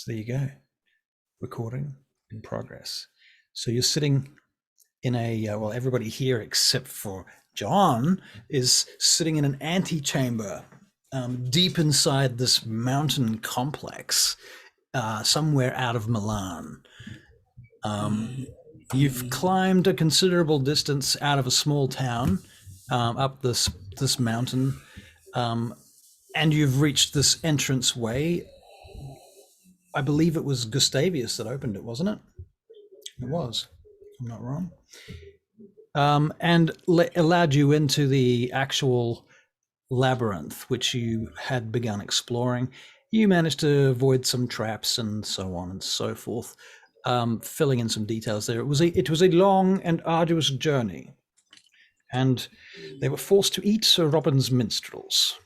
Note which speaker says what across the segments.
Speaker 1: So there you go. Recording in progress. So you're sitting in a, well, everybody here except for John is sitting in an antechamber deep inside this mountain complex somewhere out of Milan. You've climbed a considerable distance out of a small town up this mountain, and you've reached this entrance way. I believe it was Gustavius that opened it, wasn't it? It was. I'm not wrong. And allowed you into the actual labyrinth, which you had begun exploring. You managed to avoid some traps and so on and so forth, filling in some details there. It was a long and arduous journey, and they were forced to eat Sir Robin's minstrels,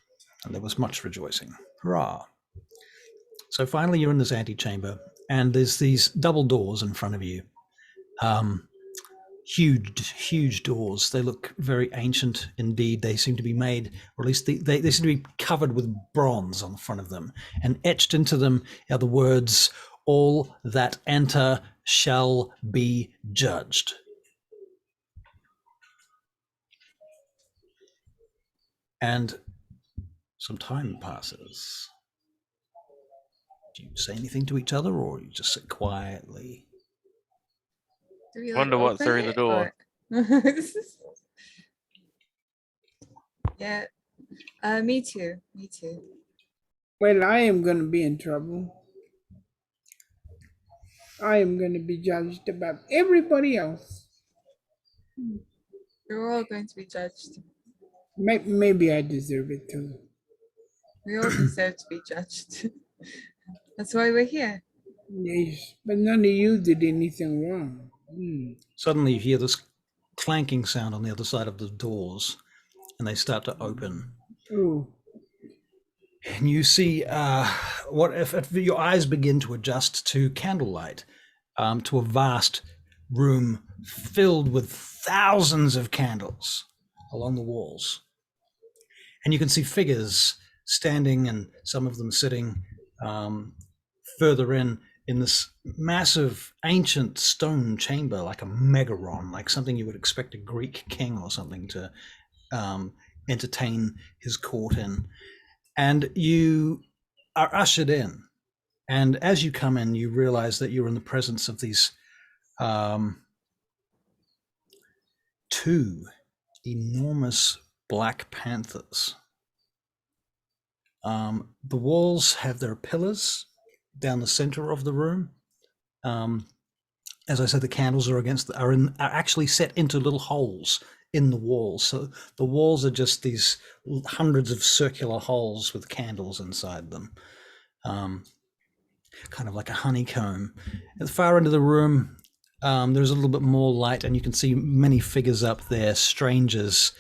Speaker 1: and there was much rejoicing. Hurrah! So finally you're in this antechamber, and there's these double doors in front of you. Huge doors. They look very ancient indeed. They seem to be made, or at least they seem to be covered with bronze on the front of them. And etched into them are the words, "All that enter shall be judged." And some time passes. Do you say anything to each other, or you just sit quietly?
Speaker 2: Do we
Speaker 3: Wonder what's through the door.
Speaker 2: Yeah. Me too.
Speaker 4: Well, I am going to be in trouble. I am going to be judged above everybody else.
Speaker 2: We're all going to be judged.
Speaker 4: Maybe I deserve it too.
Speaker 2: We all deserve to be judged. That's why we're here.
Speaker 4: Yes, but none of you did anything wrong.
Speaker 1: Suddenly you hear this clanking sound on the other side of the doors, and they start to open.
Speaker 4: Oh.
Speaker 1: And you see if your eyes begin to adjust to candlelight, to a vast room filled with thousands of candles along the walls. And you can see figures standing and some of them sitting further in this massive ancient stone chamber, like a megaron, like something you would expect a Greek king or something to entertain his court in. And you are ushered in. And as you come in, you realize that you're in the presence of these two enormous black panthers. The walls have their pillars down the center of the room. As I said, the candles are actually set into little holes in the walls. So the walls are just these hundreds of circular holes with candles inside them, kind of like a honeycomb. At the far end of the room, there's a little bit more light, and you can see many figures up there, strangers.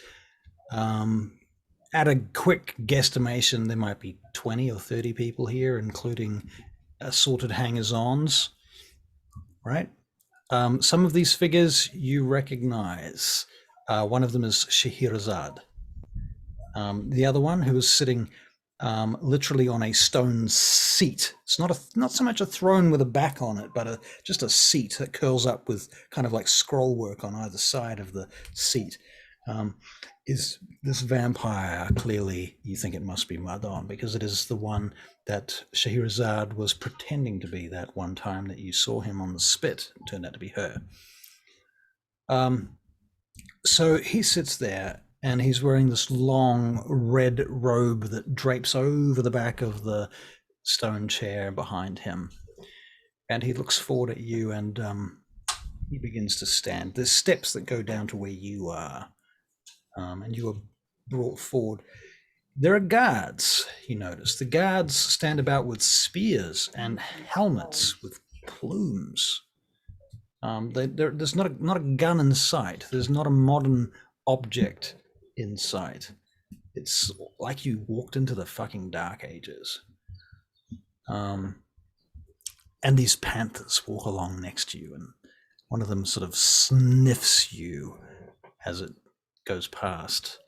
Speaker 1: At a quick guesstimation, there might be 20 or 30 people here, including assorted hangers-ons, right? Some of these figures you recognize. One of them is Scheherazade. The other one, who is sitting literally on a stone seat. It's not so much a throne with a back on it, but just a seat that curls up with kind of like scroll work on either side of the seat. Is this vampire. Clearly you think it must be Mardon, because it is the one that Scheherazade was pretending to be that one time that you saw him on the spit. It turned out to be her. So he sits there, and he's wearing this long red robe that drapes over the back of the stone chair behind him. And he looks forward at you, and he begins to stand. There's steps that go down to where you are, and you are brought forward. There are guards, you notice. The guards stand about with spears and helmets with plumes. There's not a gun in sight. There's not a modern object in sight. It's like you walked into the fucking Dark Ages. And these panthers walk along next to you, and one of them sort of sniffs you as it goes past.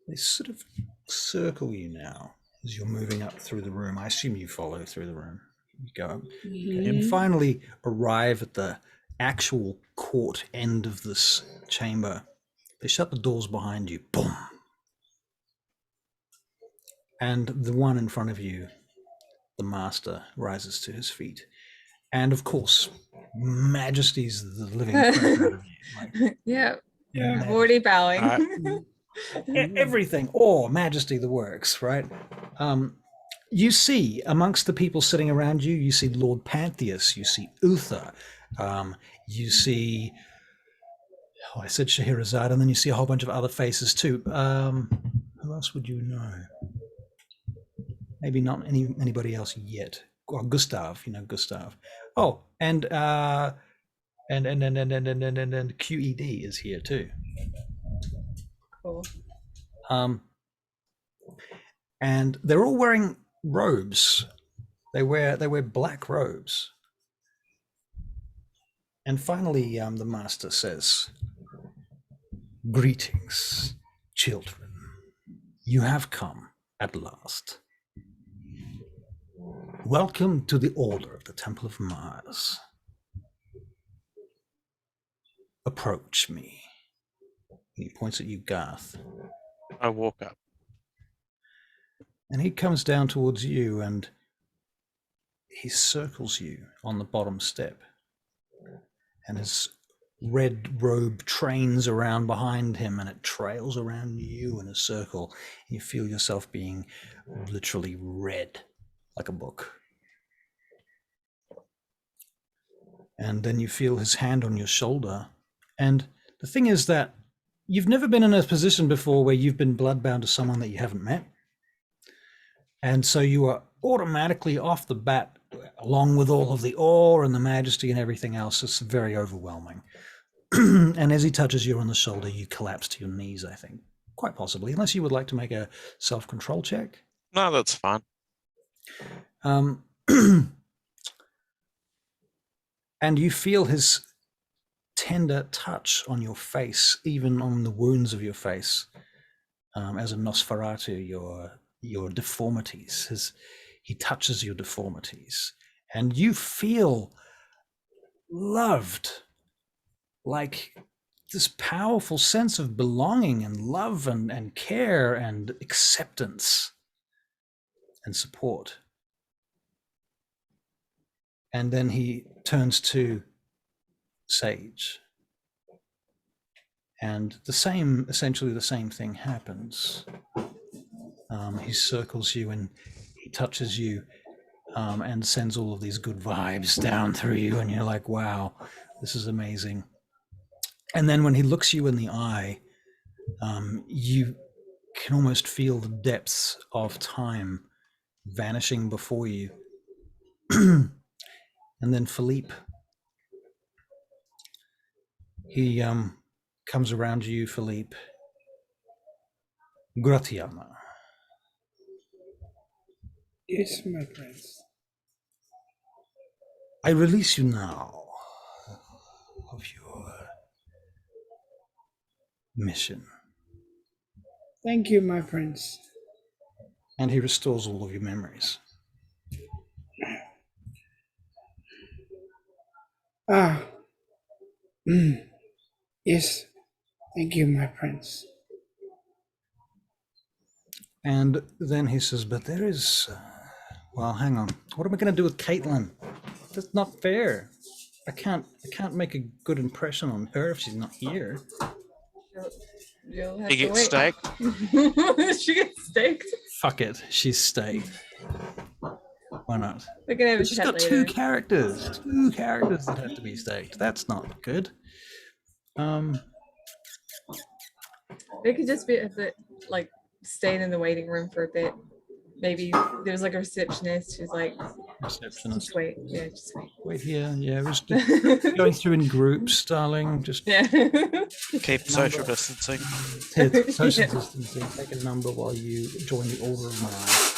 Speaker 1: They sort of circle you now, as you're moving up through the room. I assume you follow through the room. You go up.
Speaker 4: Mhm.
Speaker 1: And finally arrive at the actual court end of this chamber. They shut the doors behind you. Boom. And the one in front of you, the master, rises to his feet. And of course, majesty's the living crap out of you. Like,
Speaker 2: Yeah,
Speaker 4: Yeah.
Speaker 2: I'm already bowing.
Speaker 1: everything, majesty, the works, right? You see, amongst the people sitting around you, you see Lord Pantheus, you see Uther, you see, I said Scheherazade, and then you see a whole bunch of other faces too. Who else would you know? Maybe not anybody else yet. Or Gustav, Gustav. Oh, and QED is here too.
Speaker 2: Cool.
Speaker 1: And they're all wearing robes. They wear black robes. And finally, the master says, "Greetings, children. You have come at last. Welcome to the Order of the Temple of Mars. Approach me." He points at you, Garth.
Speaker 3: I walk up.
Speaker 1: And he comes down towards you and he circles you on the bottom step. And his red robe trains around behind him and it trails around you in a circle. You feel yourself being literally red, like a book. And then you feel his hand on your shoulder. And the thing is that you've never been in a position before where you've been bloodbound to someone that you haven't met. And so you are automatically off the bat, along with all of the awe and the majesty and everything else. It's very overwhelming. And as he touches you on the shoulder, you collapse to your knees, I think. Quite possibly, unless you would like to make a self-control check.
Speaker 3: No, that's fine.
Speaker 1: And you feel his tender touch on your face, even on the wounds of your face, as a Nosferatu, your deformities. He touches your deformities, and you feel loved, like this powerful sense of belonging and love and care and acceptance and support. And then he turns to Sage, and essentially the same thing happens. He circles you and he touches you and sends all of these good vibes down through you, and you're like, wow, this is amazing. And then when he looks you in the eye, you can almost feel the depths of time vanishing before you. And then Philippe, he comes around you, Philippe. Gratiano.
Speaker 4: Yes, my prince.
Speaker 1: I release you now of your mission.
Speaker 4: Thank you, my prince.
Speaker 1: And he restores all of your memories.
Speaker 4: Ah. Yes. Thank you, my prince.
Speaker 1: And then he says, but there is, well, hang on. What am I going to do with Caitlin? That's not fair. I can't make a good impression on her if she's not here.
Speaker 2: You'll have
Speaker 3: You
Speaker 2: to
Speaker 3: get
Speaker 2: wait.
Speaker 3: staked.
Speaker 2: She gets staked.
Speaker 1: Fuck it. She's staked. Why not?
Speaker 2: We're gonna have a
Speaker 1: She's
Speaker 2: chat
Speaker 1: got
Speaker 2: later.
Speaker 1: two characters. Two characters that have to be staked. That's not good.
Speaker 2: They could just be a bit like staying in the waiting room for a bit. Maybe there's like a receptionist who's like,
Speaker 1: Receptionist.
Speaker 2: just wait. Yeah, just wait.
Speaker 1: Wait here. Yeah, we're just going through in groups, darling. Just
Speaker 2: Yeah.
Speaker 3: Keep social distancing.
Speaker 1: social
Speaker 2: Yeah.
Speaker 1: distancing. Take a number while you join the Order of Mars.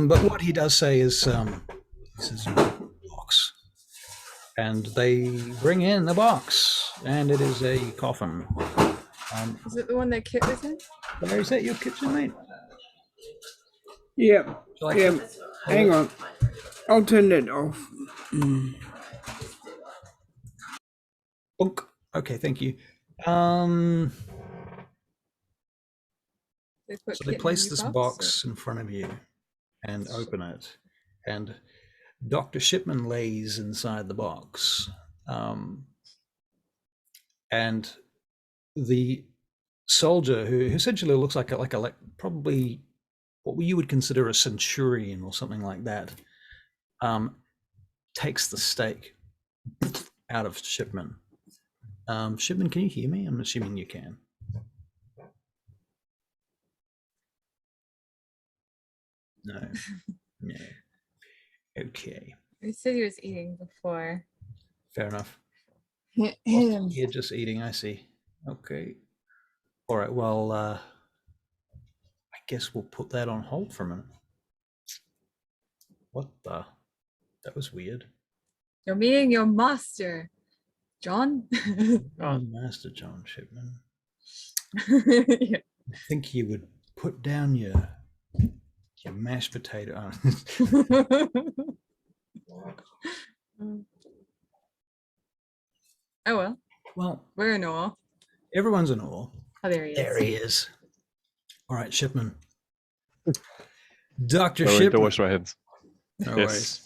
Speaker 1: But what he does say is, he says, box. And they bring in the box, and it is a coffin.
Speaker 2: Is it the one that Kit was in?
Speaker 1: Larry, is that your kitchen, mate?
Speaker 4: Yep.
Speaker 1: Like
Speaker 4: Yep. Hang on. I'll turn it off.
Speaker 1: Bonk. Okay, thank you.
Speaker 2: They put
Speaker 1: So they
Speaker 2: Kit in a
Speaker 1: place
Speaker 2: new
Speaker 1: this
Speaker 2: or-
Speaker 1: box in front of you and open it, and Dr. Shipman lays inside the box, and the soldier who essentially looks like probably what you would consider a centurion or something like that, takes the stake out of Shipman. Shipman, can you hear me? I'm assuming you can. No. No. Okay.
Speaker 2: He said he was eating before.
Speaker 1: Fair enough.
Speaker 2: Him.
Speaker 1: You're just eating, I see. Okay. All right, well, I guess we'll put that on hold for a minute. What the? That was weird.
Speaker 2: You're meeting your master, John.
Speaker 1: Oh, Master John Shipman.
Speaker 2: Yeah.
Speaker 1: I think you would put down your mashed potato.
Speaker 2: Oh well,
Speaker 1: Well,
Speaker 2: we're in awe.
Speaker 1: everyone's in awe.
Speaker 2: Oh, there he is.
Speaker 1: There he is. All right, Shipman. Dr.
Speaker 5: I need to
Speaker 1: Shipman.
Speaker 5: wash my hands.
Speaker 1: No
Speaker 5: Yes.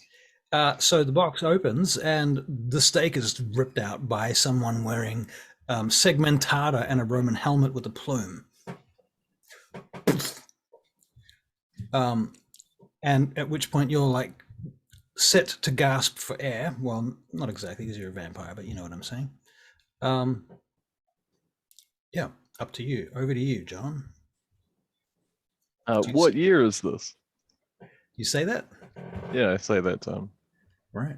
Speaker 1: worries. So the box opens and the stake is ripped out by someone wearing segmentada and a Roman helmet with a plume. And at which point you're like set to gasp for air. Well, not exactly because you're a vampire, but you know what I'm saying. Yeah, up to you. Over to you, John.
Speaker 5: What year is this?
Speaker 1: You say that?
Speaker 5: Yeah, I say that.
Speaker 1: Right.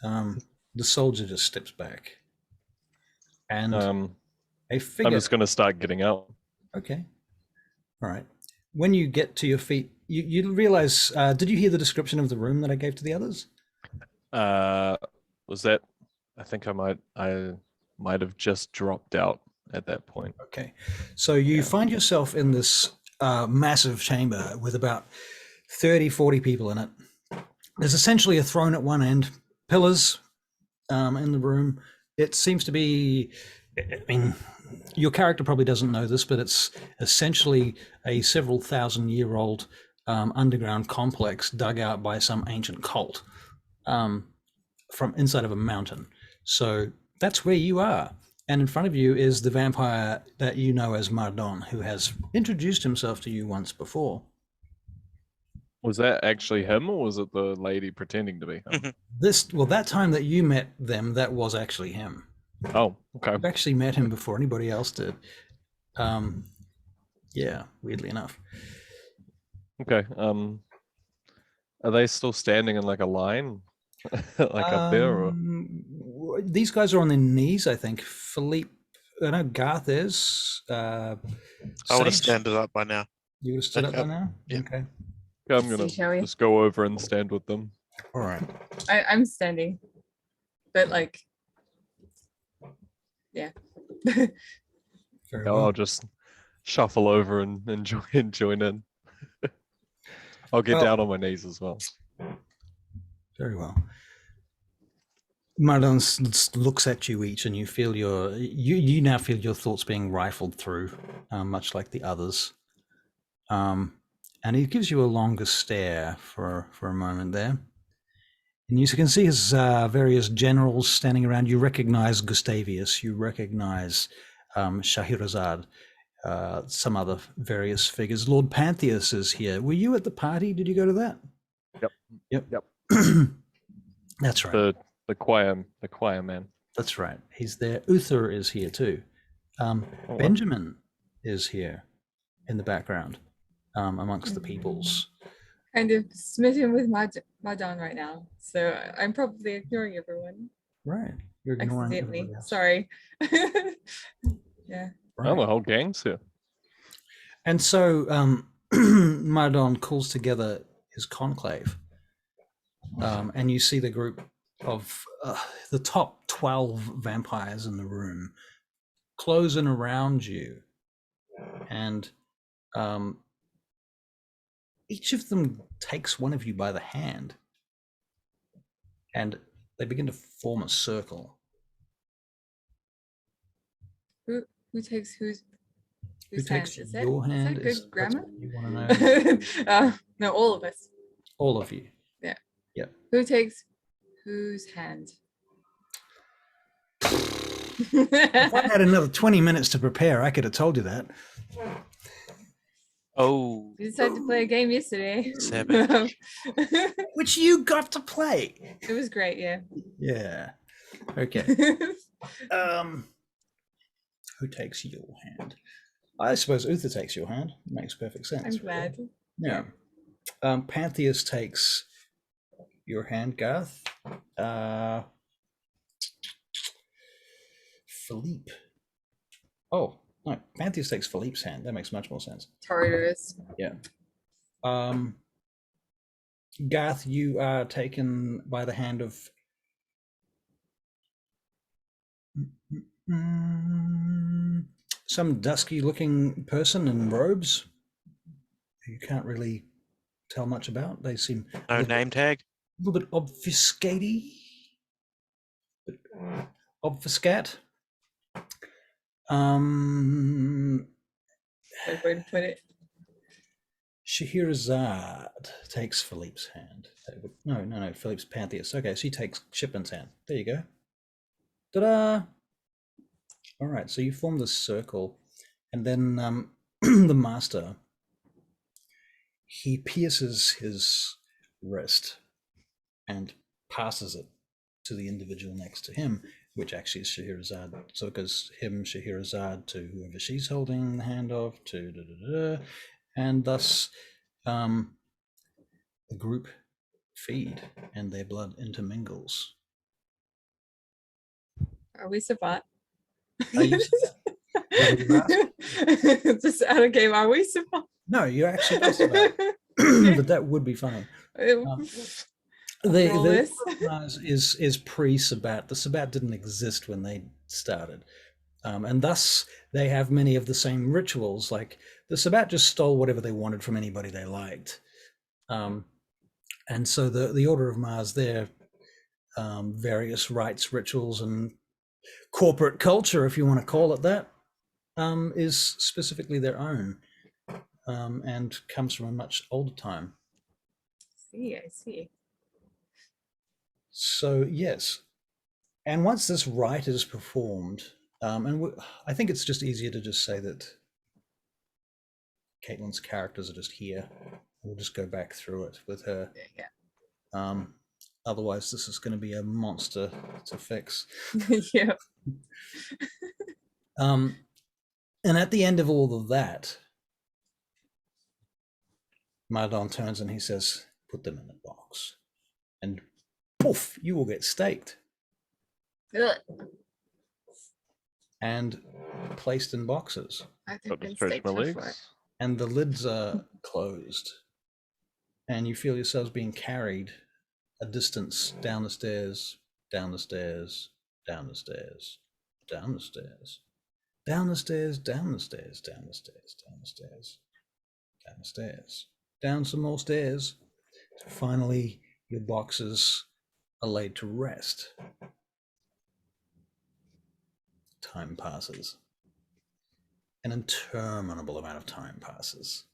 Speaker 1: The soldier just steps back. And a figure.
Speaker 5: I'm just going to start getting out.
Speaker 1: Okay. All right. When you get to your feet, you realize, did you hear the description of the room that I gave to the others?
Speaker 5: Was that? I think I might have just dropped out at that point.
Speaker 1: Okay. So you find yourself in this massive chamber with about 30, 40 people in it. There's essentially a throne at one end, pillars in the room. It seems to be, I mean, your character probably doesn't know this, but it's essentially a several thousand-year-old underground complex dug out by some ancient cult from inside of a mountain. So that's where you are. And in front of you is the vampire that you know as Mardon, who has introduced himself to you once before.
Speaker 5: Was that actually him, or was it the lady pretending to be him?
Speaker 1: That time that you met them, that was actually him.
Speaker 5: Oh, okay.
Speaker 1: I've actually met him before anybody else did. Yeah, weirdly enough.
Speaker 5: Okay. Are they still standing in like a line, like up there, or?
Speaker 1: These guys are on their knees, I think. Philippe, I know Garth is.
Speaker 3: I would have
Speaker 1: Sage,
Speaker 3: standed up by now.
Speaker 1: you would have stood up by
Speaker 3: Yep.
Speaker 1: now?
Speaker 3: Yep.
Speaker 1: Okay.
Speaker 5: I'm
Speaker 2: Let's
Speaker 5: gonna
Speaker 2: see, shall we?
Speaker 5: just go over and stand with them.
Speaker 1: All right.
Speaker 2: I'm standing, but like, yeah.
Speaker 1: Very
Speaker 5: I'll
Speaker 1: well.
Speaker 5: just shuffle over and join in. I'll get
Speaker 1: Well-
Speaker 5: down on my knees as well.
Speaker 1: Very well. Mardon looks at you each, and you feel you now feel your thoughts being rifled through, much like the others. And he gives you a longer stare for a moment there. And you can see his various generals standing around. You recognize Gustavius. You recognize Shahrazad. Some other various figures. Lord Pantheus is here. Were you at the party? Did you go to that? Yep. That's right.
Speaker 5: The choir man.
Speaker 1: That's right. He's there. Uther is here too.
Speaker 5: wow.
Speaker 1: Benjamin is here in the background amongst the peoples.
Speaker 2: Kind of smitten with Mardon right now, so I'm probably ignoring everyone
Speaker 1: Right. You're ignoring
Speaker 2: accidentally.
Speaker 1: everybody else.
Speaker 2: Sorry. Yeah.
Speaker 5: Oh,
Speaker 1: Right.
Speaker 5: the whole gang's here.
Speaker 1: And so Mardon calls together his conclave. And you see the group of the top 12 vampires in the room close in around you, and each of them takes one of you by the hand, and they begin to form a circle.
Speaker 2: Who takes whose
Speaker 1: Who takes
Speaker 2: hand?
Speaker 1: your hand?
Speaker 2: Is that good grammar?
Speaker 1: That's what you want to know.
Speaker 2: No, all of us.
Speaker 1: All of you.
Speaker 2: Yeah.
Speaker 1: Yep.
Speaker 2: Who takes whose hand?
Speaker 1: If I had another 20 minutes to prepare, I could have told you that.
Speaker 3: Oh,
Speaker 2: We decided to play a game yesterday.
Speaker 3: savage.
Speaker 1: Which you got to play.
Speaker 2: It was great, yeah.
Speaker 1: Yeah. Okay. Who takes your hand? I suppose Uther takes your hand. Makes perfect sense.
Speaker 2: I'm glad.
Speaker 1: Yeah. Pantheus takes your hand, Garth. Philippe. Oh, no. Pantheus takes Philippe's hand. That makes much more sense.
Speaker 2: Tartarus.
Speaker 1: Yeah. Garth, you are taken by the hand of some dusky-looking person in robes who you can't really tell much about. They seem
Speaker 3: No name tag.
Speaker 1: a little bit obfuscate. Obfuscate.
Speaker 2: Good way to put it.
Speaker 1: Scheherazade takes Philippe's hand. No, Philippe's Pantheus. Okay, she takes Shipman's hand. There you go. Ta-da! All right, so you form this circle, and then the master, he pierces his wrist and passes it to the individual next to him, which actually is Scheherazade. So it goes him, Scheherazade, to whoever she's holding the hand of, to and thus the group feed and their blood intermingles.
Speaker 2: Are we Savat?
Speaker 1: Are you
Speaker 2: Just out of game, are we Savat?
Speaker 1: No, you're actually not Savat. But that would be funny. The Mars is pre-Sabbat. The Sabbat didn't exist when they started. And thus they have many of the same rituals. Like the Sabbat just stole whatever they wanted from anybody they liked. And so the Order of Mars, their various rites, rituals, and corporate culture, if you want to call it that, is specifically their own, and comes from a much older time.
Speaker 2: I see.
Speaker 1: So yes, and once this rite is performed, I think it's just easier to just say that Caitlin's characters are just here. We'll just go back through it with her.
Speaker 2: Yeah.
Speaker 1: Otherwise, this is going to be a monster to fix.
Speaker 2: Yeah.
Speaker 1: And at the end of all of that, Mardon turns and he says, "Put them in the box," and poof, you will get staked and placed in boxes.
Speaker 2: I've
Speaker 5: Got to
Speaker 2: been
Speaker 5: stretch
Speaker 2: staked
Speaker 5: my
Speaker 2: before.
Speaker 5: legs.
Speaker 1: And the lids are closed, and you feel yourselves being carried a distance down the stairs, down the stairs, down the stairs, down the stairs, down the stairs, down the stairs, down the stairs, down the stairs, down the stairs, down some more stairs. Finally, your boxes are laid to rest. Time passes. An interminable amount of time passes.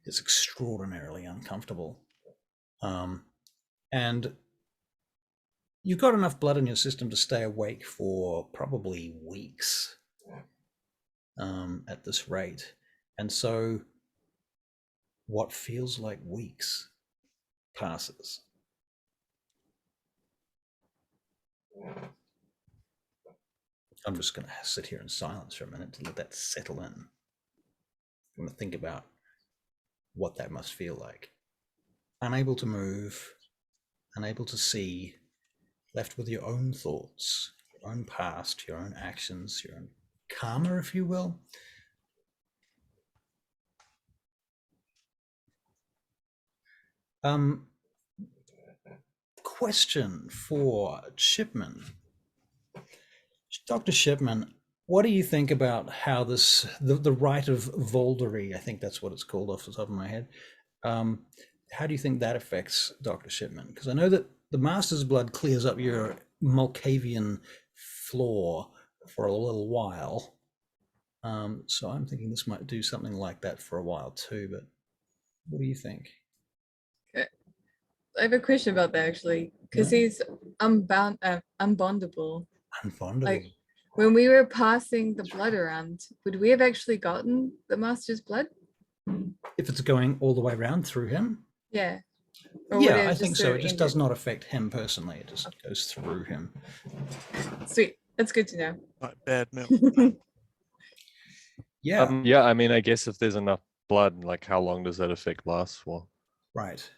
Speaker 1: It's extraordinarily uncomfortable. And you've got enough blood in your system to stay awake for probably weeks at this rate. And so what feels like weeks passes. I'm just going to sit here in silence for a minute to let that settle in. I'm going to think about what that must feel like. Unable to move, unable to see, left with your own thoughts, your own past, your own actions, your own karma, if you will. Question for Shipman. Dr. Shipman, what do you think about how the rite of Voldery, I think that's what it's called off the top of my head. How do you think that affects Dr. Shipman? Because I know that the Master's Blood clears up your Malkavian floor for a little while. So I'm thinking this might do something like that for a while too, but what do you think?
Speaker 2: I have a question about that actually, because he's unbondable.
Speaker 1: Unbondable.
Speaker 2: Like when we were passing the blood around, would we have actually gotten the Master's Blood?
Speaker 1: If it's going all the way around through him?
Speaker 2: Yeah. Or would
Speaker 1: Yeah,
Speaker 2: it
Speaker 1: I
Speaker 2: just
Speaker 1: think
Speaker 2: sort
Speaker 1: so.
Speaker 2: of
Speaker 1: It just
Speaker 2: end
Speaker 1: does not affect him personally. It just goes through him.
Speaker 2: Sweet. That's good to know.
Speaker 3: Not bad milk.
Speaker 1: Yeah,
Speaker 5: Yeah, I mean, I guess if there's enough blood, like how long does that effect last for?
Speaker 1: right.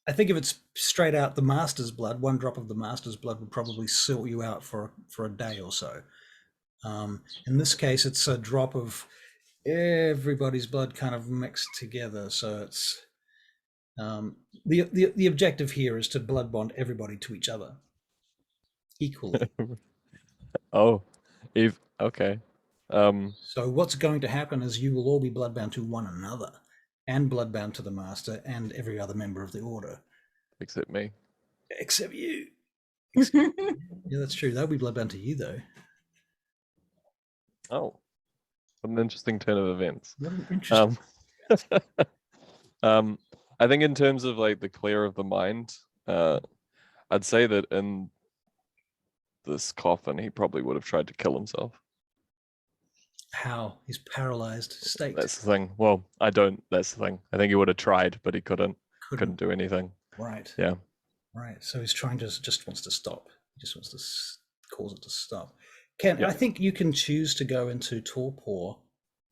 Speaker 1: I think if it's straight out the Master's Blood, one drop of the Master's Blood would probably sort you out for a day or so. In this case, it's a drop of everybody's blood kind of mixed together. So it's the objective here is to blood bond everybody to each other equally.
Speaker 5: Oh, okay.
Speaker 1: So what's going to happen is you will all be bloodbound to one another, and bloodbound to the Master and every other member of the Order,
Speaker 5: Except me.
Speaker 1: except you. Yeah, that's true. They'll be bloodbound to you, though.
Speaker 5: Oh, what an interesting turn of events.
Speaker 1: What an interesting.
Speaker 5: I think in terms of like the clear of the mind, I'd say that in this coffin, he probably would have tried to kill himself.
Speaker 1: How? He's paralyzed, staked.
Speaker 5: That's the thing. Well, that's the thing. I think he would have tried, but he couldn't do anything.
Speaker 1: Right.
Speaker 5: Yeah.
Speaker 1: Right. So he's trying to just wants to stop. He just wants to cause it to stop. Ken,
Speaker 5: Yeah.
Speaker 1: I think you can choose to go into torpor.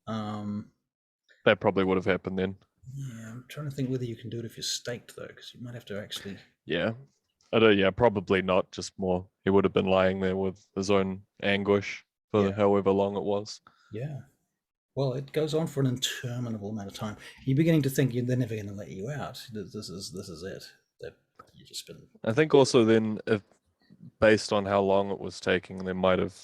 Speaker 5: That probably would have happened then.
Speaker 1: Yeah, I'm trying to think whether you can do it if you're staked though, because you might have to actually.
Speaker 5: Yeah. Yeah, probably not. Just more. He would have been lying there with his own anguish for
Speaker 1: Yeah.
Speaker 5: however long it was.
Speaker 1: Yeah. Well, it goes on for an interminable amount of time. You're beginning to think they're never going to let you out. This is it. That you just been.
Speaker 5: I think also then, if based on how long it was taking, there might have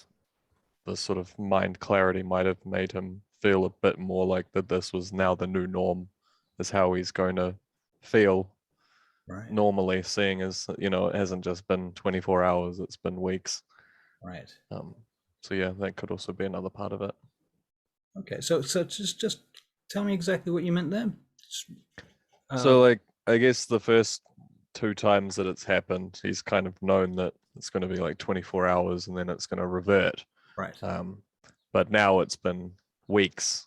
Speaker 5: the sort of mind clarity might have made him feel a bit more like that this was now the new norm, is how he's going to feel
Speaker 1: Right.
Speaker 5: normally, seeing as it hasn't just been 24 hours, it's been weeks.
Speaker 1: Right.
Speaker 5: So yeah, that could also be another part of it.
Speaker 1: Okay. So just tell me exactly what you meant there.
Speaker 5: So like, I guess the first 2 times that it's happened, he's kind of known that it's going to be like 24 hours and then it's going to revert.
Speaker 1: Right.
Speaker 5: But now it's been weeks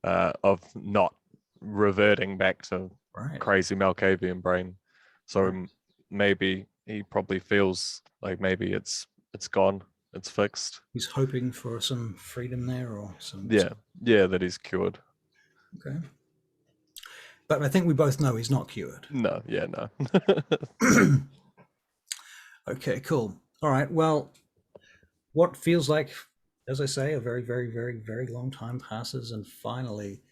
Speaker 5: of not reverting back to
Speaker 1: Right.
Speaker 5: crazy Malkavian brain. So
Speaker 1: Right.
Speaker 5: maybe he probably feels like maybe it's gone, it's fixed.
Speaker 1: He's hoping for some freedom there, or some.
Speaker 5: Yeah, that he's cured.
Speaker 1: Okay. But I think we both know he's not cured.
Speaker 5: No.
Speaker 1: Okay, cool. All right. Well, what feels like, as I say, a very, very, very, very long time passes, and finally,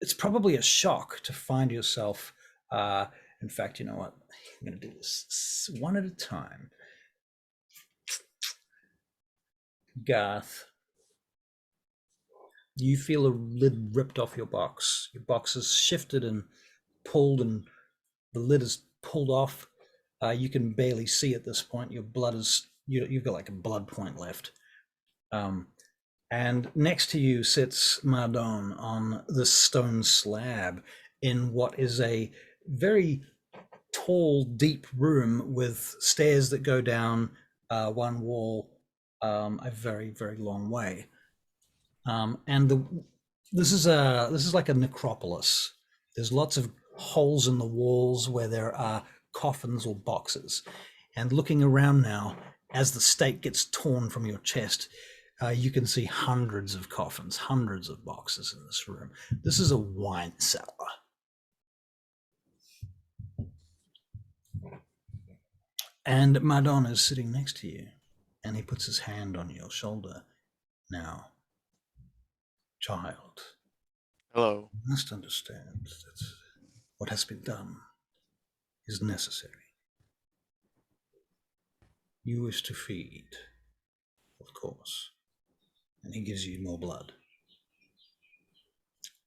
Speaker 1: it's probably a shock to find yourself. In fact, you know what? I'm going to do this one at a time. Garth, you feel a lid ripped off your box. Your box is shifted and pulled, and the lid is pulled off. You can barely see at this point. Your blood is, you've got like a blood point left. And next to you sits Mardon on the stone slab in what is a very tall, deep room with stairs that go down one wall a very, very long way. And this is like a necropolis. There's lots of holes in the walls where there are coffins or boxes. And looking around now, as the stake gets torn from your chest, you can see hundreds of coffins, hundreds of boxes in this room. This is a wine cellar. And Mardon is sitting next to you, and he puts his hand on your shoulder. Now, child,
Speaker 3: Hello.
Speaker 1: you must understand that what has been done is necessary. You wish to feed, of course. And he gives you more blood,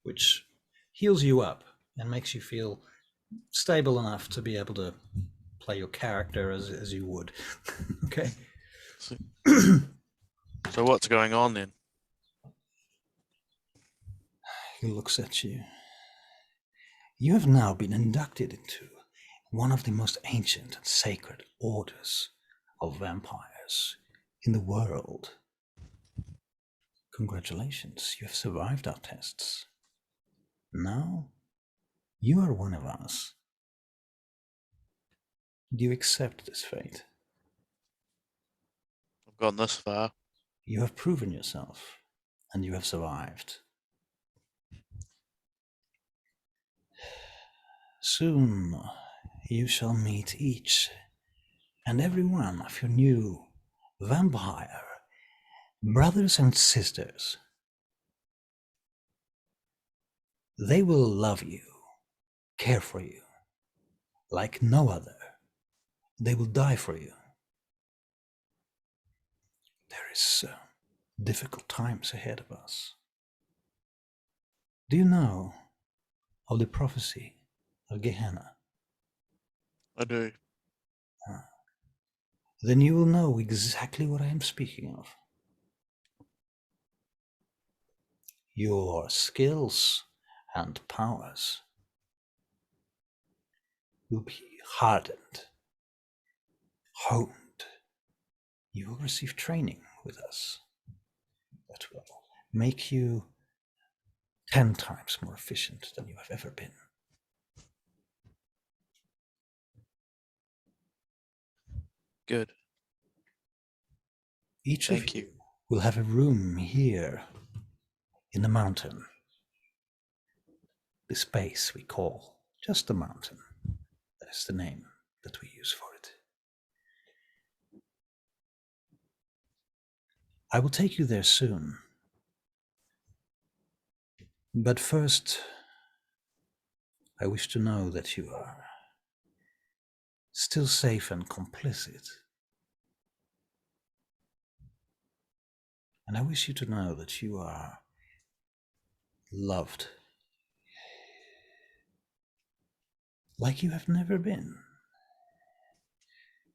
Speaker 1: which heals you up and makes you feel stable enough to be able to play your character as you would. Okay.
Speaker 3: So what's going on then?
Speaker 1: He looks at you. You have now been inducted into one of the most ancient and sacred orders of vampires in the world. Congratulations, you have survived our tests. Now, you are one of us. Do you accept this fate?
Speaker 3: I've gone this far.
Speaker 1: You have proven yourself, and you have survived. Soon, you shall meet each and every one of your new vampire brothers and sisters. They will love you, care for you, like no other. They will die for you. There is difficult times ahead of us. Do you know of the prophecy of Gehenna?
Speaker 3: I do.
Speaker 1: Then you will know exactly what I am speaking of. Your skills and powers will be hardened, honed. You will receive training with us that will make you 10 times more efficient than you have ever been.
Speaker 3: Good.
Speaker 1: Each
Speaker 3: Thank
Speaker 1: of
Speaker 3: you.
Speaker 1: you will have a room here in the mountain. The space we call just the mountain. That is the name that we use for it. I will take you there soon. But first, I wish to know that you are still safe and complicit. And I wish you to know that you are loved like you have never been.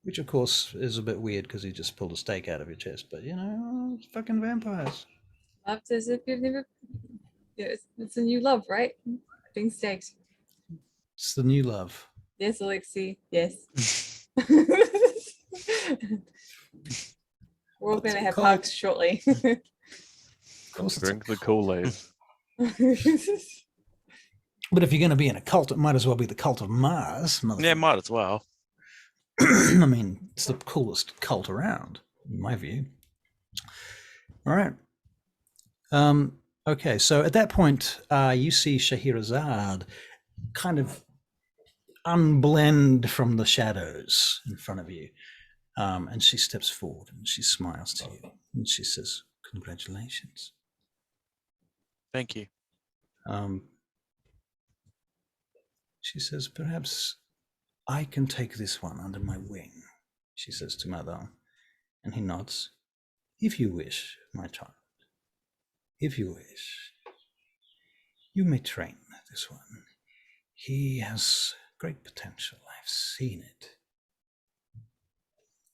Speaker 1: Which, of course, is a bit weird because he just pulled a stake out of your chest. But, you know, it's fucking vampires.
Speaker 2: Loved as if you've never. Yeah, it's a new love, right? Being staked.
Speaker 1: It's the new love.
Speaker 2: Yes, Alexi. Yes. We're all
Speaker 1: What's
Speaker 2: going to
Speaker 1: it
Speaker 2: have
Speaker 1: called?
Speaker 2: hugs shortly.
Speaker 1: Of course, it's
Speaker 5: Drink the Kool-Aid.
Speaker 1: But if you're going to be in a cult, it might as well be the cult of Mars.
Speaker 3: Yeah, might as well.
Speaker 1: I mean, it's the coolest cult around, in my view. All right. Okay, so at that point, you see Scheherazade kind of unblend from the shadows in front of you. And she steps forward and she smiles to you. And she says, "Congratulations."
Speaker 3: Thank you.
Speaker 1: She says, "Perhaps I can take this one under my wing," she says to Mardon. And he nods. "If you wish, my child. If you wish, you may train this one. He has great potential. I've seen it."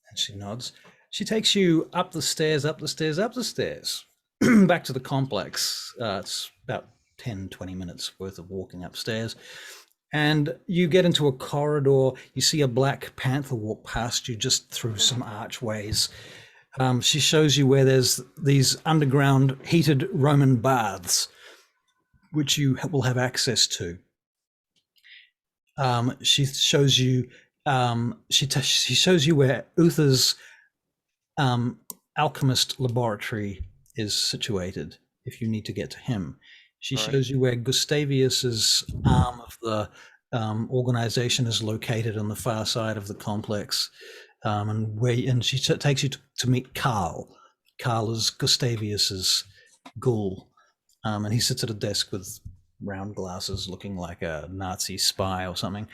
Speaker 1: And she nods. She takes you up the stairs, up the stairs, up the stairs, back to the complex. It's about 10, 20 minutes worth of walking upstairs. And you get into a corridor. You see a black panther walk past you just through some archways. She shows you where there's these underground heated Roman baths, which you will have access to. She shows you. She shows you where Uther's alchemist laboratory is situated. If you need to get to him, she
Speaker 3: Right.
Speaker 1: shows you where Gustavius's arm of the organization is located on the far side of the complex, and she takes you to meet Karl. Karl is Gustavius's ghoul, and he sits at a desk with round glasses, looking like a Nazi spy or something.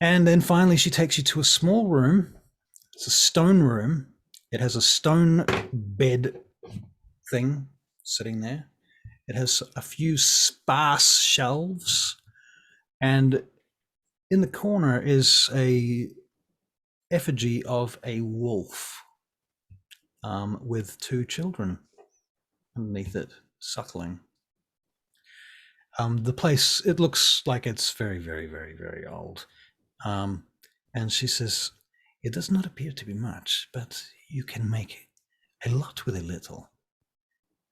Speaker 1: And then finally, she takes you to a small room It's a stone room. It has a stone bed thing sitting there. It has a few sparse shelves, and in the corner is a effigy of a wolf with 2 children underneath it, suckling. The place, it looks like it's very, very, very, very old. And she says, it does not appear to be much, but you can make a lot with a little.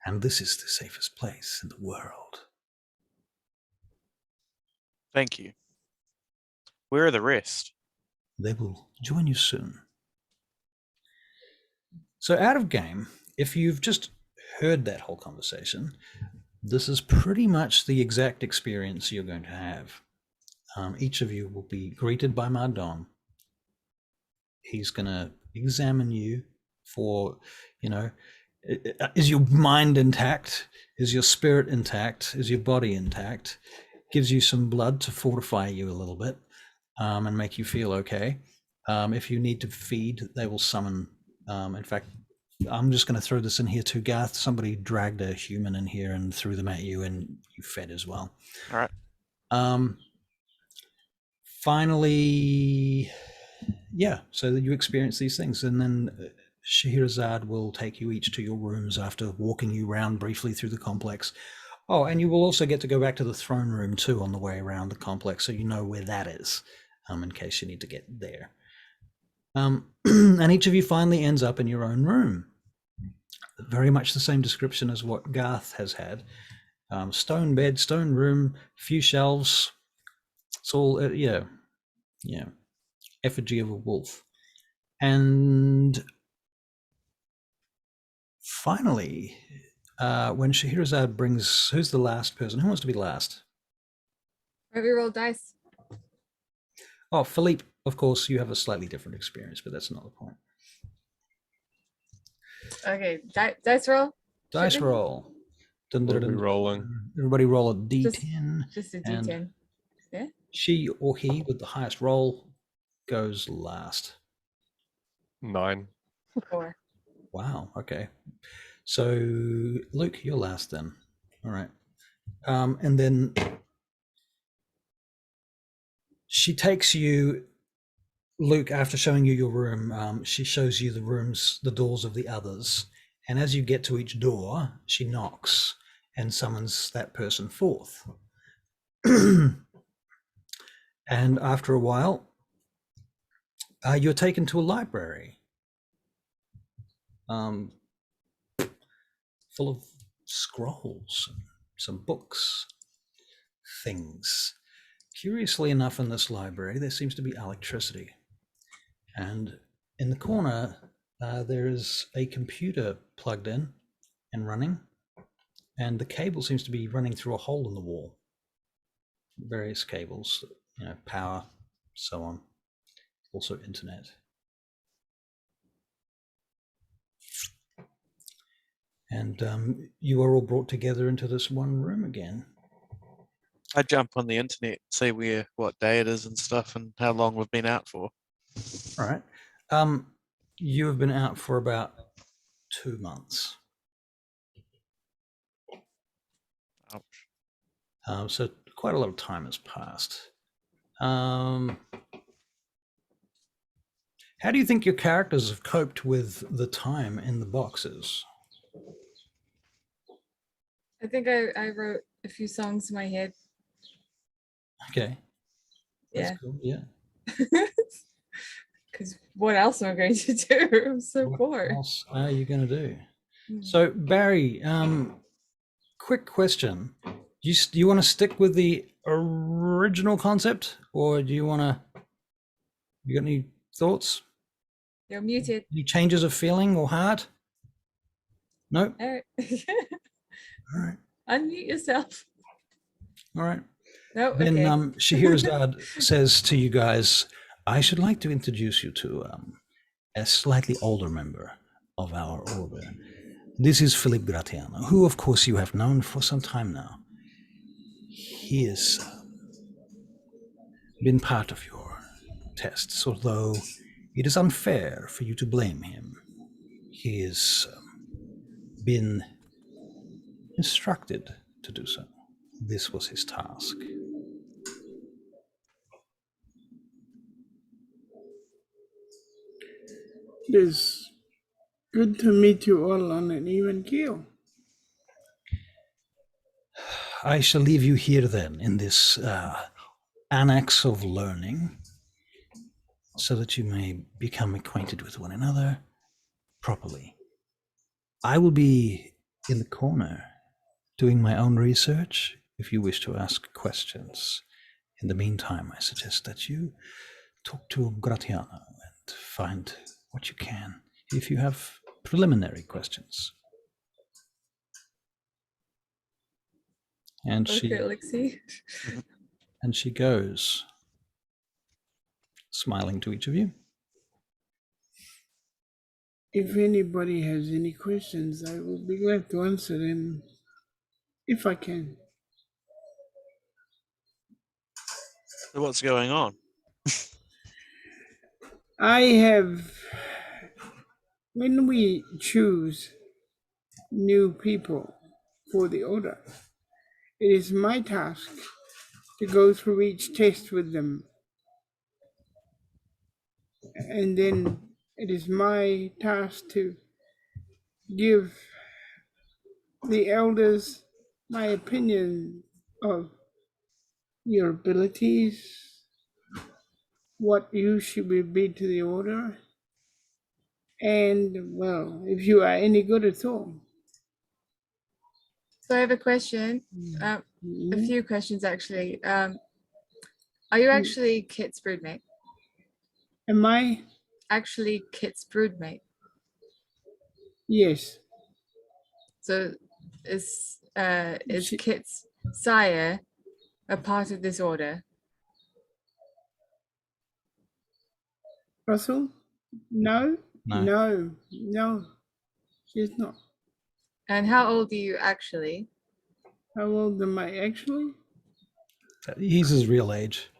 Speaker 1: And this is the safest place in the world.
Speaker 3: Thank you. Where are the rest?
Speaker 1: They will join you soon. So out of game, if you've just heard that whole conversation, this is pretty much the exact experience you're going to have. Each of you will be greeted by Mardon. He's going to examine you for, is your mind intact? Is your spirit intact? Is your body intact? Gives you some blood to fortify you a little bit and make you feel okay. If you need to feed, they will summon. In fact, I'm just going to throw this in here too, Garth. Somebody dragged a human in here and threw them at you, and you fed as well.
Speaker 3: All right.
Speaker 1: Finally, yeah, so that you experience these things, and then Scheherazade will take you each to your rooms after walking you around briefly through the complex. Oh, and you will also get to go back to the throne room too on the way around the complex, so you know where that is, in case you need to get there. And each of you finally ends up in your own room. Very much the same description as what Garth has had. Stone bed, stone room, few shelves. It's all, yeah. Effigy of a wolf. And finally, when Scheherazade brings, who's the last person? Who wants to be last?
Speaker 2: We roll dice.
Speaker 1: Oh, Philippe, of course, you have a slightly different experience, but that's not the point.
Speaker 2: Okay, dice roll.
Speaker 1: Dice
Speaker 2: Shipping?
Speaker 1: roll. Dun,
Speaker 5: What
Speaker 1: dun,
Speaker 5: are we
Speaker 1: dun,
Speaker 5: rolling?
Speaker 1: dun. Everybody roll a d10.
Speaker 2: Just a
Speaker 1: and
Speaker 2: D10. Yeah.
Speaker 1: She or he with the highest roll goes last.
Speaker 5: 9.
Speaker 2: 4.
Speaker 1: Wow, okay. So, Luke, you're last then. All right. And then she takes you, Luke, after showing you your room, she shows you the rooms, the doors of the others. And as you get to each door, she knocks and summons that person forth. And after a while, you're taken to a library full of scrolls, some books, things. Curiously enough, in this library, there seems to be electricity. And in the corner, there is a computer plugged in and running, and the cable seems to be running through a hole in the wall. Various cables, power, so on. Also internet. And you are all brought together into this one room again.
Speaker 3: I jump on the internet, see what day it is and stuff, and how long we've been out for.
Speaker 1: All right. You have been out for about 2 months.
Speaker 3: Ouch.
Speaker 1: So quite a lot of time has passed. How do you think your characters have coped with the time in the boxes?
Speaker 2: I think I wrote a few songs in my head.
Speaker 1: Okay. That's
Speaker 2: Yeah.
Speaker 1: cool. Yeah.
Speaker 2: Because what else am I going to do? I'm so
Speaker 1: What
Speaker 2: bored.
Speaker 1: else are you going to do?
Speaker 2: Hmm.
Speaker 1: So Barry, quick question. Do you want to stick with the original concept, or do you want to? You got any thoughts?
Speaker 2: You're muted.
Speaker 1: Any changes of feeling or heart? No.
Speaker 2: All right.
Speaker 1: All right.
Speaker 2: Unmute yourself.
Speaker 1: All right.
Speaker 2: No,
Speaker 1: Then
Speaker 2: okay.
Speaker 1: Scheherazade says to you guys, I should like to introduce you to a slightly older member of our order. This is Philippe Gratiano, who, of course, you have known for some time now. He has been part of your tests, although It is unfair for you to blame him. He has been instructed to do so. This was his task.
Speaker 4: It is good to meet you all on an even keel.
Speaker 1: I shall leave you here then in this annex of learning so that you may become acquainted with one another properly. I will be in the corner doing my own research if you wish to ask questions. In the meantime, I suggest that you talk to Gratiano and find what you can if you have preliminary questions. And
Speaker 2: Okay, Lexi.
Speaker 1: she goes, smiling to each of you.
Speaker 4: If anybody has any questions, I will be glad to answer them if I can.
Speaker 3: So what's going on?
Speaker 4: I have, when we choose new people for the order, it is my task to go through each test with them. And then it is my task to give the elders my opinion of your abilities, what use you will be to the order, and, well, if you are any good at all.
Speaker 2: So I have a question. A few questions actually. Are you actually Kit's broodmate?
Speaker 4: Am I?
Speaker 2: Actually Kit's broodmate.
Speaker 4: Yes.
Speaker 2: So is
Speaker 4: She-
Speaker 2: Kit's sire a part of this order?
Speaker 4: Russell? No?
Speaker 1: No.
Speaker 4: No. She's not.
Speaker 2: And how old are you actually?
Speaker 4: How old am I actually?
Speaker 1: He's his real age.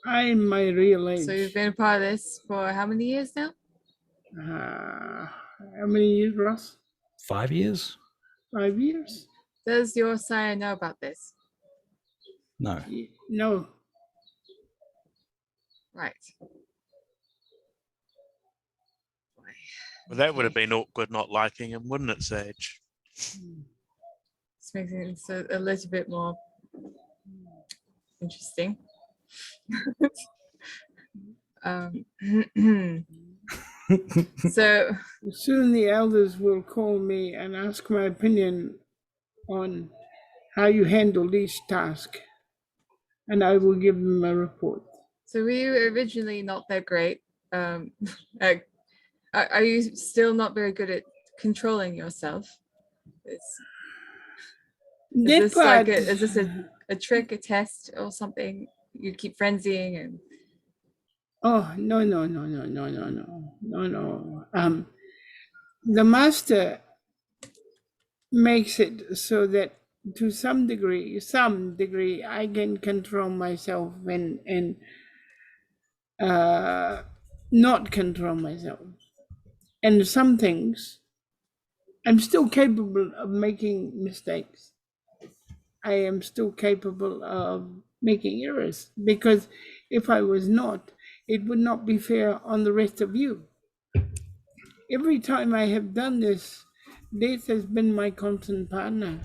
Speaker 4: I'm my real age.
Speaker 2: So you've been a part of this for how many years now?
Speaker 4: How many years, Russ?
Speaker 1: 5 years?
Speaker 4: 5 years?
Speaker 2: Does your sire know about this?
Speaker 1: No.
Speaker 4: No.
Speaker 2: Right.
Speaker 3: Well, that would have been awkward not liking him, wouldn't it, Sage?
Speaker 2: This makes it a little bit more interesting. So
Speaker 4: Soon the elders will call me and ask my opinion on how you handled each task, and I will give them a report.
Speaker 2: So were you originally not that great? Are you still not very good at controlling yourself? Is this like is this a trick, a test, or something? You keep frenzying and
Speaker 4: Oh, no. The master makes it so that to some degree, I can control myself and not control myself. And some things, I'm still capable of making mistakes. I am still capable of making errors, because if I was not, it would not be fair on the rest of you. Every time I have done this, Death has been my constant partner.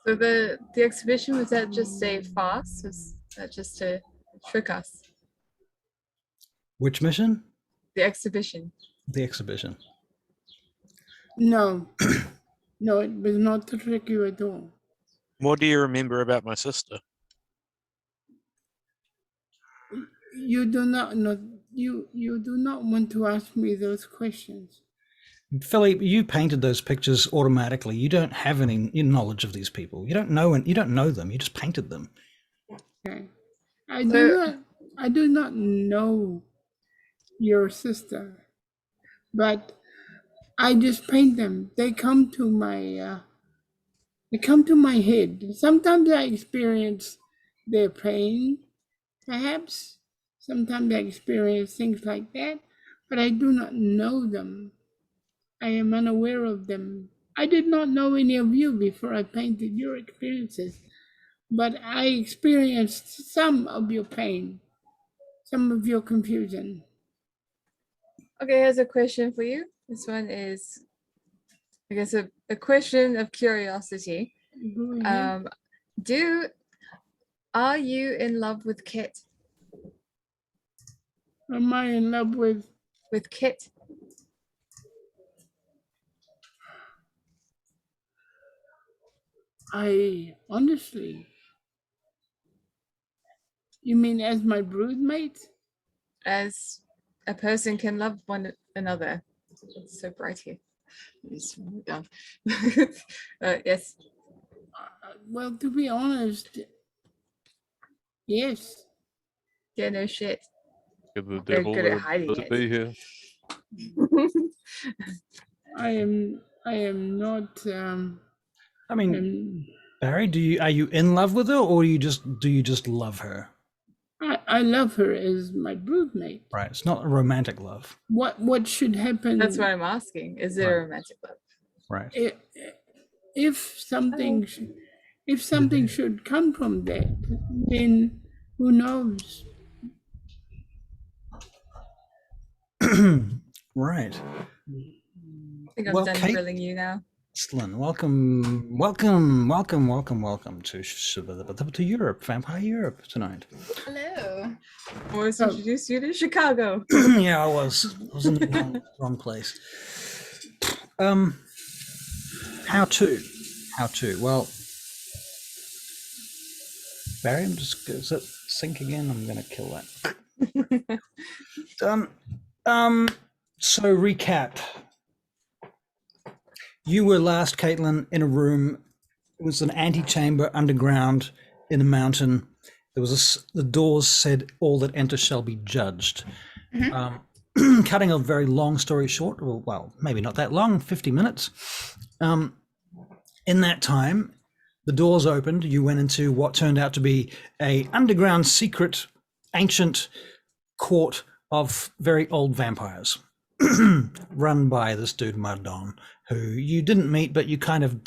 Speaker 2: so the exhibition, was that just a farce? Was that just to trick us?
Speaker 1: Which mission?
Speaker 2: The exhibition.
Speaker 1: The exhibition.
Speaker 4: No, no, it was not to trick you at all.
Speaker 3: What do you remember about my sister?
Speaker 4: You do not know. You do not want to ask me those questions.
Speaker 1: Philippe, you painted those pictures automatically. You don't have any knowledge of these people. You don't know them. You just painted them.
Speaker 4: Okay, I do not know your sister, but I just paint them. They come to my head. Sometimes I experience their pain, perhaps. Sometimes I experience things like that, but I do not know them. I am unaware of them. I did not know any of you before I painted your experiences, but I experienced some of your pain, some of your confusion.
Speaker 2: Okay, here's a question for you. This one is, I guess, a question of curiosity.
Speaker 4: Go ahead.
Speaker 2: Are you in love with Kit?
Speaker 4: Am I in love with?
Speaker 2: With Kit?
Speaker 4: I honestly. You mean as my broodmate?
Speaker 2: As a person can love one another. It's so bright here. It's down. Yes.
Speaker 4: Well, to be honest, yes.
Speaker 2: Yeah, no shit.
Speaker 5: Give the
Speaker 2: Very
Speaker 5: devil
Speaker 2: good at
Speaker 5: a
Speaker 2: hiding
Speaker 5: bit to
Speaker 2: it.
Speaker 5: be here.
Speaker 4: I am not.
Speaker 1: I mean, Barry, are you in love with her, or do you just love her?
Speaker 4: I love her as my broodmate.
Speaker 1: Right. It's not a romantic love.
Speaker 4: What should happen?
Speaker 2: That's what I'm asking. Is it a
Speaker 1: Right.
Speaker 2: romantic love?
Speaker 1: Right.
Speaker 4: If something should come from that, then who knows?
Speaker 1: Right.
Speaker 2: I think I'm
Speaker 1: Well,
Speaker 2: done
Speaker 1: Kate-
Speaker 2: grilling you now.
Speaker 1: Excellent. Welcome to Europe, Vampire Europe tonight.
Speaker 2: Hello. I was introduced you to Chicago.
Speaker 1: Yeah, I was in the wrong place. How to? Well, Barry, is it sinking in? I'm gonna kill that. So recap. You were last, Caitlin, in a room. It was an antechamber underground in a mountain. There was the doors said, "All that enter shall be judged." Cutting a very long story short, well, maybe not that long, 50 minutes. In that time, the doors opened. You went into what turned out to be a underground, secret, ancient court of very old vampires, run by this dude Mardon, who you didn't meet, but you kind of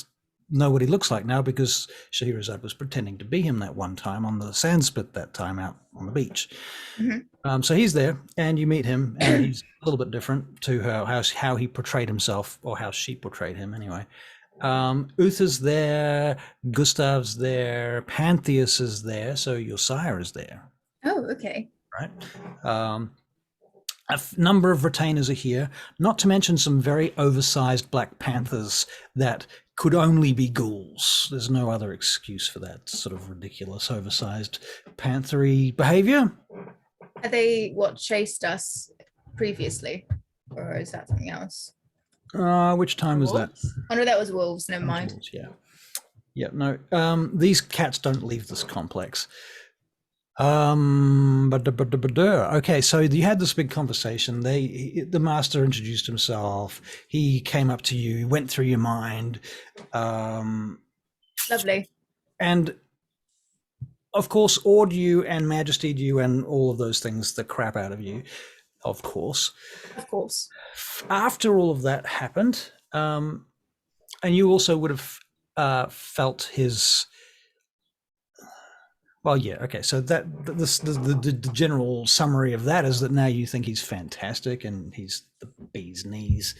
Speaker 1: know what he looks like now because Scheherazade was pretending to be him that one time on the sandspit that time out on the beach. So he's there, and you meet him, and he's a little bit different to how he portrayed himself, or how she portrayed him anyway. Uther's there, Gustav's there, Pantheus is there, so your sire is there.
Speaker 2: Oh, okay.
Speaker 1: Right. Number of retainers are here, not to mention some very oversized Black Panthers that could only be ghouls. There's no other excuse for that sort of ridiculous, oversized, panthery behavior.
Speaker 6: Are they what chased us previously? Or is that something else?
Speaker 1: Which time was that?
Speaker 6: Oh no, that was wolves, never mind.
Speaker 1: Wolves, yeah. Yeah, no. These cats don't leave this complex. Okay, so you had this big conversation. The master introduced himself. He came up to you. He went through your mind.
Speaker 6: Lovely.
Speaker 1: And of course, awed you and majestied you and all of those things, the crap out of you, of course.
Speaker 6: Of course.
Speaker 1: After all of that happened, and you also would have felt his. Well, yeah, okay. So the general summary of that is that now you think he's fantastic and he's the bee's knees,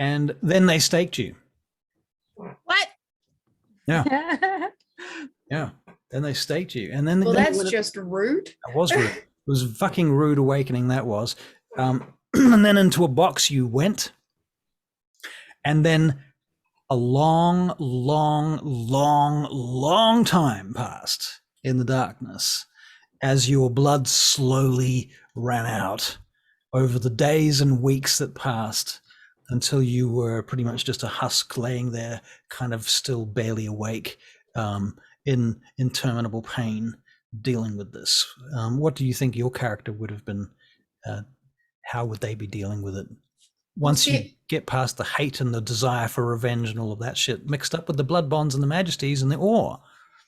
Speaker 1: and then they staked you.
Speaker 6: What?
Speaker 1: Yeah, yeah. Then they staked you, and then
Speaker 6: Well, that's just rude.
Speaker 1: That was rude. It was a fucking rude awakening. That was, and then into a box you went, and then a long time passed in the darkness as your blood slowly ran out over the days and weeks that passed until you were pretty much just a husk laying there, kind of still barely awake, in interminable pain, dealing with this. What do you think your character would have been? How would they be dealing with it? Once you get past the hate and the desire for revenge and all of that shit mixed up with the blood bonds and the majesties and the awe.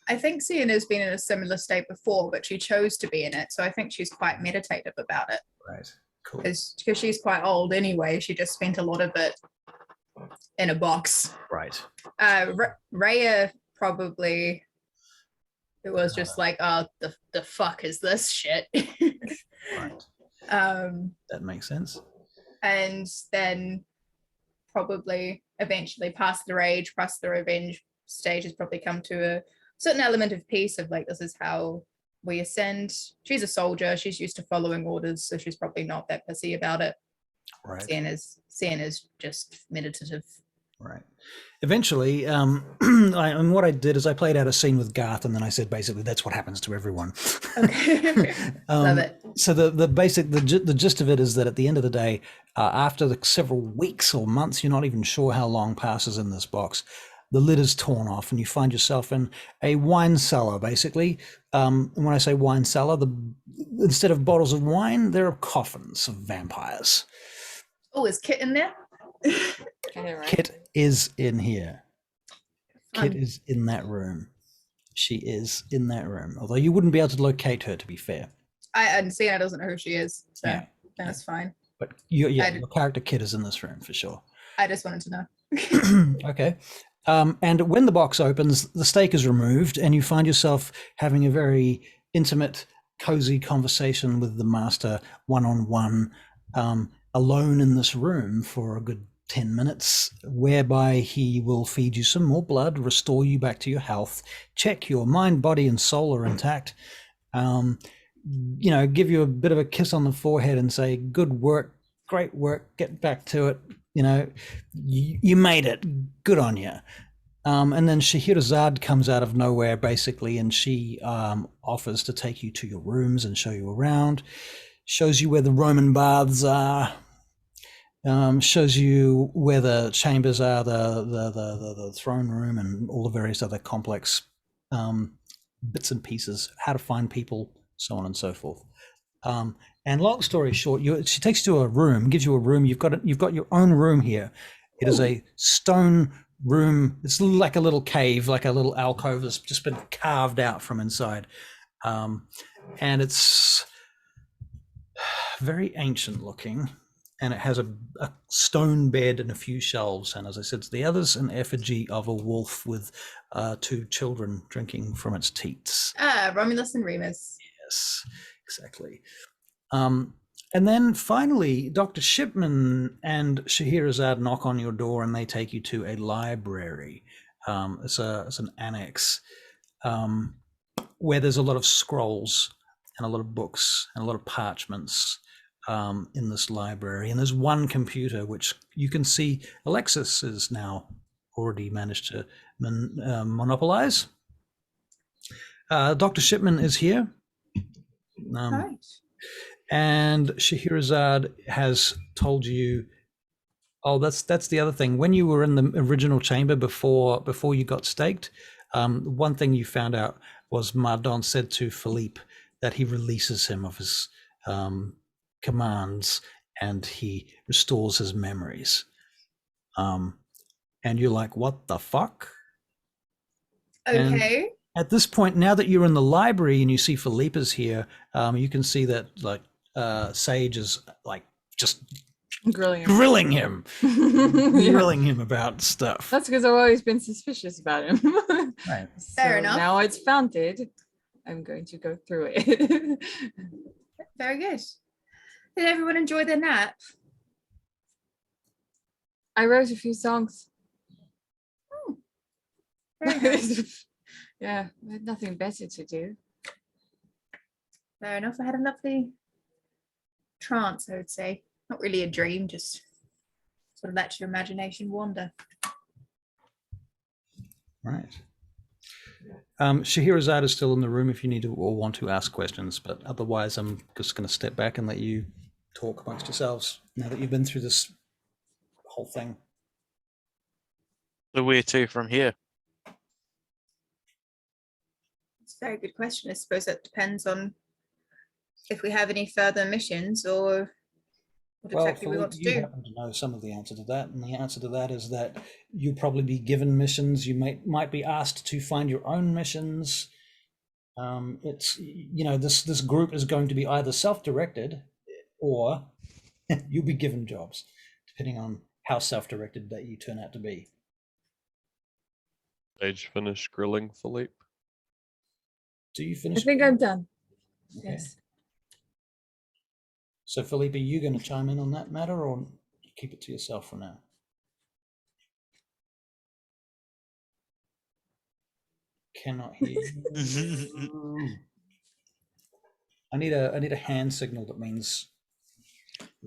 Speaker 6: I think Sienna's been in a similar state before, but she chose to be in it. So I think she's quite meditative about it.
Speaker 1: Right. Cool.
Speaker 6: because she's quite old anyway. She just spent a lot of it in a box.
Speaker 1: Right.
Speaker 6: Raya probably, it was just like, oh, the fuck is this shit?
Speaker 1: Right.
Speaker 6: That
Speaker 1: makes sense.
Speaker 6: And then probably eventually past the rage, past the revenge stage has probably come to a certain element of peace of like, this is how we ascend. She's a soldier. She's used to following orders, so she's probably not that pissy about it.
Speaker 1: Right.
Speaker 6: Sienna's just meditative.
Speaker 1: Right. Eventually, and what I did is I played out a scene with Garth, and then I said basically that's what happens to everyone.
Speaker 6: Okay. Love it.
Speaker 1: So the gist of it is that at the end of the day, after the several weeks or months, you're not even sure how long passes in this box, the lid is torn off, and you find yourself in a wine cellar. Basically, and when I say wine cellar, instead of bottles of wine, there are coffins of vampires.
Speaker 6: Oh, is Kit in there?
Speaker 2: Right.
Speaker 1: Kit is in here.
Speaker 6: Fun.
Speaker 1: Kit is in that room. She is in that room. Although you wouldn't be able to locate her, to be fair.
Speaker 6: And Sienna doesn't know who she is, so
Speaker 1: Yeah.
Speaker 6: that's fine.
Speaker 1: But your character Kit is in this room for sure.
Speaker 6: I just wanted to know.
Speaker 1: Okay. And when the box opens, the stake is removed, and you find yourself having a very intimate, cozy conversation with the master, one-on-one, alone in this room for a good 10 minutes, whereby he will feed you some more blood, restore you back to your health, check your mind, body, and soul are intact, give you a bit of a kiss on the forehead and say, good work, great work, get back to it, you made it, good on you. And then Scheherazade comes out of nowhere, basically, and she offers to take you to your rooms and show you around, shows you where the Roman baths are, shows you where the chambers are, the throne room, and all the various other complex bits and pieces, how to find people, so on and so forth. And long story short, she takes you to a room, gives you a room. You've got your own room here. It is a stone room. It's like a little cave, like a little alcove that's just been carved out from inside, and it's very ancient looking. And it has a stone bed and a few shelves. And as I said to the others, an effigy of a wolf with 2 children drinking from its teats.
Speaker 6: Romulus and Remus.
Speaker 1: Yes, exactly. And then finally, Dr. Shipman and Scheherazade knock on your door, and they take you to a library. It's an annex where there's a lot of scrolls and a lot of books and a lot of parchments in this library. And there's one computer which you can see Alexis is now already managed to monopolize. Dr. Shipman is here.
Speaker 6: Right.
Speaker 1: And Scheherazade has told you, that's the other thing. When you were in the original chamber before you got staked, one thing you found out was Mardon said to Philippe that he releases him of his commands and he restores his memories. And you're like, what the fuck?
Speaker 6: Okay.
Speaker 1: And at this point, now that you're in the library and you see Philippe is here, you can see that Sage is like just grilling him about stuff.
Speaker 2: That's because I've always been suspicious about him.
Speaker 1: Right.
Speaker 6: Fair enough.
Speaker 2: Now it's founded. I'm going to go through it.
Speaker 6: Very good. Did everyone enjoy their nap?
Speaker 2: I wrote a few songs.
Speaker 6: Very nice.
Speaker 2: Yeah, I had nothing better to do.
Speaker 6: Fair enough. I had a lovely trance, I would say. Not really a dream, just sort of let your imagination wander.
Speaker 1: Right. Scheherazade is still in the room if you need to or want to ask questions, but otherwise I'm just going to step back and let you talk amongst yourselves now that you've been through this whole thing.
Speaker 3: So where to from here?
Speaker 6: It's a very good question. I suppose that depends on if we have any further missions or what exactly we want to
Speaker 1: you
Speaker 6: do.
Speaker 1: happen to know some of the answer to that, and the answer to that is that you'll probably be given missions. You might be asked to find your own missions. It's this group is going to be either self-directed or You'll be given jobs, depending on how self-directed that you turn out to be.
Speaker 5: Stage finish grilling Philippe.
Speaker 1: Do you
Speaker 2: I
Speaker 1: finish?
Speaker 2: think I'm done.
Speaker 1: Okay.
Speaker 2: Yes.
Speaker 1: So, Philippe, are you going to chime in on that matter, or keep it to yourself for now? Cannot hear you. I need a hand signal that means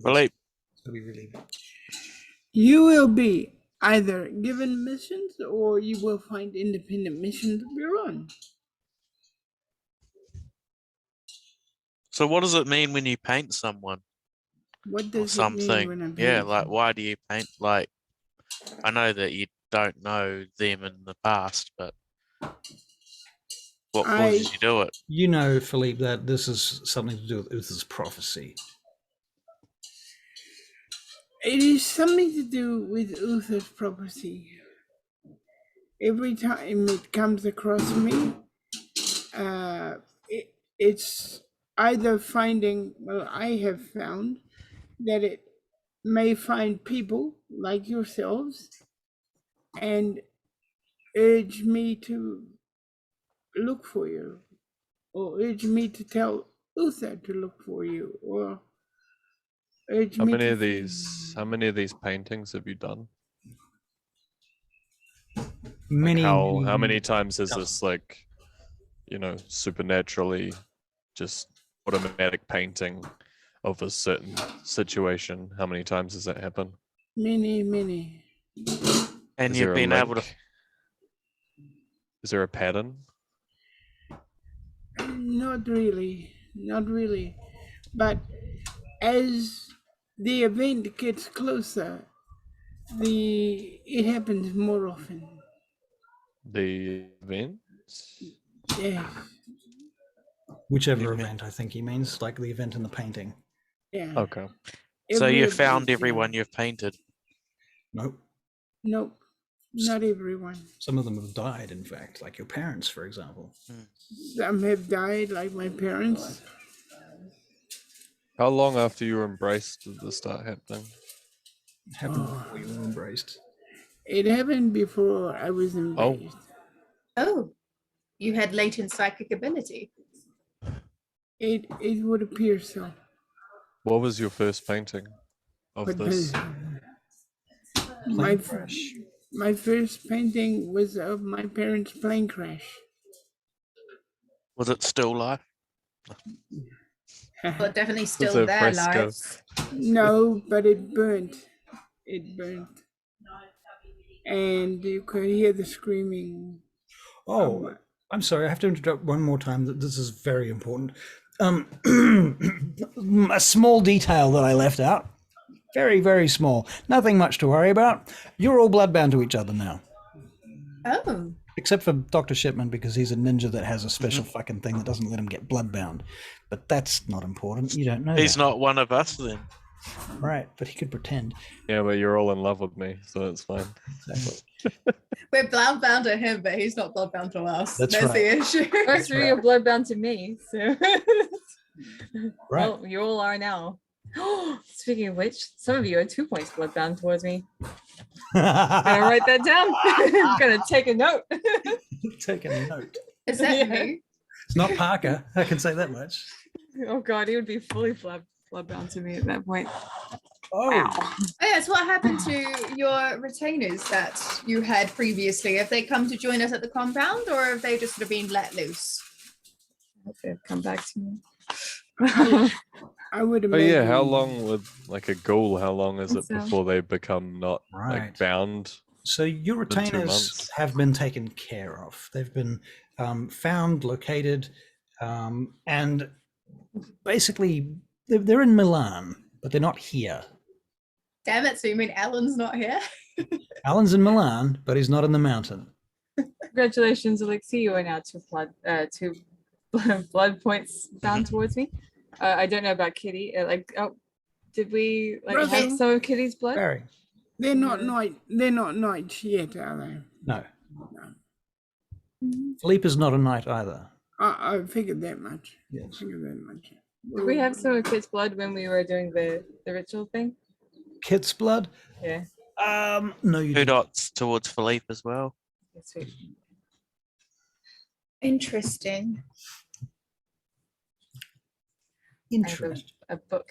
Speaker 3: Philippe,
Speaker 1: it's gonna be really.
Speaker 4: You will be either given missions or you will find independent missions of your own.
Speaker 3: so what does it mean when you paint someone
Speaker 4: What
Speaker 3: or
Speaker 4: does it mean
Speaker 3: something?
Speaker 4: when I'm
Speaker 3: Yeah,
Speaker 4: painting?
Speaker 3: like why do you paint? Like, I know that you don't know them in the past, but what causes you to do it?
Speaker 1: You know, Philippe, that this is something to do with Uther's prophecy.
Speaker 4: It is something to do with Uther's prophecy. Every time it comes across me, it's either finding, well, I have found that it may find people like yourselves and urge me to look for you, or urge me to tell Uther to look for you, or urge
Speaker 5: How
Speaker 4: me
Speaker 5: many
Speaker 4: to
Speaker 5: of these paintings have you done?
Speaker 1: Many,
Speaker 5: How many
Speaker 1: many
Speaker 5: times is this like, supernaturally just automatic painting of a certain situation? How many times does that happen?
Speaker 4: Many.
Speaker 3: And
Speaker 5: Is
Speaker 3: you've
Speaker 5: there a
Speaker 3: been able to.
Speaker 5: link? Is there a pattern?
Speaker 4: Not really. But as the event gets closer, it happens more often.
Speaker 5: The event?
Speaker 4: Yes.
Speaker 1: whichever
Speaker 3: Okay.
Speaker 1: event I think he means, like the event in the painting.
Speaker 4: Yeah.
Speaker 5: Okay.
Speaker 3: So
Speaker 4: Every
Speaker 3: you found
Speaker 4: event,
Speaker 3: everyone you've painted.
Speaker 1: Nope.
Speaker 4: Nope. Not everyone.
Speaker 1: Some of them have died, in fact, like your parents, for example.
Speaker 4: Some have died, like my parents.
Speaker 5: How long after you were embraced did this start happening?
Speaker 1: It happened before you were embraced.
Speaker 4: It happened before I was embraced.
Speaker 6: Oh, you had latent psychic ability.
Speaker 4: It would appear so.
Speaker 5: What was your first painting of
Speaker 4: But
Speaker 5: this?
Speaker 1: Plane crash.
Speaker 4: my first painting was of my parents' plane crash.
Speaker 3: Was it still life?
Speaker 6: Well, definitely
Speaker 5: It's
Speaker 6: still
Speaker 5: a
Speaker 6: their
Speaker 5: fresco.
Speaker 6: lives.
Speaker 4: No, but it burnt. And you could hear the screaming.
Speaker 1: Oh, I'm sorry. I have to interrupt one more time. This is very important. A small detail that I left out. Very, very small. Nothing much to worry about. You're all bloodbound to each other now.
Speaker 6: Oh,
Speaker 1: Except for Dr. Shipman, because he's a ninja that has a special fucking thing that doesn't let him get bloodbound. But that's not important. You don't know
Speaker 3: He's
Speaker 1: that.
Speaker 3: not one of us then.
Speaker 1: Right, but he could pretend.
Speaker 5: Yeah, but you're all in love with me, so it's fine.
Speaker 1: Exactly.
Speaker 6: we're bloodbound to him, but he's not bloodbound to us.
Speaker 1: That's
Speaker 6: That's
Speaker 1: right.
Speaker 6: the issue.
Speaker 2: Most of you are bloodbound to me, so
Speaker 1: Right.
Speaker 2: well, you all are now. Speaking of which, some of you are 2 points bloodbound towards me. Gonna write that down. Gonna take a note.
Speaker 1: Take a note.
Speaker 6: Is that
Speaker 2: Yeah.
Speaker 6: me?
Speaker 1: It's not Parker. I can say that much.
Speaker 2: Oh god, he would be fully bloodbound to me at that point.
Speaker 1: Oh,
Speaker 6: Oh, yeah, so what happened to your retainers that you had previously? Have they come to join us at the compound, or have they just sort of been let loose?
Speaker 2: Okay, come back to me.
Speaker 4: I would
Speaker 5: Oh
Speaker 4: imagine.
Speaker 5: yeah, how long would like a ghoul? How long is it
Speaker 2: So-
Speaker 5: before they become not
Speaker 1: Right.
Speaker 5: like bound?
Speaker 1: so your
Speaker 5: 2
Speaker 1: retainers
Speaker 5: months.
Speaker 1: have been taken care of. They've been found, located, and basically they're in Milan, but they're not here.
Speaker 6: Damn it, so you mean Alan's not here?
Speaker 1: Alan's in Milan, but he's not in the mountain.
Speaker 2: Congratulations, Alexi. You are now two blood points bound towards me. I don't know about Kitty. Did we have
Speaker 4: Russell.
Speaker 2: some of Kitty's blood?
Speaker 1: Barry,
Speaker 4: They're not knights yet, are they?
Speaker 1: no. Philippe is not a knight either.
Speaker 4: I figured that much.
Speaker 1: Yes.
Speaker 2: Did we have some of Kit's blood when we were doing the ritual thing?
Speaker 1: Kit's blood?
Speaker 2: Yeah.
Speaker 1: No, you
Speaker 3: 2
Speaker 1: didn't.
Speaker 3: dots towards Philippe as well.
Speaker 2: That's sweet.
Speaker 6: Interesting.
Speaker 2: I have
Speaker 1: Interesting.
Speaker 2: a book.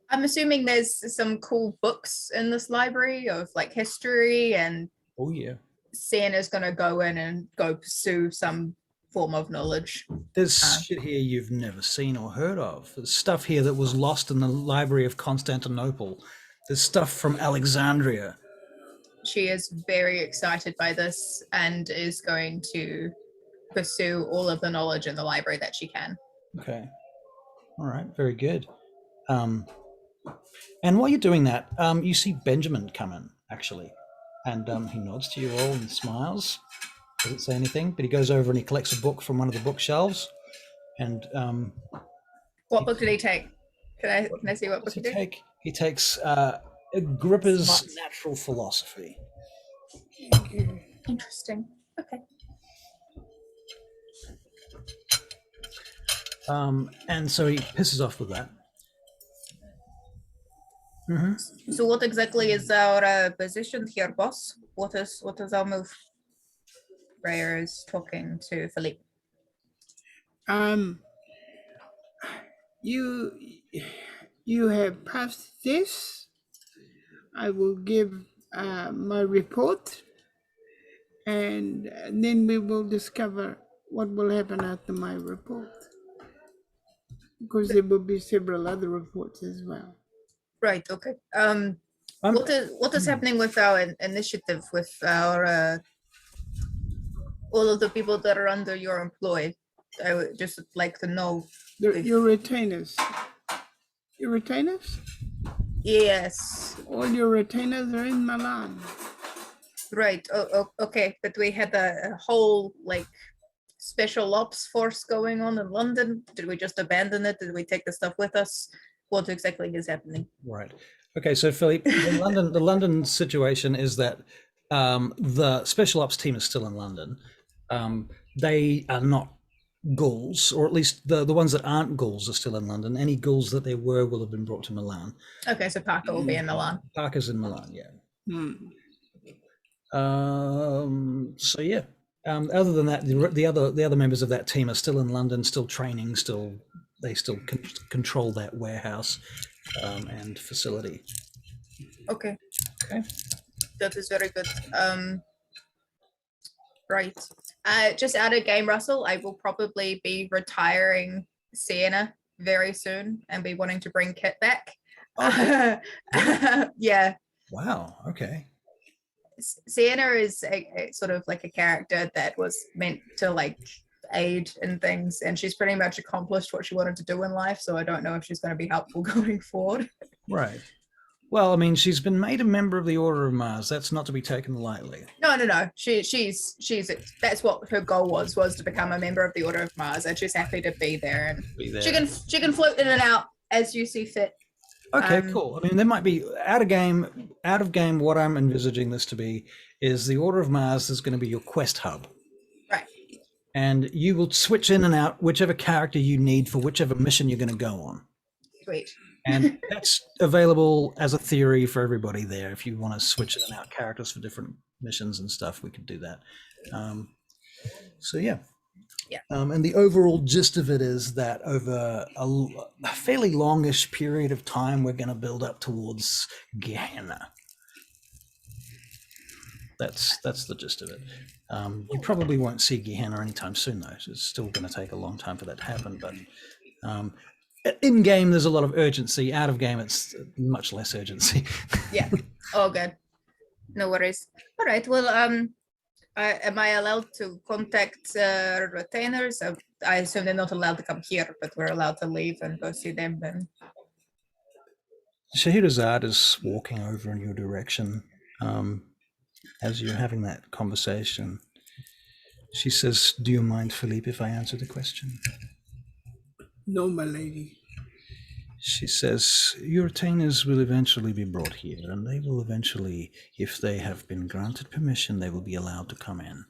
Speaker 6: I'm assuming there's some cool books in this library of like history, and
Speaker 1: Oh yeah.
Speaker 6: Sienna's gonna go in and go pursue some form of knowledge.
Speaker 1: There's shit here you've never seen or heard of. There's stuff here that was lost in the Library of Constantinople. There's stuff from Alexandria.
Speaker 6: She is very excited by this and is going to pursue all of the knowledge in the library that she can.
Speaker 1: Okay. All right. Very good. And while you're doing that, you see Benjamin come in, actually. And he nods to you all and smiles. Doesn't say anything, but he goes over and he collects a book from one of the bookshelves. And
Speaker 6: What book did he take? Can I see what book
Speaker 1: what's
Speaker 6: he
Speaker 1: he
Speaker 6: did?
Speaker 1: take? He takes Agrippa's
Speaker 6: Smart.
Speaker 1: Natural Philosophy.
Speaker 6: Interesting. Okay.
Speaker 1: And so he pisses off with that. Mm-hmm.
Speaker 6: So what exactly is our position here, boss? What is our move? Rhea is talking to Philippe.
Speaker 4: You have passed this. I will give my report, and then we will discover what will happen after my report. Because there will be several other reports as well.
Speaker 6: Right. Okay. What is happening with our initiative, with our all of the people that are under your employ? I would just like to know.
Speaker 4: Your retainers. Your retainers?
Speaker 6: Yes.
Speaker 4: All your retainers are in Milan.
Speaker 6: Right. Okay. But we had a whole like special ops force going on in London. Did we just abandon it? Did we take the stuff with us? What exactly is happening?
Speaker 1: Right. Okay, so Philippe, the London situation is that the special ops team is still in London. They are not ghouls, or at least the ones that aren't ghouls are still in London. Any ghouls that they were will have been brought to Milan.
Speaker 6: Okay, so Parker will be in Milan.
Speaker 1: Parker's in Milan, yeah. So yeah. Other than that, the other members of that team are still in London, still training, they still control that warehouse and facility.
Speaker 6: Okay.
Speaker 1: Okay.
Speaker 6: That is very good. Right. Just out of game, Russell, I will probably be retiring Sienna very soon and be wanting to bring Kit back. Yeah.
Speaker 1: Wow. Okay.
Speaker 6: Sienna is a sort of like a character that was meant to like aid in things, and she's pretty much accomplished what she wanted to do in life, so I don't know if she's going to be helpful going forward.
Speaker 1: Right. Well, I mean, she's been made a member of the Order of Mars. That's not to be taken lightly.
Speaker 6: No. She's that's what her goal was to become a member of the Order of Mars, and she's happy to be there. And
Speaker 1: Be there.
Speaker 6: she can float in and out as you see fit.
Speaker 1: Okay, cool. I mean, there might be out of game. What I'm envisaging this to be is the Order of Mars is going to be your quest hub.
Speaker 6: Right.
Speaker 1: And you will switch in and out whichever character you need for whichever mission you're going to go on.
Speaker 6: Sweet.
Speaker 1: And that's available as a theory for everybody there. If you want to switch in and out characters for different missions and stuff, we could do that. So yeah.
Speaker 6: Yeah.
Speaker 1: And the overall gist of it is that over a fairly longish period of time, we're going to build up towards Gehenna. That's the gist of it. You probably won't see Gehenna anytime soon, though. So it's still going to take a long time for that to happen. But in game, there's a lot of urgency. Out of game, it's much less urgency.
Speaker 6: Yeah. All good. No worries. All right. Well, am I allowed to contact retainers? I assume they're not allowed to come here, but we're allowed to leave and go see them then.
Speaker 1: Scheherazade is walking over in your direction as you're having that conversation. She says, "Do you mind, Philippe, if I answer the question?"
Speaker 4: No, my lady.
Speaker 1: She says, "Your retainers will eventually be brought here, and they will eventually, if they have been granted permission, they will be allowed to come in.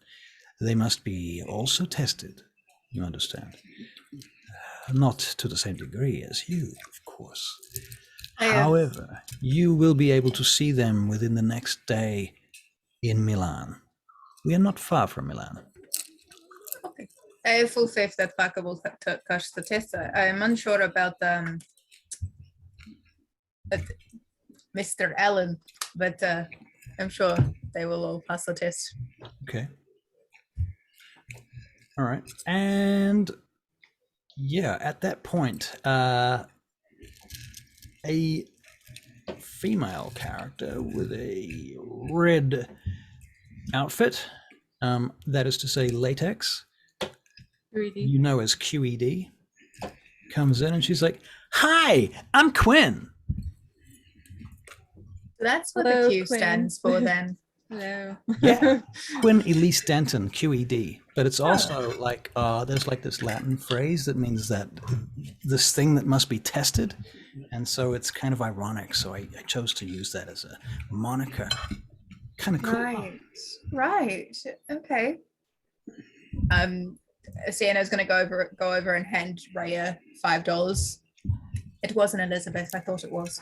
Speaker 1: They must be also tested You understand? Not to the same degree as you, of course. However, you will be able to see them within the next day in Milan. We are not far from Milan.
Speaker 6: Okay. I have full faith that Baka will touch the test. I am unsure about Mr. Allen, but I'm sure they will all pass the test.
Speaker 1: Okay. All right. And yeah, at that point, a female character with a red outfit, that is to say latex,
Speaker 2: 3D.
Speaker 1: you know as QED, comes in and she's like, "Hi, I'm Quinn."
Speaker 6: That's what
Speaker 2: Hello,
Speaker 6: the Q
Speaker 2: Quinn.
Speaker 6: stands for then.
Speaker 2: Hello.
Speaker 1: Yeah. Quinn Elise Denton, QED. But it's also like, there's like this Latin phrase that means that this thing that must be tested. And so it's kind of ironic. So I chose to use that as a moniker. Kind of cool.
Speaker 6: Right. Okay. Sienna's gonna go over and hand Rhea $5. It wasn't Elizabeth. I thought it was.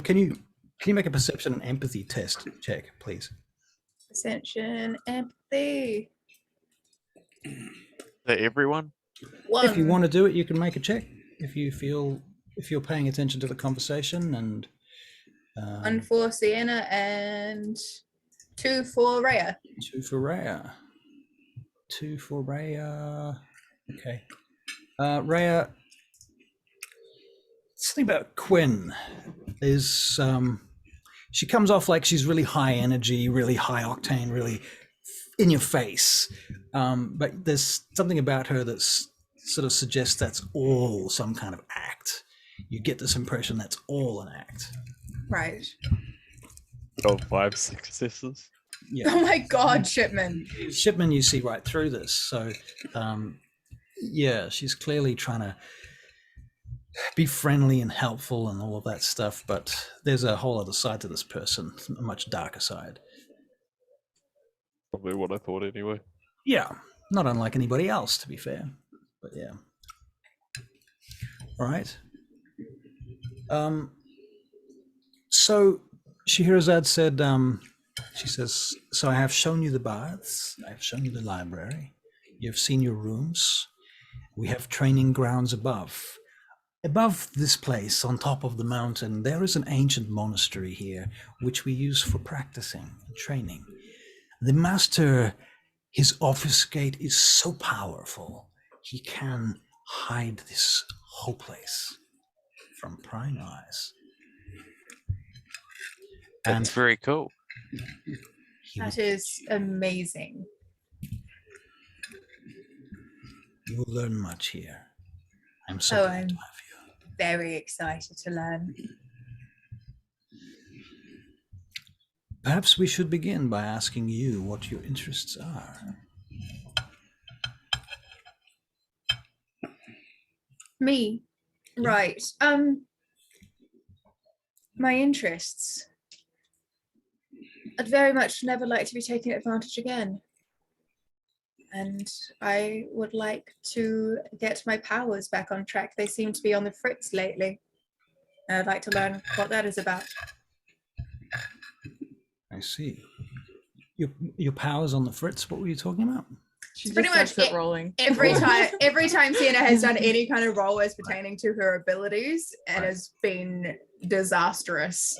Speaker 1: Can you make a perception and empathy test check, please?
Speaker 6: Ascension, empathy.
Speaker 3: That everyone?
Speaker 6: One.
Speaker 1: If you want to do it, you can make a check. If you're paying attention to the conversation and
Speaker 6: 1 for Sienna and 2 for Rhea.
Speaker 1: 2 for Rhea. 2 for Rhea. Okay. Rhea, something about Quinn is she comes off like she's really high energy, really high octane, really in your face. But there's something about her that's sort of suggests that's all some kind of act. You get this impression that's all an act.
Speaker 6: Right.
Speaker 5: Oh, 5 successes.
Speaker 1: Yeah.
Speaker 6: Oh my God, Shipman.
Speaker 1: Shipman, you see right through this. So, yeah, she's clearly trying to be friendly and helpful and all of that stuff. But there's a whole other side to this person, a much darker side.
Speaker 5: Probably what I thought anyway.
Speaker 1: Yeah, not unlike anybody else, to be fair. But yeah. All right. So Scheherazade said, she says, "So I have shown you the baths, I have shown you the library, you have seen your rooms, we have training grounds above. Above this place, on top of the mountain, there is an ancient monastery here, which we use for practicing and training. The master, his obfuscate is so powerful, he can hide this whole place from prying eyes.
Speaker 3: That's very cool.
Speaker 6: That is amazing.
Speaker 1: You will learn much here. I'm so
Speaker 6: Oh,
Speaker 1: glad
Speaker 6: I'm
Speaker 1: to have you."
Speaker 6: very excited to learn.
Speaker 1: Perhaps we should begin by asking you what your interests are.
Speaker 6: Me, right. My interests. I'd very much never like to be taken advantage again. And I would like to get my powers back on track. They seem to be on the fritz lately. And I'd like to learn what that is about.
Speaker 1: I see. Your powers on the fritz, what were you talking about?
Speaker 2: She
Speaker 6: Pretty
Speaker 2: just
Speaker 6: much
Speaker 2: starts it rolling.
Speaker 6: Every time Sienna has done any kind of role as pertaining to her abilities, it has been disastrous.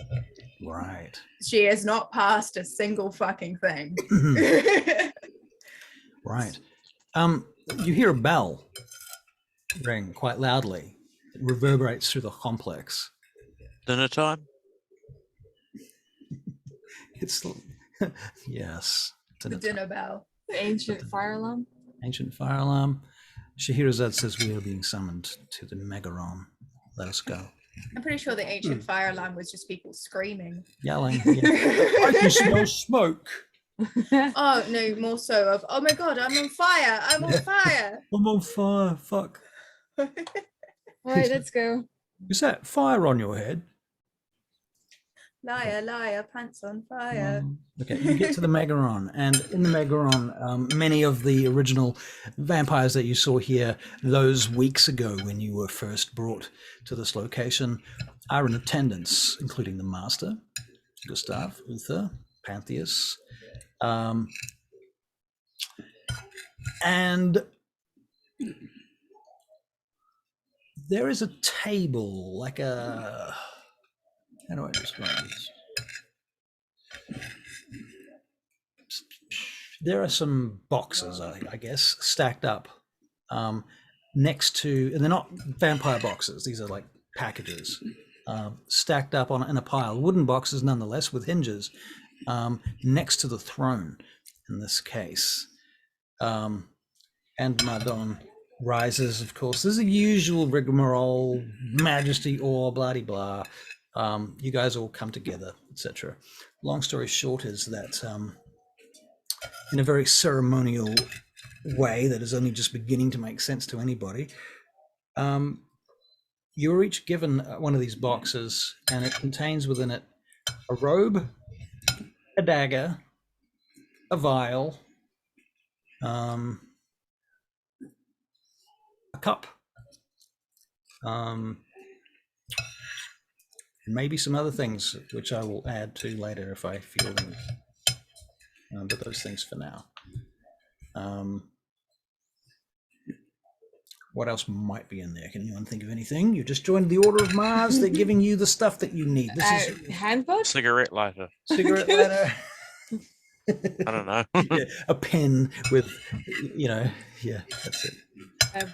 Speaker 1: Right.
Speaker 6: She has not passed a single fucking thing.
Speaker 1: Right. You hear a bell ring quite loudly. It reverberates through the complex.
Speaker 3: Dinner time?
Speaker 1: It's yes.
Speaker 6: The dinner bell.
Speaker 2: The ancient fire alarm.
Speaker 1: Ancient fire alarm. Scheherazade says we are being summoned to the Megaron. Let us go.
Speaker 6: I'm pretty sure the ancient fire alarm was just people screaming.
Speaker 1: Yelling. Yeah. I can smell smoke.
Speaker 6: Oh no, more so of, oh my God, I'm on fire. I'm on fire.
Speaker 1: I'm on fire. Fuck.
Speaker 2: All right, let's go.
Speaker 1: Is that fire on your head?
Speaker 6: Liar, liar, pants on fire.
Speaker 1: Okay, you get to the Megaron, and in the Megaron, many of the original vampires that you saw here those weeks ago when you were first brought to this location are in attendance, including the Master, Gustav, Uther, Pantheus, and there is a table, like a... How do I describe this? There are some boxes, I guess, stacked up next to, and they're not vampire boxes. These are like packages stacked up in a pile. Wooden boxes, nonetheless, with hinges next to the throne. In this case, and Mardon rises. Of course, there's the usual rigmarole, majesty, awe, blah de blah. You guys all come together, etc. Long story short is that in a very ceremonial way that is only just beginning to make sense to anybody, you were each given one of these boxes, and it contains within it a robe, a dagger, a vial, a cup, maybe some other things, which I will add to later if I feel them. But those things for now. What else might be in there? Can anyone think of anything? You just joined the Order of Mars. They're giving you the stuff that you need. This is
Speaker 2: handbook?
Speaker 3: Cigarette lighter.
Speaker 1: cigarette lighter.
Speaker 3: I don't know.
Speaker 1: Yeah, a pen with, yeah, that's it.
Speaker 2: A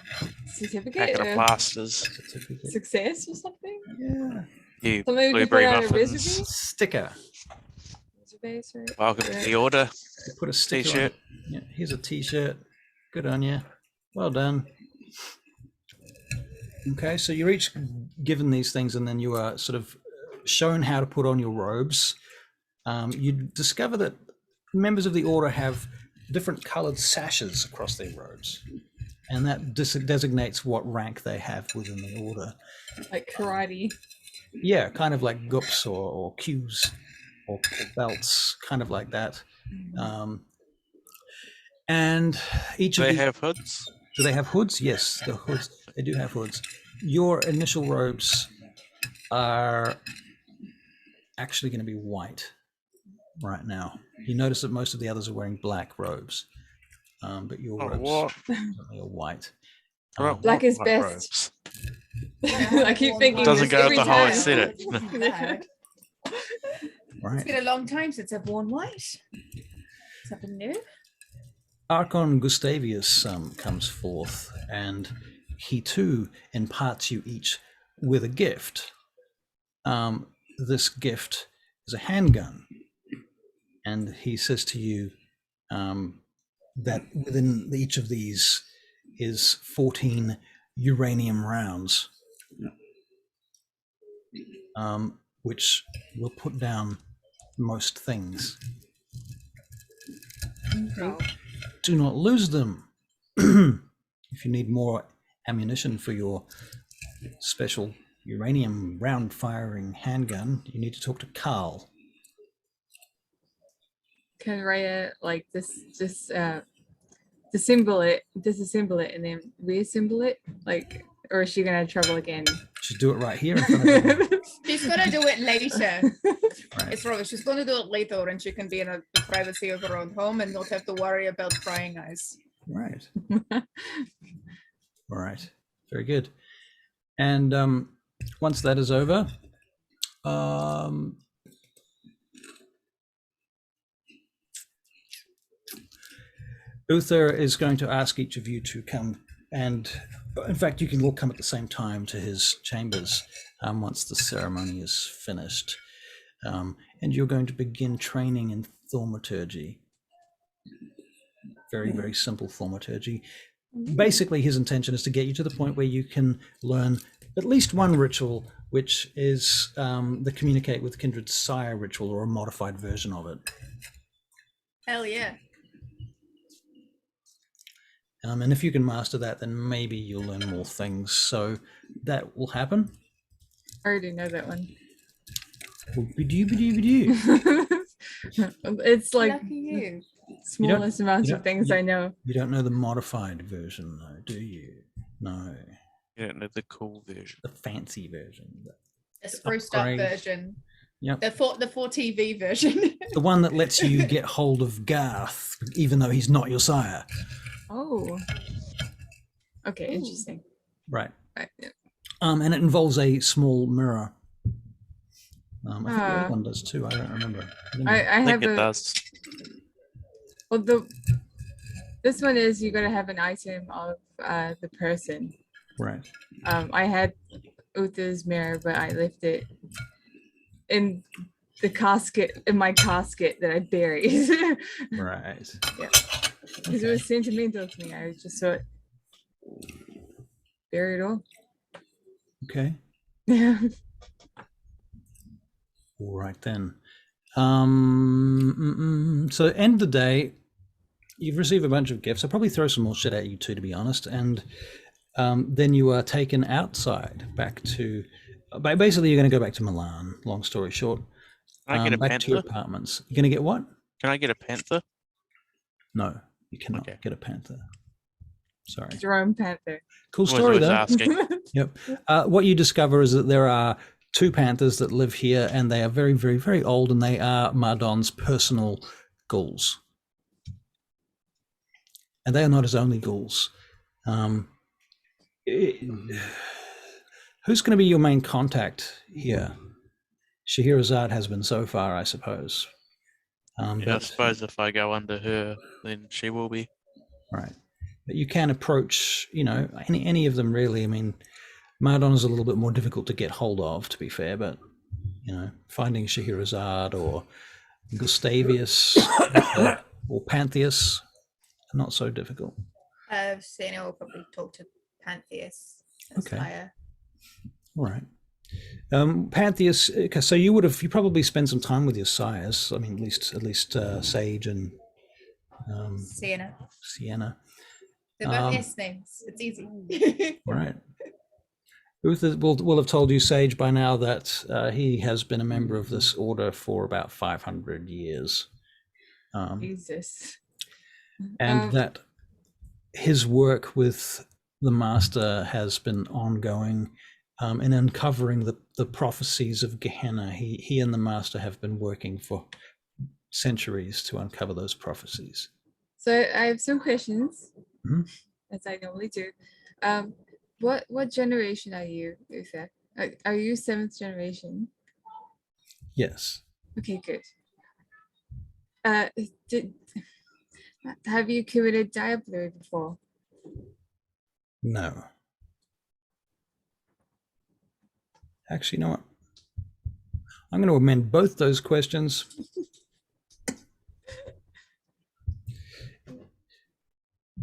Speaker 2: certificate
Speaker 3: Packet of
Speaker 2: of
Speaker 3: plasters.
Speaker 1: Certificate.
Speaker 2: success or something?
Speaker 1: Yeah.
Speaker 3: You
Speaker 2: Something we can put
Speaker 3: blueberry
Speaker 2: on a
Speaker 3: muffins.
Speaker 2: resume?
Speaker 1: Sticker.
Speaker 2: Resume, sorry.
Speaker 3: Welcome to the order.
Speaker 1: You put a sticker on
Speaker 3: T-shirt.
Speaker 1: it. Yeah, here's a t-shirt. Good on you. Well done. Okay, so you're each given these things, and then you are sort of shown how to put on your robes. You discover that members of the order have different colored sashes across their robes, and that designates what rank they have within the order.
Speaker 2: Like karate.
Speaker 1: Yeah, kind of like gups or cues or belts, kind of like that. And each
Speaker 3: Do
Speaker 1: of
Speaker 3: they
Speaker 1: the,
Speaker 3: have hoods?
Speaker 1: do they have hoods? Yes, the hoods. They do have hoods. Your initial robes are actually going to be white right now. You notice that most of the others are wearing black robes, but your
Speaker 3: Oh,
Speaker 1: robes
Speaker 3: what?
Speaker 1: are white.
Speaker 3: Well,
Speaker 2: Black
Speaker 3: what
Speaker 2: is
Speaker 3: white
Speaker 2: best.
Speaker 3: robes?
Speaker 2: I keep thinking
Speaker 3: Doesn't
Speaker 2: this
Speaker 3: go
Speaker 2: every
Speaker 3: with the whole
Speaker 2: time.
Speaker 3: aesthetic.
Speaker 6: Bad.
Speaker 1: Right.
Speaker 6: It's been a long time since I've worn white. Something new.
Speaker 1: Archon Gustavius comes forth, and he too imparts you each with a gift. This gift is a handgun, and he says to you that within each of these is 14 uranium rounds, which will put down most things. Do not lose them. If you need more ammunition for your special uranium round firing handgun, you need to talk to Carl.
Speaker 2: Can Raya like disassemble it and then reassemble it? Like, or is she gonna have trouble again?
Speaker 1: Just do it right here in front of you.
Speaker 6: She's gonna do it later.
Speaker 1: Right.
Speaker 6: It's rubbish. She's gonna do it later, and she can be in the privacy of her own home and not have to worry about prying eyes.
Speaker 1: Right. All right. Very good. And once that is over, Uther is going to ask each of you to come, and in fact, you can all come at the same time to his chambers once the ceremony is finished. And you're going to begin training in thaumaturgy. Very, very simple thaumaturgy. Basically, his intention is to get you to the point where you can learn at least one ritual, which is the Communicate with Kindred Sire ritual, or a modified version of it.
Speaker 6: Hell yeah.
Speaker 1: And if you can master that, then maybe you'll learn more things. So that will happen.
Speaker 2: I already know that one.
Speaker 1: Well, bidoo.
Speaker 2: It's like
Speaker 6: Lucky you.
Speaker 2: smallest amounts
Speaker 1: you
Speaker 2: of
Speaker 1: don't-
Speaker 2: things
Speaker 1: you-
Speaker 2: I know.
Speaker 1: You don't know the modified version, though, do you? No,
Speaker 3: You don't know the cool version.
Speaker 1: the fancy version.
Speaker 6: The spruced up
Speaker 1: upgrade.
Speaker 6: version.
Speaker 1: Yep.
Speaker 6: The 4TV version.
Speaker 1: The one that lets you get hold of Garth, even though he's not your sire.
Speaker 2: Oh. Okay,
Speaker 6: Ooh.
Speaker 2: interesting.
Speaker 1: Right.
Speaker 2: Right. Yeah.
Speaker 1: And it involves a small mirror. I think the
Speaker 2: Ah.
Speaker 1: other one does too. I don't remember.
Speaker 2: I
Speaker 3: I
Speaker 2: have
Speaker 3: think it
Speaker 2: a
Speaker 3: does.
Speaker 2: well this one is you gotta have an item of the person.
Speaker 1: Right.
Speaker 2: I had Uther's mirror, but I left it in the casket in my casket that I buried.
Speaker 1: Right.
Speaker 2: Because it was sentimental to me. I just thought bury it all.
Speaker 1: Okay.
Speaker 2: Yeah.
Speaker 1: All right then. So end of the day, you've received a bunch of gifts. I'll probably throw some more shit at you too, to be honest. And then you are taken outside back to. Basically, you're going to go back to Milan. Long story short,
Speaker 3: Can I get a
Speaker 1: back to your
Speaker 3: panther?
Speaker 1: apartments. You're going to get what?
Speaker 3: Can I get a panther?
Speaker 1: No, you cannot
Speaker 3: Okay.
Speaker 1: get a panther. Sorry.
Speaker 2: Jerome Panther.
Speaker 1: Cool
Speaker 3: Was
Speaker 1: story though.
Speaker 3: asking.
Speaker 1: Yep. What you discover is that there are 2 panthers that live here, and they are very, very, very old, and they are Mardon's personal ghouls. And they are not his only ghouls. Who's going to be your main contact here? Scheherazade has been so far, I suppose.
Speaker 3: Yeah, I
Speaker 1: But-
Speaker 3: suppose if I go under her, then she will be.
Speaker 1: Right. But you can approach, any of them really. I mean, Mardon is a little bit more difficult to get hold of, to be fair, but, finding Scheherazade or Gustavius or Pantheus, not so difficult.
Speaker 6: Sienna will probably talk to Pantheus.
Speaker 1: Okay.
Speaker 6: Sire.
Speaker 1: All right. Pantheus, okay, so you probably spend some time with your sires. I mean, at least Sage and
Speaker 6: Sienna.
Speaker 1: Sienna.
Speaker 6: They're both
Speaker 1: Um,
Speaker 6: S names. It's easy.
Speaker 1: Right. Uther will have told you, Sage, by now that he has been a member of this order for about 500 years.
Speaker 2: Jesus.
Speaker 1: And that his work with the Master has been ongoing in uncovering the prophecies of Gehenna. He and the Master have been working for centuries to uncover those prophecies.
Speaker 2: So I have some questions,
Speaker 1: Mhm.
Speaker 2: as I normally do. What generation are you, Uther? Are you 7th generation?
Speaker 1: Yes.
Speaker 2: Okay, good. Have you committed diablerie before?
Speaker 1: No. Actually, you know what? I'm going to amend both those questions.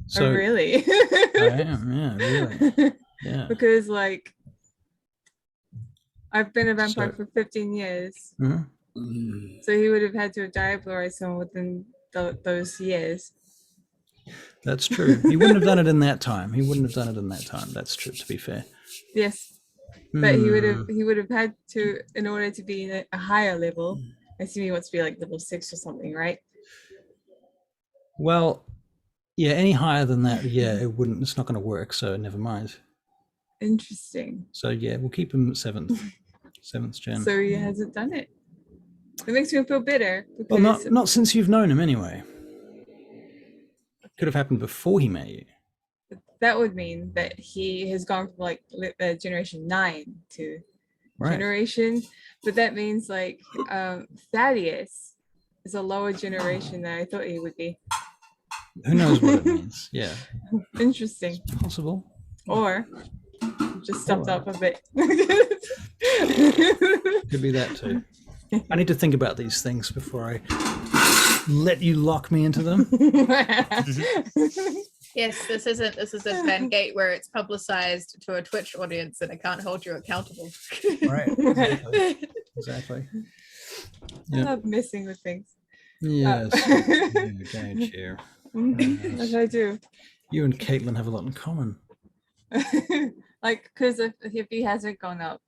Speaker 1: So
Speaker 2: Oh, really?
Speaker 1: I am, yeah, really. Yeah.
Speaker 2: Because like I've been a vampire
Speaker 1: So-
Speaker 2: for 15 years,
Speaker 1: Mhm.
Speaker 2: so he would have had to have diablerized someone within those years.
Speaker 1: That's true. He wouldn't have done it in that time. That's true, to be fair.
Speaker 2: Yes, but he
Speaker 1: Hmm.
Speaker 2: would have had to, in order to be in a higher level. I assume he wants to be like level 6 or something, right?
Speaker 1: Well, yeah, any higher than that, yeah, it's not going to work, so never mind.
Speaker 2: Interesting.
Speaker 1: So yeah, we'll keep him at 7th gen.
Speaker 2: So he hasn't done it. It makes me feel bitter
Speaker 1: Well,
Speaker 2: because
Speaker 1: not since you've known him anyway. Could have happened before he met you.
Speaker 2: that would mean that he has gone from like generation 9 to
Speaker 1: Right.
Speaker 2: generation, but that means like Thaddeus is a lower generation than I thought he would be.
Speaker 1: Who knows what it means? Yeah.
Speaker 2: Interesting.
Speaker 1: Possible.
Speaker 2: Or just stepped
Speaker 1: Or-
Speaker 2: up a bit.
Speaker 1: Could be that too. I need to think about these things before I let you lock me into them.
Speaker 6: Yes, this isn't Van Gate where it's publicized to a Twitch audience and it can't hold you accountable.
Speaker 1: Right. Exactly.
Speaker 2: I
Speaker 1: Yeah.
Speaker 2: love messing with things.
Speaker 1: Yes. Yeah, don't you?
Speaker 2: Yes, I do.
Speaker 1: You and Caitlin have a lot in common.
Speaker 2: Like, because if he hasn't gone up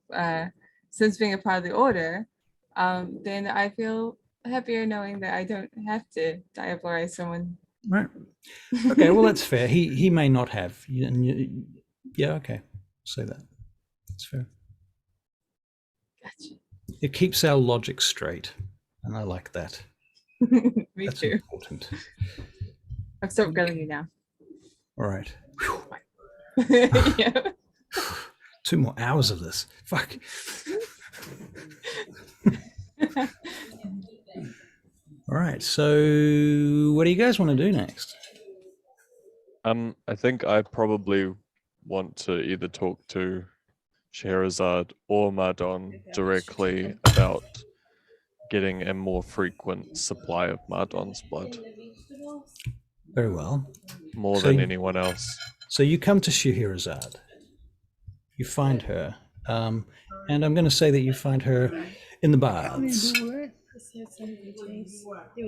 Speaker 2: since being a part of the order, then I feel happier knowing that I don't have to diablerize someone.
Speaker 1: Right. Okay, well, that's fair. He may not have. Yeah, okay. Say that. That's fair.
Speaker 2: Gotcha.
Speaker 1: It keeps our logic straight, and I like that.
Speaker 2: Me
Speaker 1: That's
Speaker 2: too.
Speaker 1: important.
Speaker 2: I've stopped grilling you now.
Speaker 1: All right.
Speaker 2: Yeah.
Speaker 1: 2 more hours of this. Fuck. All right. So, what do you guys want to do next?
Speaker 5: I think I probably want to either talk to Scheherazade or Mardon directly about getting a more frequent supply of Mardon's blood,
Speaker 1: Very well.
Speaker 5: more
Speaker 1: So
Speaker 5: than
Speaker 1: you-
Speaker 5: anyone else.
Speaker 1: So you come to Scheherazade. You find her, and I'm going to say that you find her in the baths.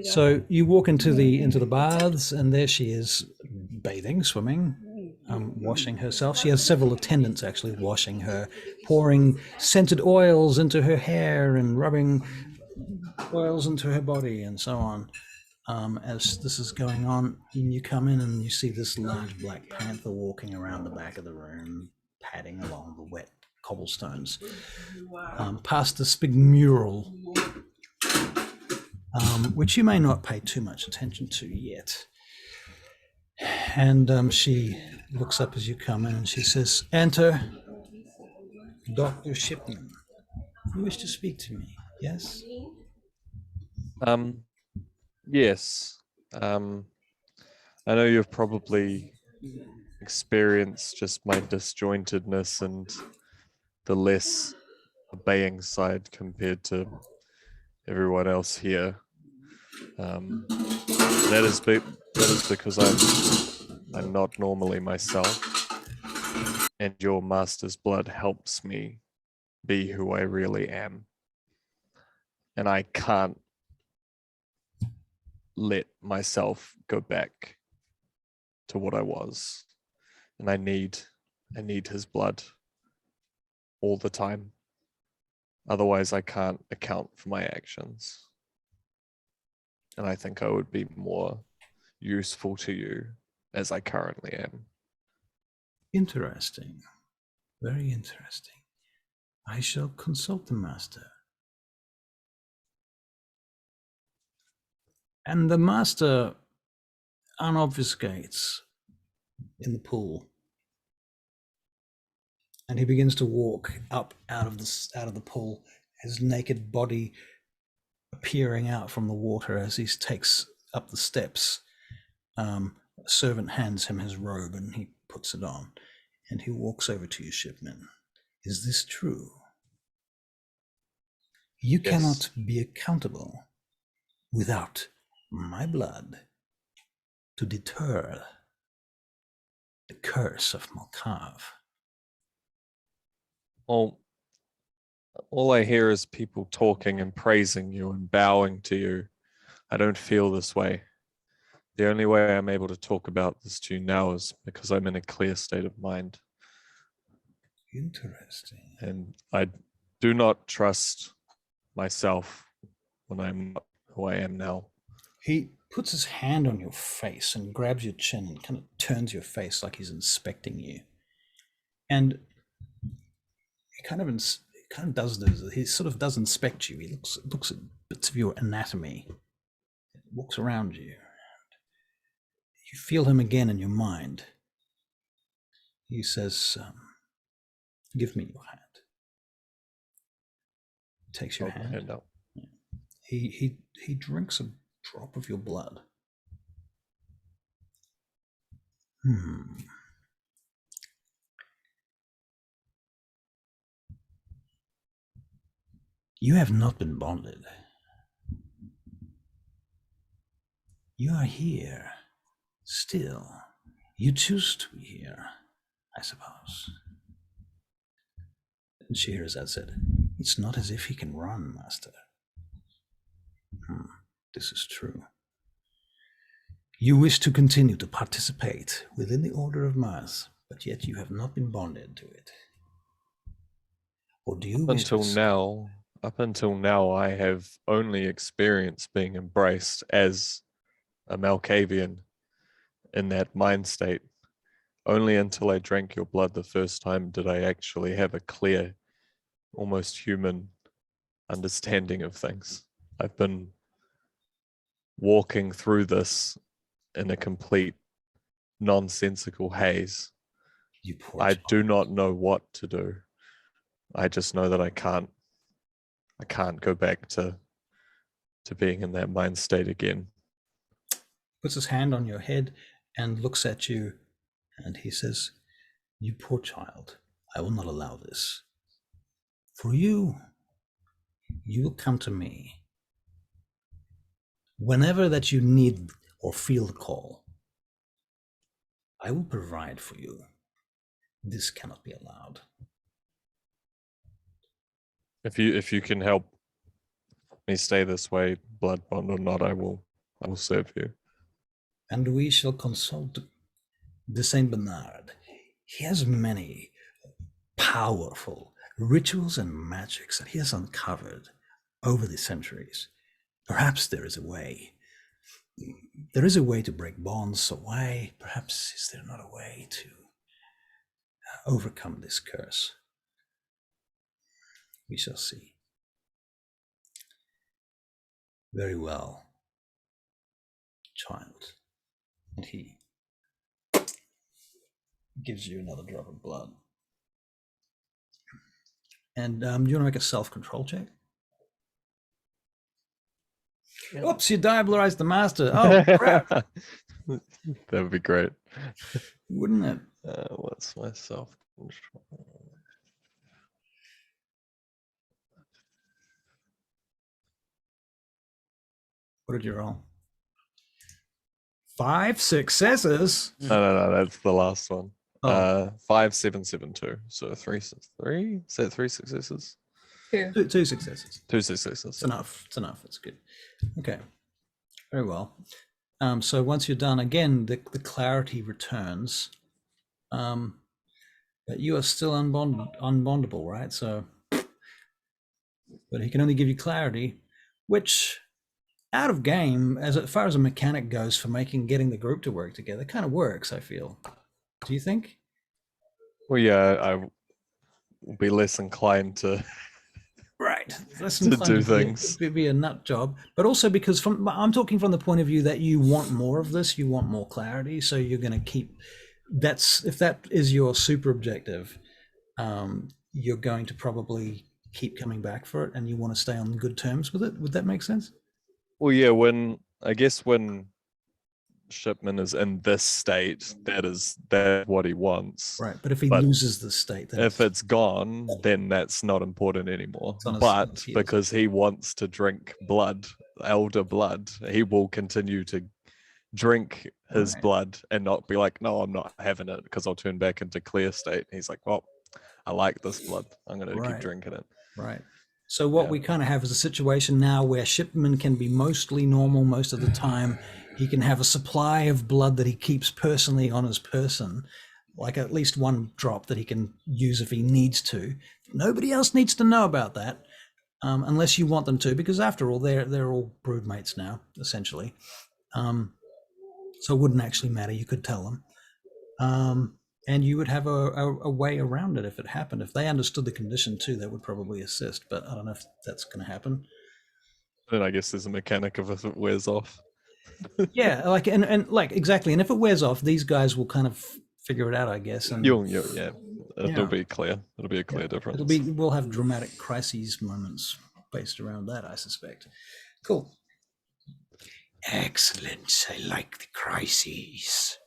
Speaker 1: So you walk into the baths, and there she is, bathing, swimming, washing herself. She has several attendants actually washing her, pouring scented oils into her hair and rubbing oils into her body, and so on. As this is going on, and you come in and you see this large black panther walking around the back of the room, padding along the wet cobblestones, past this big mural, which you may not pay too much attention to yet. And she looks up as you come in and she says, "Enter, Dr. Shipman. You wish to speak to me, yes?"
Speaker 5: Yes. I know you've probably experienced just my disjointedness and the less obeying side compared to everyone else here. That is because I'm not normally myself, and your master's blood helps me be who I really am. And I can't let myself go back to what I was. And I need his blood all the time. Otherwise I can't account for my actions. And I think I would be more useful to you as I currently am.
Speaker 1: Interesting. Very interesting. I shall consult the master. And the master unobfuscates in the pool. And he begins to walk up out of the pool, his naked body appearing out from the water as he takes up the steps. A servant hands him his robe and he puts it on. And he walks over to you, Shipman. Is this true? You
Speaker 5: Yes.
Speaker 1: cannot be accountable without my blood to deter the curse of Malkav.
Speaker 5: All I hear is people talking and praising you and bowing to you. I don't feel this way. The only way I'm able to talk about this to you now is because I'm in a clear state of mind.
Speaker 1: Interesting.
Speaker 5: And I do not trust myself when I'm not who I am now.
Speaker 1: He puts his hand on your face and grabs your chin and kind of turns your face like he's inspecting you. And he kind of does this. He sort of does inspect you. He looks at bits of your anatomy. Walks around you. You feel him again in your mind. He says, "Give me your hand." Takes your
Speaker 5: Hold my
Speaker 1: hand.
Speaker 5: hand out.
Speaker 1: He drinks a drop of your blood. You have not been bonded. You are here. Still. You choose to be here, I suppose. And Scheherazade said, "It's not as if he can run, master." This is true. You wish to continue to participate within the Order of Mars, but yet you have not been bonded to it. Or do you wish
Speaker 5: Until
Speaker 1: to...
Speaker 5: now, up until now, I have only experienced being embraced as a Malkavian in that mind state. Only until I drank your blood the first time did I actually have a clear, almost human understanding of things. I've been walking through this in a complete nonsensical haze.
Speaker 1: You poor
Speaker 5: I
Speaker 1: child.
Speaker 5: do not know what to do. I just know that I can't go back to being in that mind state again.
Speaker 1: Puts his hand on your head and looks at you, and he says, "You poor child, I will not allow this. For you will come to me whenever that you need or feel the call. I will provide for you. This cannot be allowed."
Speaker 5: If you can help me stay this way, blood bond or not, I will serve you.
Speaker 1: And we shall consult the Saint Bernard. He has many powerful rituals and magics that he has uncovered over the centuries. Perhaps there is a way. There is a way to break bonds, so why, perhaps, is there not a way to overcome this curse? We shall see. Very well, child. And he gives you another drop of blood. And do you want to make a self-control check? Oops, you diablerized the master. Oh, crap.
Speaker 5: That would be great.
Speaker 1: Wouldn't it?
Speaker 5: What's my self-control?
Speaker 1: What did you roll? 5 successes.
Speaker 5: No, that's the last one.
Speaker 1: Oh.
Speaker 5: 5772. So 3. Is that 3 successes?
Speaker 2: 2.
Speaker 1: Two successes.
Speaker 5: 2 successes.
Speaker 1: It's enough. It's enough. It's good. Okay. Very well. So once you're done, again, the clarity returns. But you are still unbondable, right? So, but he can only give you clarity, which out of game, as far as a mechanic goes for getting the group to work together, kind of works, I feel. Do you think?
Speaker 5: Well, yeah, I will be less inclined to
Speaker 1: Right.
Speaker 5: to do things.
Speaker 1: Be a nut job, but also because I'm talking from the point of view that you want more of this, you want more clarity, so you're going to keep. If that is your super objective, you're going to probably keep coming back for it, and you want to stay on good terms with it. Would that make sense?
Speaker 5: Well, yeah, when Shipman is in this state, that's what he wants.
Speaker 1: Right. But if he loses the state, then
Speaker 5: if it's gone, then that's not important anymore.
Speaker 1: on his
Speaker 5: But
Speaker 1: heels.
Speaker 5: because he wants to drink blood, elder blood, he will continue to drink his
Speaker 1: Right.
Speaker 5: blood and not be like, no, I'm not having it because I'll turn back into clear state. He's like, well, I like this blood. I'm going to
Speaker 1: Right.
Speaker 5: keep drinking it.
Speaker 1: Right. So what
Speaker 5: Yeah.
Speaker 1: we kind of have is a situation now where Shipman can be mostly normal most of the time. He can have a supply of blood that he keeps personally on his person, like at least one drop that he can use if he needs to. Nobody else needs to know about that, unless you want them to, because after all, they're all broodmates now, essentially. So it wouldn't actually matter. You could tell them. And you would have a way around it if it happened. If they understood the condition too, that would probably assist. But I don't know if that's going to happen.
Speaker 5: And I guess there's a mechanic of if it wears off.
Speaker 1: Yeah, like and like exactly. And if it wears off, these guys will kind of figure it out, I guess. And
Speaker 5: It'll
Speaker 1: Yeah.
Speaker 5: be clear. It'll be a clear difference.
Speaker 1: we'll have dramatic crises moments based around that, I suspect. Cool. Excellent. I like the crises.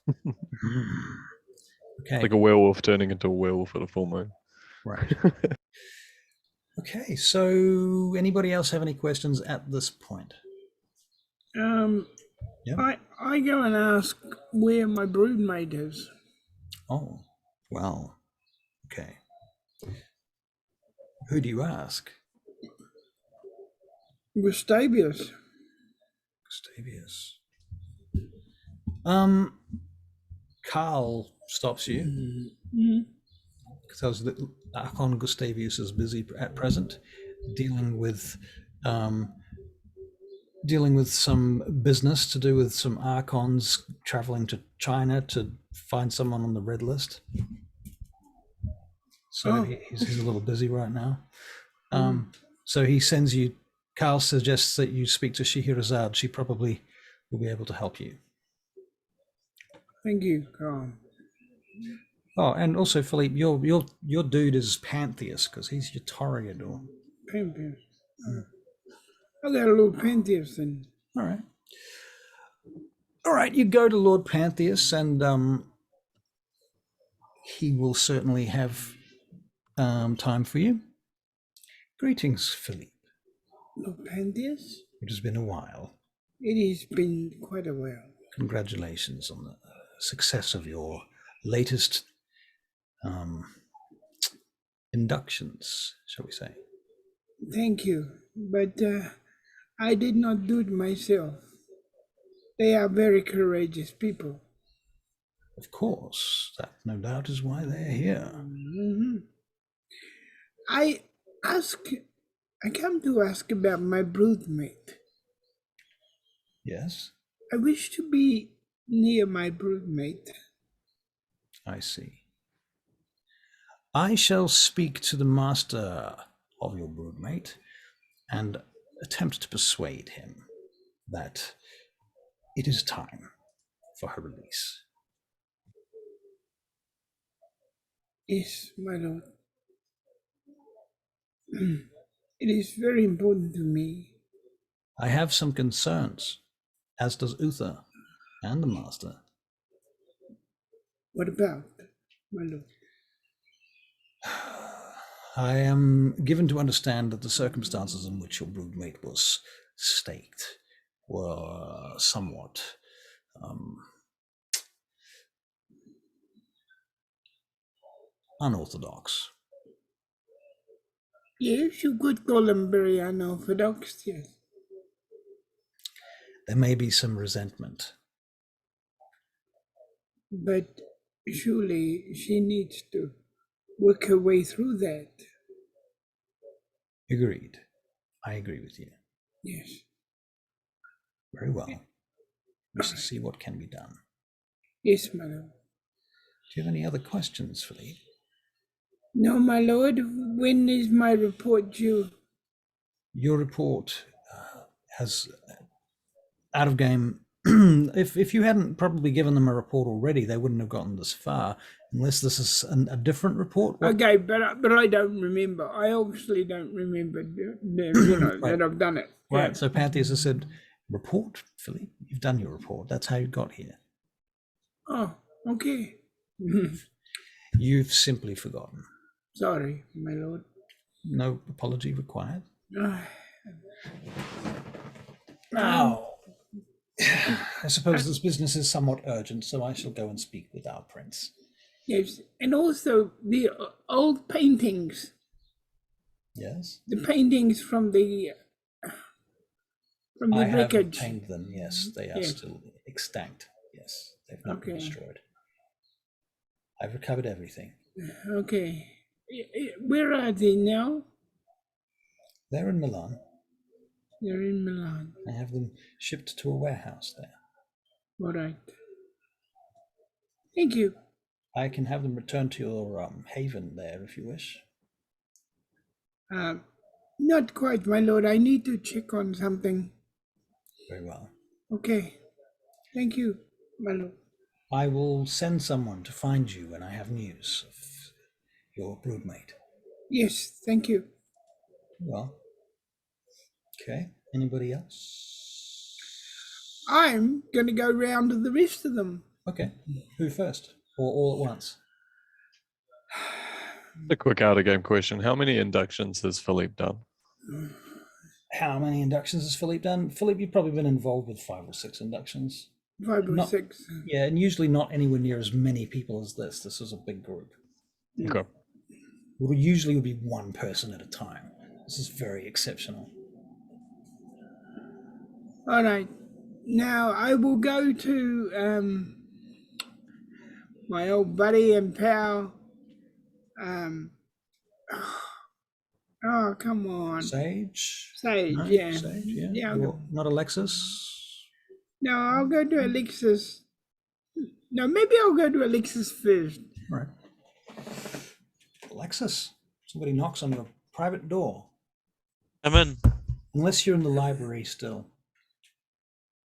Speaker 1: Okay.
Speaker 5: like a werewolf turning into a werewolf at a full moon.
Speaker 1: Right. Okay, so anybody else have any questions at this point? Yeah.
Speaker 4: I go and ask where my broodmate is.
Speaker 1: Oh, well, okay. Who do you ask?
Speaker 4: Gustavius.
Speaker 1: Gustavius. Carl stops you.
Speaker 4: Mhm.
Speaker 1: Because Archon Gustavius is busy at present. dealing with some business to do with some archons traveling to China to find someone on the red list. So
Speaker 4: Oh.
Speaker 1: he's a little busy right now. So he sends you. Carl suggests that you speak to Scheherazade. She probably will be able to help you.
Speaker 4: Thank you, Carl.
Speaker 1: Oh, and also Philippe, your dude is Pantheus because he's your Toreador.
Speaker 4: Pantheus. I got a little Pantheus then.
Speaker 1: All right. All right, you go to Lord Pantheus, and he will certainly have time for you. Greetings, Philippe.
Speaker 4: Lord Pantheus?
Speaker 1: It has been a while.
Speaker 4: It has been quite a while.
Speaker 1: Congratulations on the success of your latest inductions, shall we say.
Speaker 4: Thank you, but I did not do it myself. They are very courageous people.
Speaker 1: Of course, that no doubt is why they're here.
Speaker 4: Mm-hmm. I come to ask about my broodmate.
Speaker 1: Yes,
Speaker 4: I wish to be near my broodmate.
Speaker 1: I see. I shall speak to the master of your broodmate and attempt to persuade him that it is time for her release.
Speaker 4: Yes, my lord. It is very important to me.
Speaker 1: I have some concerns, as does Uther and the master.
Speaker 4: What about, my lord?
Speaker 1: I am given to understand that the circumstances in which your broodmate was staked were somewhat unorthodox.
Speaker 4: Yes, you could call them very unorthodox, yes.
Speaker 1: There may be some resentment.
Speaker 4: But surely she needs to work her way through that.
Speaker 1: Agreed. I agree with you.
Speaker 4: Yes.
Speaker 1: Very well. We shall see what can be done.
Speaker 4: Yes, my lord.
Speaker 1: Do you have any other questions, Philippe?
Speaker 4: No, my lord. When is my report due?
Speaker 1: Your report has out of game. If you hadn't probably given them a report already, they wouldn't have gotten this far, unless this is a different report. What?
Speaker 4: Okay, but I don't remember. I obviously don't remember,
Speaker 1: Right.
Speaker 4: that I've done it.
Speaker 1: Right.
Speaker 4: Yeah.
Speaker 1: So Pantheus has said, "Report, Philippe. You've done your report. That's how you got here.
Speaker 4: Oh, okay.
Speaker 1: You've simply forgotten.
Speaker 4: Sorry, my lord.
Speaker 1: No apology required."
Speaker 4: Ah,
Speaker 1: Now, I suppose this business is somewhat urgent, so I shall go and speak with our prince.
Speaker 4: yes, and also the old paintings.
Speaker 1: Yes,
Speaker 4: The paintings from the
Speaker 1: I have
Speaker 4: wreckage.
Speaker 1: obtained them. Yes, they are
Speaker 4: Yes.
Speaker 1: still extant. Yes, they've not been
Speaker 4: Okay.
Speaker 1: destroyed. I've recovered everything.
Speaker 4: Okay. Where are they now?
Speaker 1: They're in Milan.
Speaker 4: They're in Milan.
Speaker 1: I have them shipped to a warehouse there.
Speaker 4: All right. Thank you.
Speaker 1: I can have them returned to your haven there if you wish.
Speaker 4: Not quite, my lord. I need to check on something.
Speaker 1: Very well.
Speaker 4: Okay. Thank you, my lord.
Speaker 1: I will send someone to find you when I have news of your broodmate.
Speaker 4: Yes, thank you.
Speaker 1: Well, okay. Anybody else?
Speaker 4: I'm going to go round to the rest of them.
Speaker 1: Okay. Who first? Or all at once?
Speaker 5: A quick out of game question. How many inductions has Philippe done?
Speaker 1: How many inductions has Philippe done? Philippe, you've probably been involved with 5 or 6 inductions.
Speaker 4: 5 or
Speaker 1: Not-
Speaker 4: 6.
Speaker 1: Yeah, and usually not anywhere near as many people as this. This is a big group.
Speaker 5: Okay.
Speaker 1: It usually would be one person at a time. This is very exceptional.
Speaker 4: All right. Now I will go to my old buddy and pal, Oh, come on.
Speaker 1: Sage?
Speaker 4: Sage,
Speaker 1: No?
Speaker 4: yeah.
Speaker 1: Sage, yeah.
Speaker 4: Yeah, I'll
Speaker 1: You're not Alexis?
Speaker 4: No, I'll go to Alexis. No, maybe I'll go to Alexis first.
Speaker 1: All right. Alexis, somebody knocks on your private door.
Speaker 3: I'm in.
Speaker 1: Unless you're in the library still.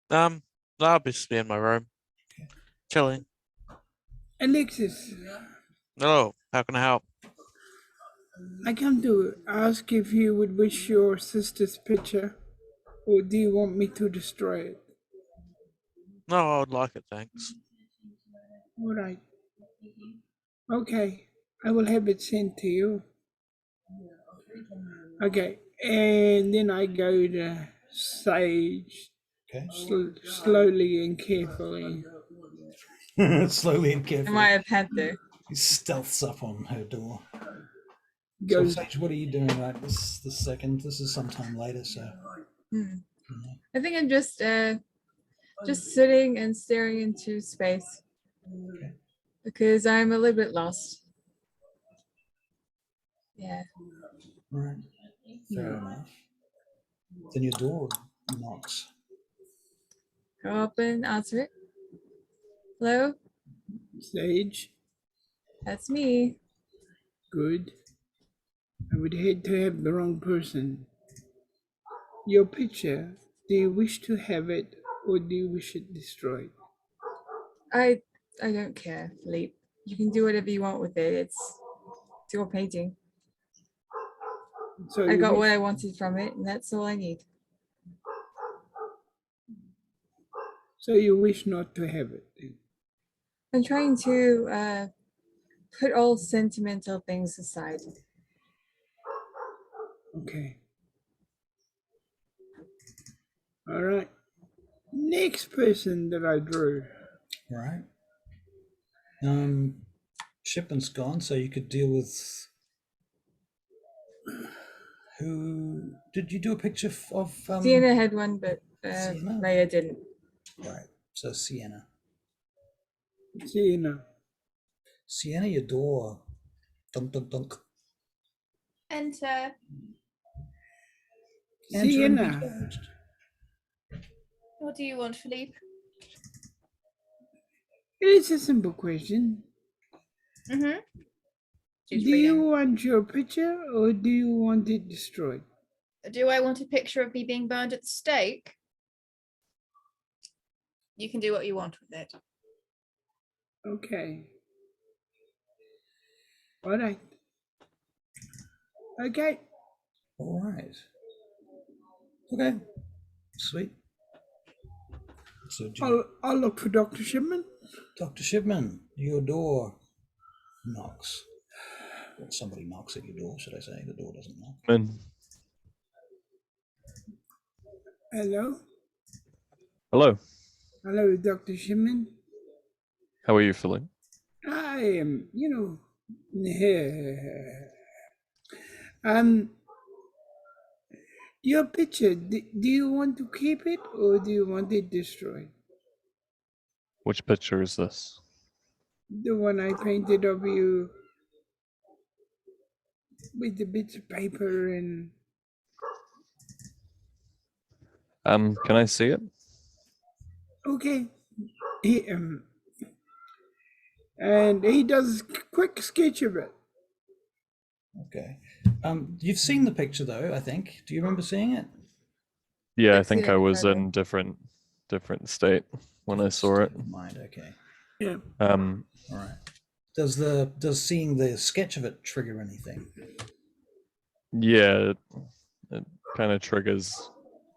Speaker 3: I'll be in my room. Chilling.
Speaker 4: Alexis,
Speaker 3: Hello, how can I help?
Speaker 4: I come to ask if you would wish your sister's picture, or do you want me to destroy it?
Speaker 3: No, I would like it, thanks.
Speaker 4: All right. Okay, I will have it sent to you. Okay, and then I go to Sage
Speaker 1: Okay.
Speaker 4: slowly and carefully.
Speaker 1: Slowly and
Speaker 2: Am
Speaker 1: carefully.
Speaker 2: I a panther?
Speaker 1: He stealths up on her door.
Speaker 4: Goes,
Speaker 1: So Sage, what are you doing right this second? This is sometime later, so
Speaker 2: I think I'm just sitting and staring into space
Speaker 1: okay.
Speaker 2: because I'm a little bit lost. Yeah.
Speaker 1: All right. Fair enough. Then your door knocks.
Speaker 2: Go up and answer it. Hello,
Speaker 4: Sage,
Speaker 2: that's me.
Speaker 4: good. I would hate to have the wrong person. Your picture, do you wish to have it or do you wish it destroyed?
Speaker 2: I don't care, Philippe. You can do whatever you want with it. It's your painting.
Speaker 4: So
Speaker 2: I
Speaker 4: you
Speaker 2: got what
Speaker 4: wish-
Speaker 2: I wanted from it, and that's all I need.
Speaker 4: So you wish not to have it. Then.
Speaker 2: I'm trying to put all sentimental things aside.
Speaker 4: Okay. All right. Next person that I drew.
Speaker 1: All right. Shipment's gone, so you could deal with who did you do a picture of
Speaker 2: Sienna had one, but
Speaker 1: Sienna?
Speaker 2: Maya didn't.
Speaker 1: Right. So Sienna.
Speaker 4: Sienna.
Speaker 1: Your door. Dunk dunk dunk.
Speaker 6: Enter.
Speaker 1: Enter and be
Speaker 4: Sienna.
Speaker 1: judged.
Speaker 6: What do you want, Philippe?
Speaker 4: It is a simple question.
Speaker 6: Mm-hmm.
Speaker 4: Do you want your picture or do you want it destroyed?
Speaker 6: Do I want a picture of me being burned at the stake? You can do what you want with it.
Speaker 4: Okay. All right. Okay.
Speaker 1: All right. Okay. Sweet. So
Speaker 4: I'll look for Dr. Shipman.
Speaker 1: Dr. Shipman, your door knocks. Well, somebody knocks at your door, should I say? The door doesn't knock.
Speaker 5: In.
Speaker 4: Hello.
Speaker 5: Hello.
Speaker 4: Hello, Dr. Shipman.
Speaker 5: How are you feeling?
Speaker 4: I am, your picture, do you want to keep it or do you want it destroyed?
Speaker 5: Which picture is this?
Speaker 4: The one I painted of you with the bits of paper and...
Speaker 5: Can I see it?
Speaker 4: Okay. And he does a quick sketch of it.
Speaker 1: Okay. You've seen the picture though, I think. Do you remember seeing it?
Speaker 5: Yeah, I
Speaker 2: I've
Speaker 5: think
Speaker 2: seen
Speaker 5: I
Speaker 2: it
Speaker 5: was
Speaker 2: forever.
Speaker 5: in different state when I saw it.
Speaker 1: State of mind, okay.
Speaker 4: Yeah.
Speaker 1: All right. Does seeing the sketch of it trigger anything?
Speaker 5: Yeah, it kind of triggers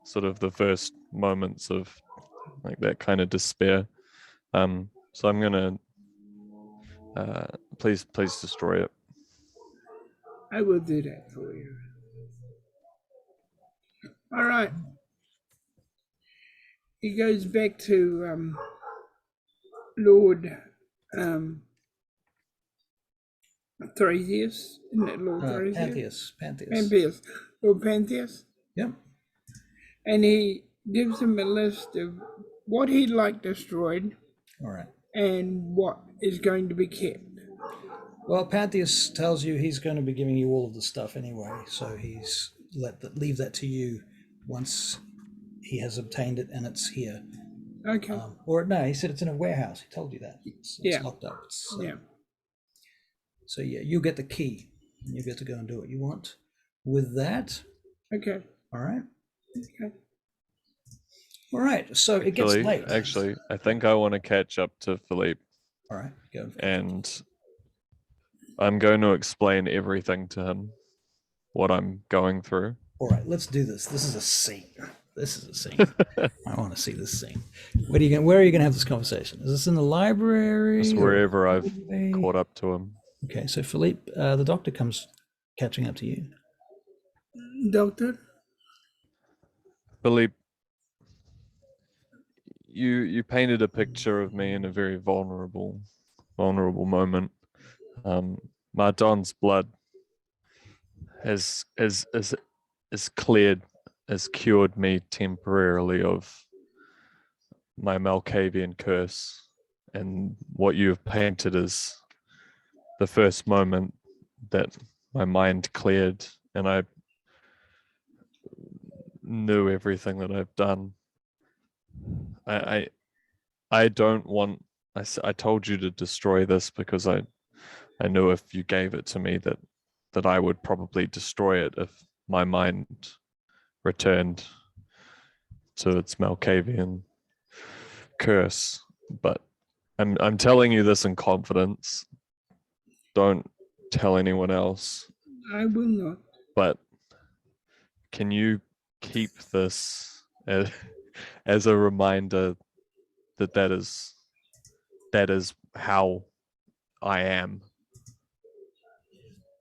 Speaker 5: sort of the first moments of like that kind of despair. So I'm gonna please destroy it.
Speaker 4: I will do that for you. All right. He goes back to Lord Thracius, isn't it Lord Thracius?
Speaker 1: Pantheus.
Speaker 4: Lord Pantheus.
Speaker 1: Yep.
Speaker 4: And he gives him a list of what he'd like destroyed
Speaker 1: All right.
Speaker 4: and what is going to be kept.
Speaker 1: Well, Pantheus tells you he's going to be giving you all of the stuff anyway, so he's leave that to you once he has obtained it and it's here.
Speaker 4: Okay.
Speaker 1: Or no, he said it's in a warehouse. He told you that. It's
Speaker 4: Yeah.
Speaker 1: locked up. It's,
Speaker 4: Yeah.
Speaker 1: So yeah, you get the key. And you get to go and do what you want with that.
Speaker 4: Okay.
Speaker 1: All right.
Speaker 4: Okay.
Speaker 1: All right. So it gets late.
Speaker 5: Actually, I think I want to catch up to Philippe,
Speaker 1: All right. Go.
Speaker 5: and I'm going to explain everything to him, what I'm going through.
Speaker 1: All right. Let's do this. This is a scene. This is a scene. I want to see this scene. Where are you going to have this conversation? Is this in the library?
Speaker 5: Just wherever I've caught up to him.
Speaker 1: Okay. So Philippe, the doctor comes catching up to you.
Speaker 4: Doctor?
Speaker 5: Philippe, you painted a picture of me in a very vulnerable moment. Mardon's blood has cured me temporarily of my Malkavian curse, and what you have painted is the first moment that my mind cleared and I knew everything that I've done. I don't want. I told you to destroy this because I knew if you gave it to me that I would probably destroy it if my mind returned to its Malkavian curse. But I'm telling you this in confidence. Don't tell anyone else.
Speaker 4: I will not.
Speaker 5: But can you keep this as a reminder that is how I am?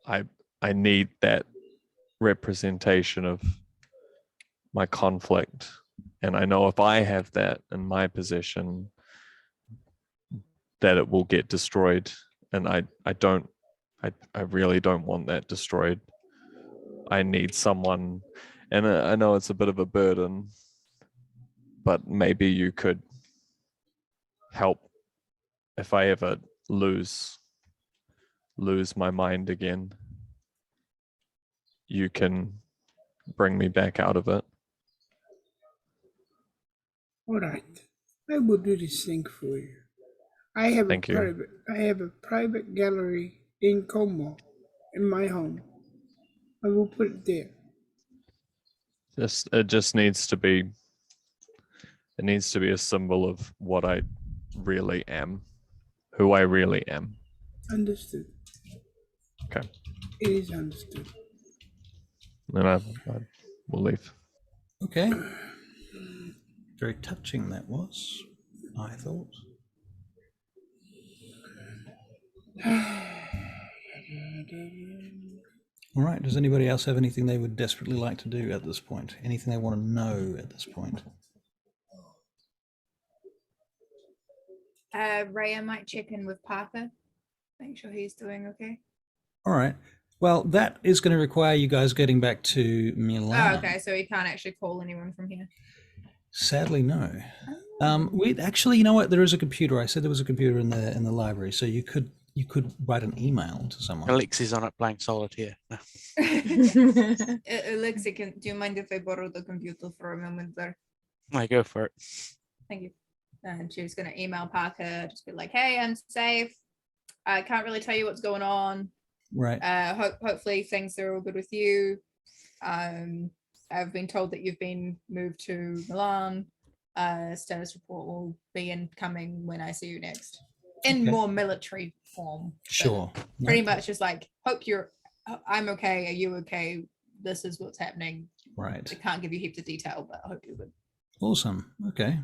Speaker 5: I need that representation of my conflict, and I know if I have that in my possession, that it will get destroyed, and I really don't want that destroyed. I need someone, and I know it's a bit of a burden, but maybe you could help if I ever lose my mind again. You can bring me back out of it.
Speaker 4: All right. I will do this thing for you. I have
Speaker 5: Thank you.
Speaker 4: I have a private gallery in Como, in my home. I will put it there.
Speaker 5: It just needs to be. It needs to be a symbol of what I really am, who I really am.
Speaker 4: Understood.
Speaker 5: Okay.
Speaker 4: It is understood.
Speaker 5: Then I will leave.
Speaker 1: Okay. Very touching that was, I thought. All right. Does anybody else have anything they would desperately like to do at this point? Anything they want to know at this point?
Speaker 6: Raya might check in with Parker, make sure he's doing okay.
Speaker 1: All right. Well, that is going to require you guys getting back to Milan.
Speaker 6: Oh, okay, so he can't actually call anyone from here.
Speaker 1: Sadly, no. We actually, you know what? There is a computer. I said there was a computer in the library, so you could write an email to someone.
Speaker 3: Alexi's on it playing solitaire. No.
Speaker 6: Alexi, do you mind if I borrow the computer for a moment there?
Speaker 3: I go for it.
Speaker 6: Thank you. And she was going to email Parker, just be like, hey, I'm safe. I can't really tell you what's going on.
Speaker 1: Right.
Speaker 6: Hopefully things are all good with you. I've been told that you've been moved to Milan. Status report will be incoming when I see you next. In
Speaker 1: Okay.
Speaker 6: more military form. but
Speaker 1: Sure.
Speaker 6: Pretty
Speaker 1: No.
Speaker 6: much just like, I'm okay. Are you okay? This is what's happening.
Speaker 1: Right.
Speaker 6: I can't give you heaps of detail, but I hope you're good.
Speaker 1: Awesome. Okay.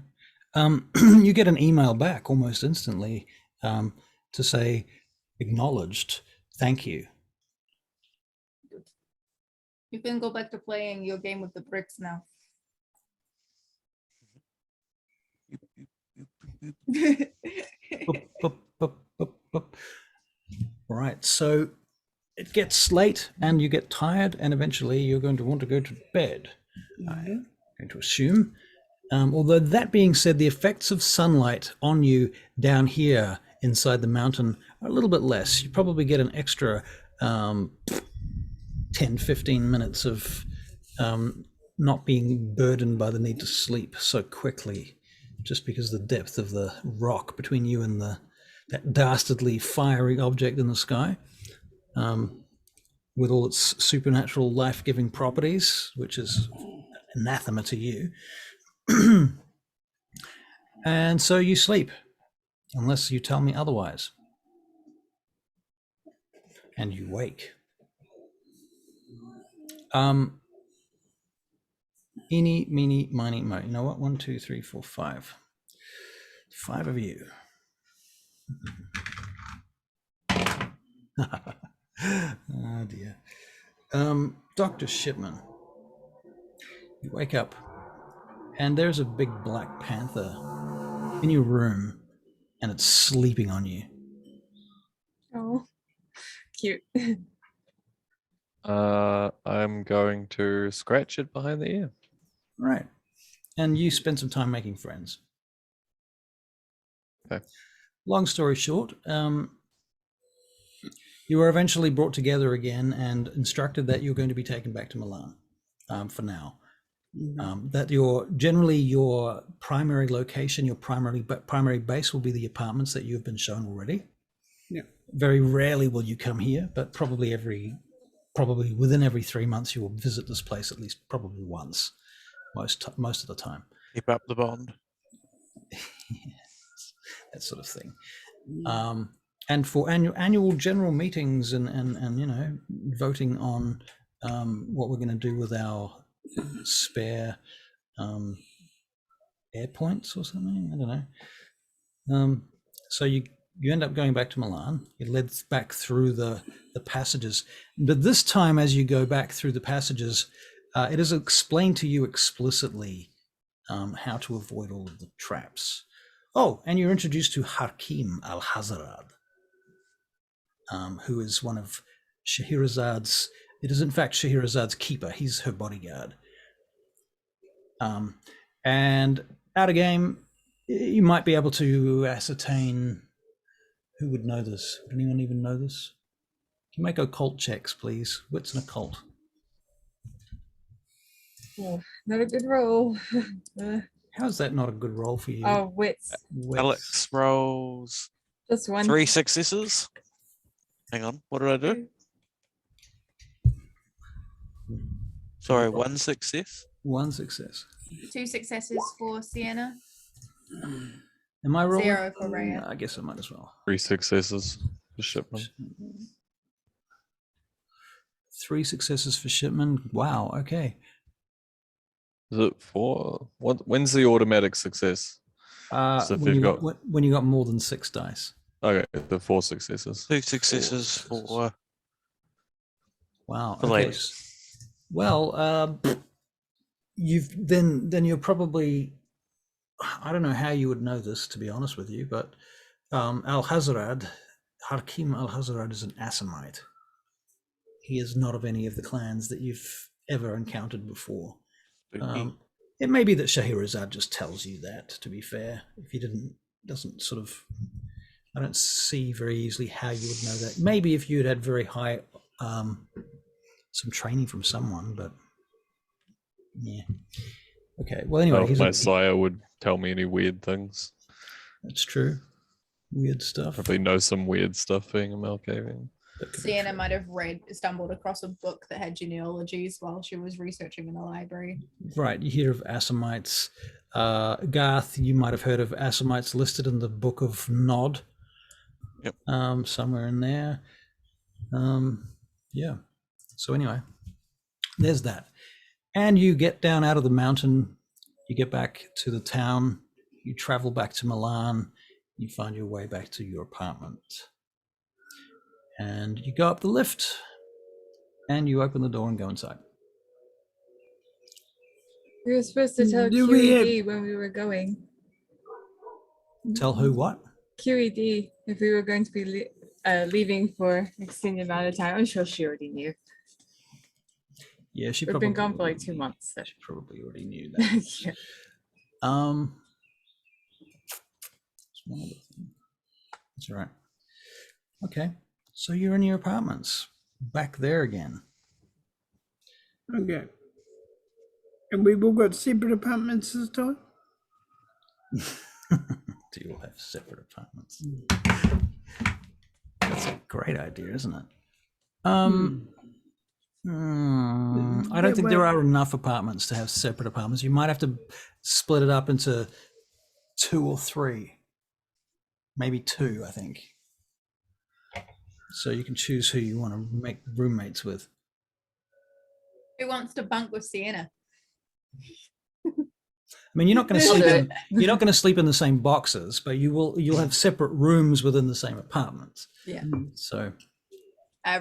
Speaker 1: You get an email back almost instantly to say, acknowledged, thank you.
Speaker 6: You can go back to playing your game with the bricks now.
Speaker 1: Boop, boop, boop, boop, boop. All right. So it gets late and you get tired, and eventually you're going to want to go to bed. I'm going to assume. Although that being said, the effects of sunlight on you down here inside the mountain are a little bit less. You probably get an extra 10-15 minutes of not being burdened by the need to sleep so quickly, just because the depth of the rock between you and that dastardly fiery object in the sky, with all its supernatural life-giving properties, which is anathema to you. And so you sleep, unless you tell me otherwise. And you wake. Eeny, meeny, miny, mo. You know what? 1, 2, 3, 4, 5. 5 of you. Oh dear. Dr. Shipman. You wake up, and there's a big black panther in your room, and it's sleeping on you.
Speaker 2: Oh, cute.
Speaker 5: I'm going to scratch it behind the ear.
Speaker 1: Right. And you spend some time making friends.
Speaker 5: Okay.
Speaker 1: Long story short, you were eventually brought together again and instructed that you're going to be taken back to Milan for now. That your primary location, your primary base will be the apartments that you've been shown already.
Speaker 4: Yeah.
Speaker 1: Very rarely will you come here, but probably within every 3 months you will visit this place at least probably once, most of the time.
Speaker 3: Keep up the bond.
Speaker 1: That sort of thing. And for annual general meetings and you know, voting on what we're going to do with our spare air points or something. I don't know. So you end up going back to Milan. You're led back through the passages, but this time, as you go back through the passages, it is explained to you explicitly how to avoid all of the traps. Oh, and you're introduced to Hakim al-Hazarad, who is one of Shahrazad's. It is in fact Shahrazad's keeper. He's her bodyguard. And out of game, you might be able to ascertain who would know this. Would anyone even know this? Can you make occult checks, please? What's an occult?
Speaker 2: Oh, not a good roll.
Speaker 1: How is that not a good roll for you?
Speaker 2: Oh, wits.
Speaker 1: Wits.
Speaker 3: Alex rolls
Speaker 2: Just one.
Speaker 3: 3 successes. Hang on, what did I do? Sorry, 1 success.
Speaker 1: 1 success.
Speaker 6: 2 successes for Sienna.
Speaker 1: Am I rolling?
Speaker 6: 0 for Rhea.
Speaker 1: I guess I might as well.
Speaker 5: 3 successes for Shipman.
Speaker 1: 3 successes for Shipman. Wow. Okay.
Speaker 5: Is it 4? When's the automatic success? So if
Speaker 1: when
Speaker 5: you've
Speaker 1: when you got more than 6 dice.
Speaker 5: Okay, the 4 successes.
Speaker 3: 2 successes for
Speaker 1: Wow.
Speaker 3: the
Speaker 1: Okay.
Speaker 3: ladies.
Speaker 1: Well, you've then you're probably, I don't know how you would know this, to be honest with you, but Al-Hazarad, Hakim Al-Hazarad is an Assamite. He is not of any of the clans that you've ever encountered before. It may be that Shahrazad just tells you that, to be fair. If you doesn't sort of, I don't see very easily how you would know that. Maybe if you had had very high, some training from someone, but yeah. Okay, well anyway.
Speaker 5: Oh, my sire would tell me any weird things.
Speaker 1: That's true. Weird stuff.
Speaker 5: Probably know some weird stuff being a Malkavian.
Speaker 6: Sienna might have stumbled across a book that had genealogies while she was researching in the library.
Speaker 1: Right, you hear of Assamites. Garth, you might have heard of Assamites listed in the Book of Nod.
Speaker 3: Yep.
Speaker 1: Somewhere in there. Yeah. So anyway, there's that. And you get down out of the mountain, you get back to the town, you travel back to Milan, you find your way back to your apartment. And you go up the lift, and you open the door and go inside.
Speaker 2: We were supposed to tell
Speaker 4: Do we have-
Speaker 2: QED when we were going.
Speaker 1: Tell who what?
Speaker 2: QED, if we were going to be leaving for an extended amount of time. I'm sure she already knew.
Speaker 1: Yeah, she
Speaker 2: We've
Speaker 1: probably
Speaker 2: been gone for like
Speaker 1: already
Speaker 2: 2
Speaker 1: knew.
Speaker 2: months. So.
Speaker 1: She probably already knew that.
Speaker 2: Yeah.
Speaker 1: There's one other thing. That's all right. Okay, so you're in your apartments, back there again.
Speaker 4: Okay. And we've all got separate apartments this time?
Speaker 1: Do you all have separate apartments? That's a great idea, isn't it? I don't think there are enough apartments to have separate apartments. You might have to split it up into 2 or 3, maybe 2, I think. So you can choose who you want to make roommates with.
Speaker 6: Who wants to bunk with Sienna?
Speaker 1: I mean, you're not going to sleep in you're not going to sleep in the same boxes, but you'll have separate rooms within the same apartments.
Speaker 6: Yeah.
Speaker 1: So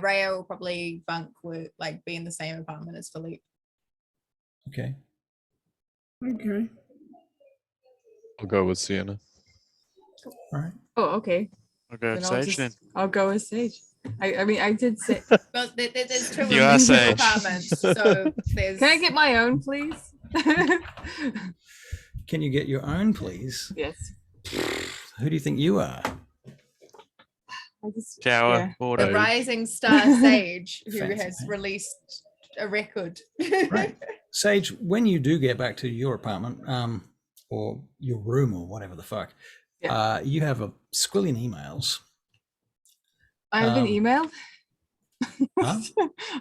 Speaker 6: Rhea will probably bunk with, like, be in the same apartment as Philippe.
Speaker 1: okay.
Speaker 4: Okay.
Speaker 5: I'll go with Sienna.
Speaker 1: All right.
Speaker 2: Oh, okay.
Speaker 3: I'll go
Speaker 2: Then
Speaker 3: Sage then.
Speaker 2: I'll go with Sage. I mean, I did say.
Speaker 6: But there's 2
Speaker 3: You are
Speaker 6: rooms in
Speaker 3: Sage.
Speaker 6: apartments, so there's.
Speaker 2: Can I get my own, please?
Speaker 1: Can you get your own, please?
Speaker 2: Yes.
Speaker 1: Who do you think you are?
Speaker 2: I just,
Speaker 3: Shower,
Speaker 2: yeah.
Speaker 6: the
Speaker 3: auto.
Speaker 6: rising star Sage who
Speaker 1: Fancy
Speaker 6: has
Speaker 1: pants.
Speaker 6: released a record?
Speaker 1: Right. Sage, when you do get back to your apartment, or your room or whatever the fuck,
Speaker 2: Yeah.
Speaker 1: you have a squillion emails.
Speaker 2: I have an
Speaker 1: Um,
Speaker 2: email.
Speaker 1: Huh?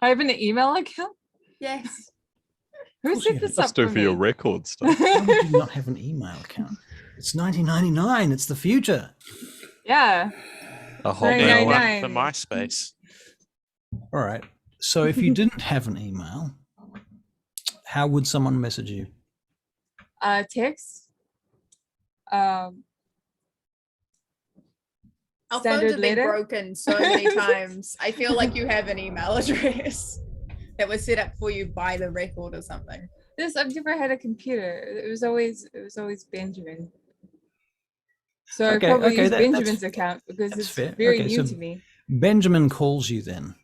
Speaker 2: I have an email account.
Speaker 6: Yes.
Speaker 2: Who
Speaker 1: course you
Speaker 2: set
Speaker 1: have.
Speaker 2: this
Speaker 5: That's
Speaker 2: up
Speaker 5: do
Speaker 2: for
Speaker 5: for your
Speaker 2: me?
Speaker 5: record stuff.
Speaker 1: Why would you not have an email account? It's 1999. It's the future.
Speaker 2: Yeah.
Speaker 5: A
Speaker 2: Sorry,
Speaker 3: Need
Speaker 5: hotmail.
Speaker 3: one
Speaker 2: 99.
Speaker 3: for MySpace.
Speaker 1: All right. So if you didn't have an email, how would someone message you?
Speaker 2: Text.
Speaker 6: Our
Speaker 2: Standard
Speaker 6: phones have been
Speaker 2: letter?
Speaker 6: broken so many times. I feel like you have an email address that was set up for you by the record or something.
Speaker 2: I've never had a computer. It was always Benjamin. So
Speaker 1: Okay,
Speaker 2: I probably
Speaker 1: okay,
Speaker 2: use
Speaker 1: that's-
Speaker 2: Benjamin's account because
Speaker 1: that's
Speaker 2: it's
Speaker 1: fair.
Speaker 2: very
Speaker 1: Okay,
Speaker 2: new
Speaker 1: so-
Speaker 2: to me.
Speaker 1: Benjamin calls you then.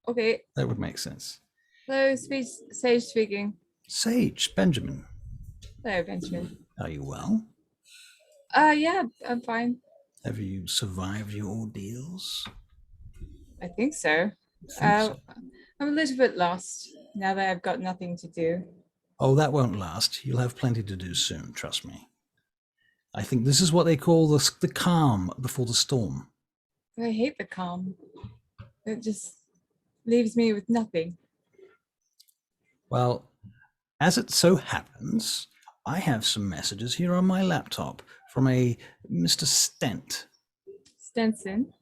Speaker 2: Okay.
Speaker 1: That would make sense.
Speaker 2: Hello, Sage speaking.
Speaker 1: Sage, Benjamin,
Speaker 2: Hello, Benjamin.
Speaker 1: are you well?
Speaker 2: Yeah, I'm fine.
Speaker 1: Have you survived your ordeals?
Speaker 2: I think so.
Speaker 1: I think so.
Speaker 2: I'm a little bit lost now that I've got nothing to do.
Speaker 1: Oh, that won't last. You'll have plenty to do soon, trust me. I think this is what they call the calm before the storm.
Speaker 2: I hate the calm. It just leaves me with nothing.
Speaker 1: Well, as it so happens, I have some messages here on my laptop from a Mr. Stent.
Speaker 2: Stenson,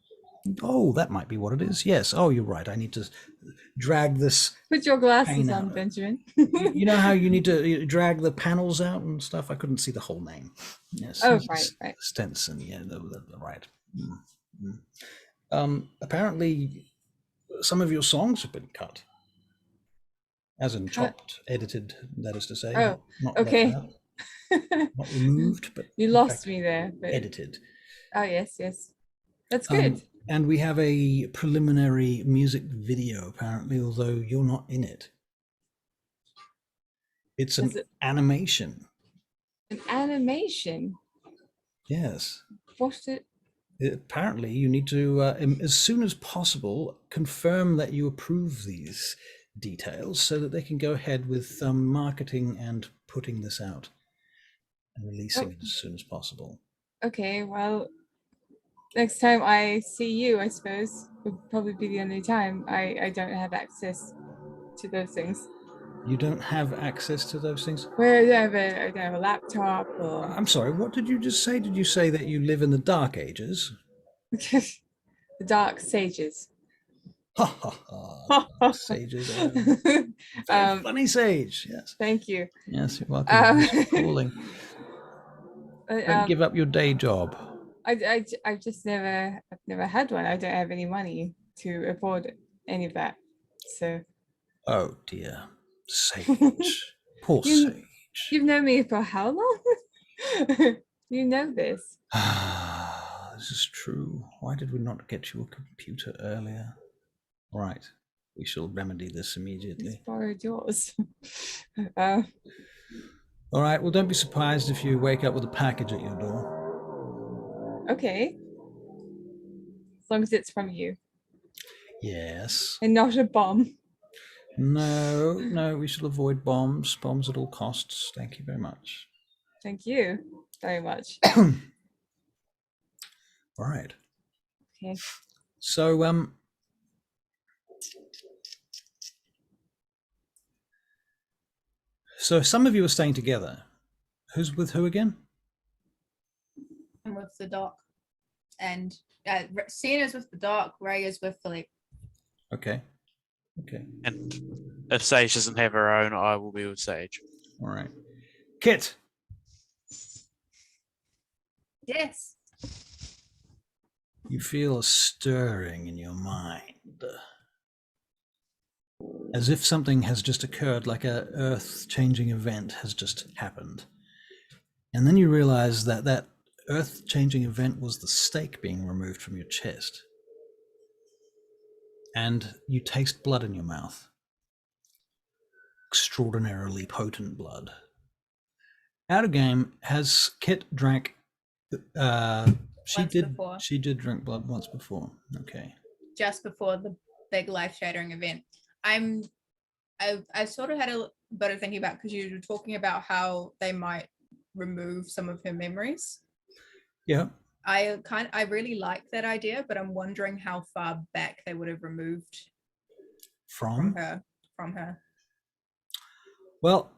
Speaker 1: Oh, that might be what it is. Yes. Oh, you're right. I need to drag this.
Speaker 2: put your glasses
Speaker 1: Hang
Speaker 2: on,
Speaker 1: on.
Speaker 2: Benjamin.
Speaker 1: You know how you need to drag the panels out and stuff? I couldn't see the whole name. Yes.
Speaker 2: Oh,
Speaker 1: Mr.
Speaker 2: right.
Speaker 1: Stenson. Yeah, right. Apparently, some of your songs have been cut. As in chopped, edited, that is to say.
Speaker 2: Oh,
Speaker 1: not
Speaker 2: okay.
Speaker 1: left out, not removed, but
Speaker 2: You
Speaker 1: in
Speaker 2: lost
Speaker 1: fact,
Speaker 2: me there. But...
Speaker 1: edited.
Speaker 2: Oh, yes. That's good.
Speaker 1: And we have a preliminary music video, apparently, although you're not in it. It's an
Speaker 2: Is it-
Speaker 1: animation.
Speaker 2: An animation.
Speaker 1: Yes.
Speaker 2: What it?
Speaker 1: Apparently, you need to, as soon as possible, confirm that you approve these details so that they can go ahead with marketing and putting this out and releasing it as soon as possible.
Speaker 2: Okay, well, next time I see you, I suppose, would probably be the only time I don't have access to those things.
Speaker 1: You don't have access to those things?
Speaker 2: Where I don't have a laptop or
Speaker 1: I'm sorry, what did you just say? Did you say that you live in the Dark Ages?
Speaker 2: the dark sages.
Speaker 1: Ha ha ha. Dark Sages. Very funny sage. Yes.
Speaker 2: Thank you.
Speaker 1: Yes, you're welcome. Thanks for calling.
Speaker 2: But,
Speaker 1: Don't give up your day job.
Speaker 2: I've never had one. I don't have any money to afford any of that. So
Speaker 1: Oh dear. Sage. Poor
Speaker 2: You-
Speaker 1: Sage.
Speaker 2: you've known me for how long? You know this.
Speaker 1: This is true. Why did we not get you a computer earlier? Right. We shall remedy this
Speaker 2: Just
Speaker 1: immediately.
Speaker 2: borrowed yours.
Speaker 1: All right. Well, don't be surprised if you wake up with a package at your door.
Speaker 2: Okay. As long as it's from you
Speaker 1: Yes.
Speaker 2: and not a bomb.
Speaker 1: No, we shall avoid bombs. Bombs at all costs. Thank you very much.
Speaker 2: Thank you very much.
Speaker 1: All right.
Speaker 2: Okay.
Speaker 1: So, so some of you are staying together. Who's with who again?
Speaker 6: I'm with the doc, and Siena's with the doc. Ray is with Philippe.
Speaker 1: Okay. Okay.
Speaker 3: And if Sage doesn't have her own, I will be with Sage.
Speaker 1: All right. Kit.
Speaker 6: Yes.
Speaker 1: You feel a stirring in your mind, as if something has just occurred, like a earth-changing event has just happened. And then you realize that that earth-changing event was the stake being removed from your chest. And you taste blood in your mouth. Extraordinarily potent blood. Out of game, has Kit drank...
Speaker 6: Once before.
Speaker 1: She did drink blood once before. Okay.
Speaker 6: Just before the big life-shattering event. I sort of had a bit of thinking about, because you were talking about how they might remove some of her memories.
Speaker 1: Yeah.
Speaker 6: I really like that idea, but I'm wondering how far back they would have removed
Speaker 1: From
Speaker 6: her.
Speaker 1: Well,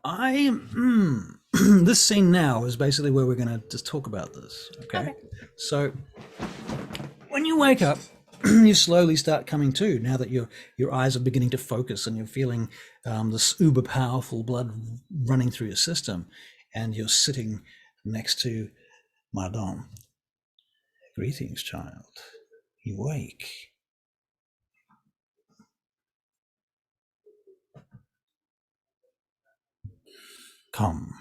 Speaker 1: this scene now is basically where we're going to just talk about this. Okay. So when you wake up, you slowly start coming to, now that your eyes are beginning to focus and you're feeling this uber powerful blood running through your system, and you're sitting next to Mardon. Greetings, child. You wake. Come,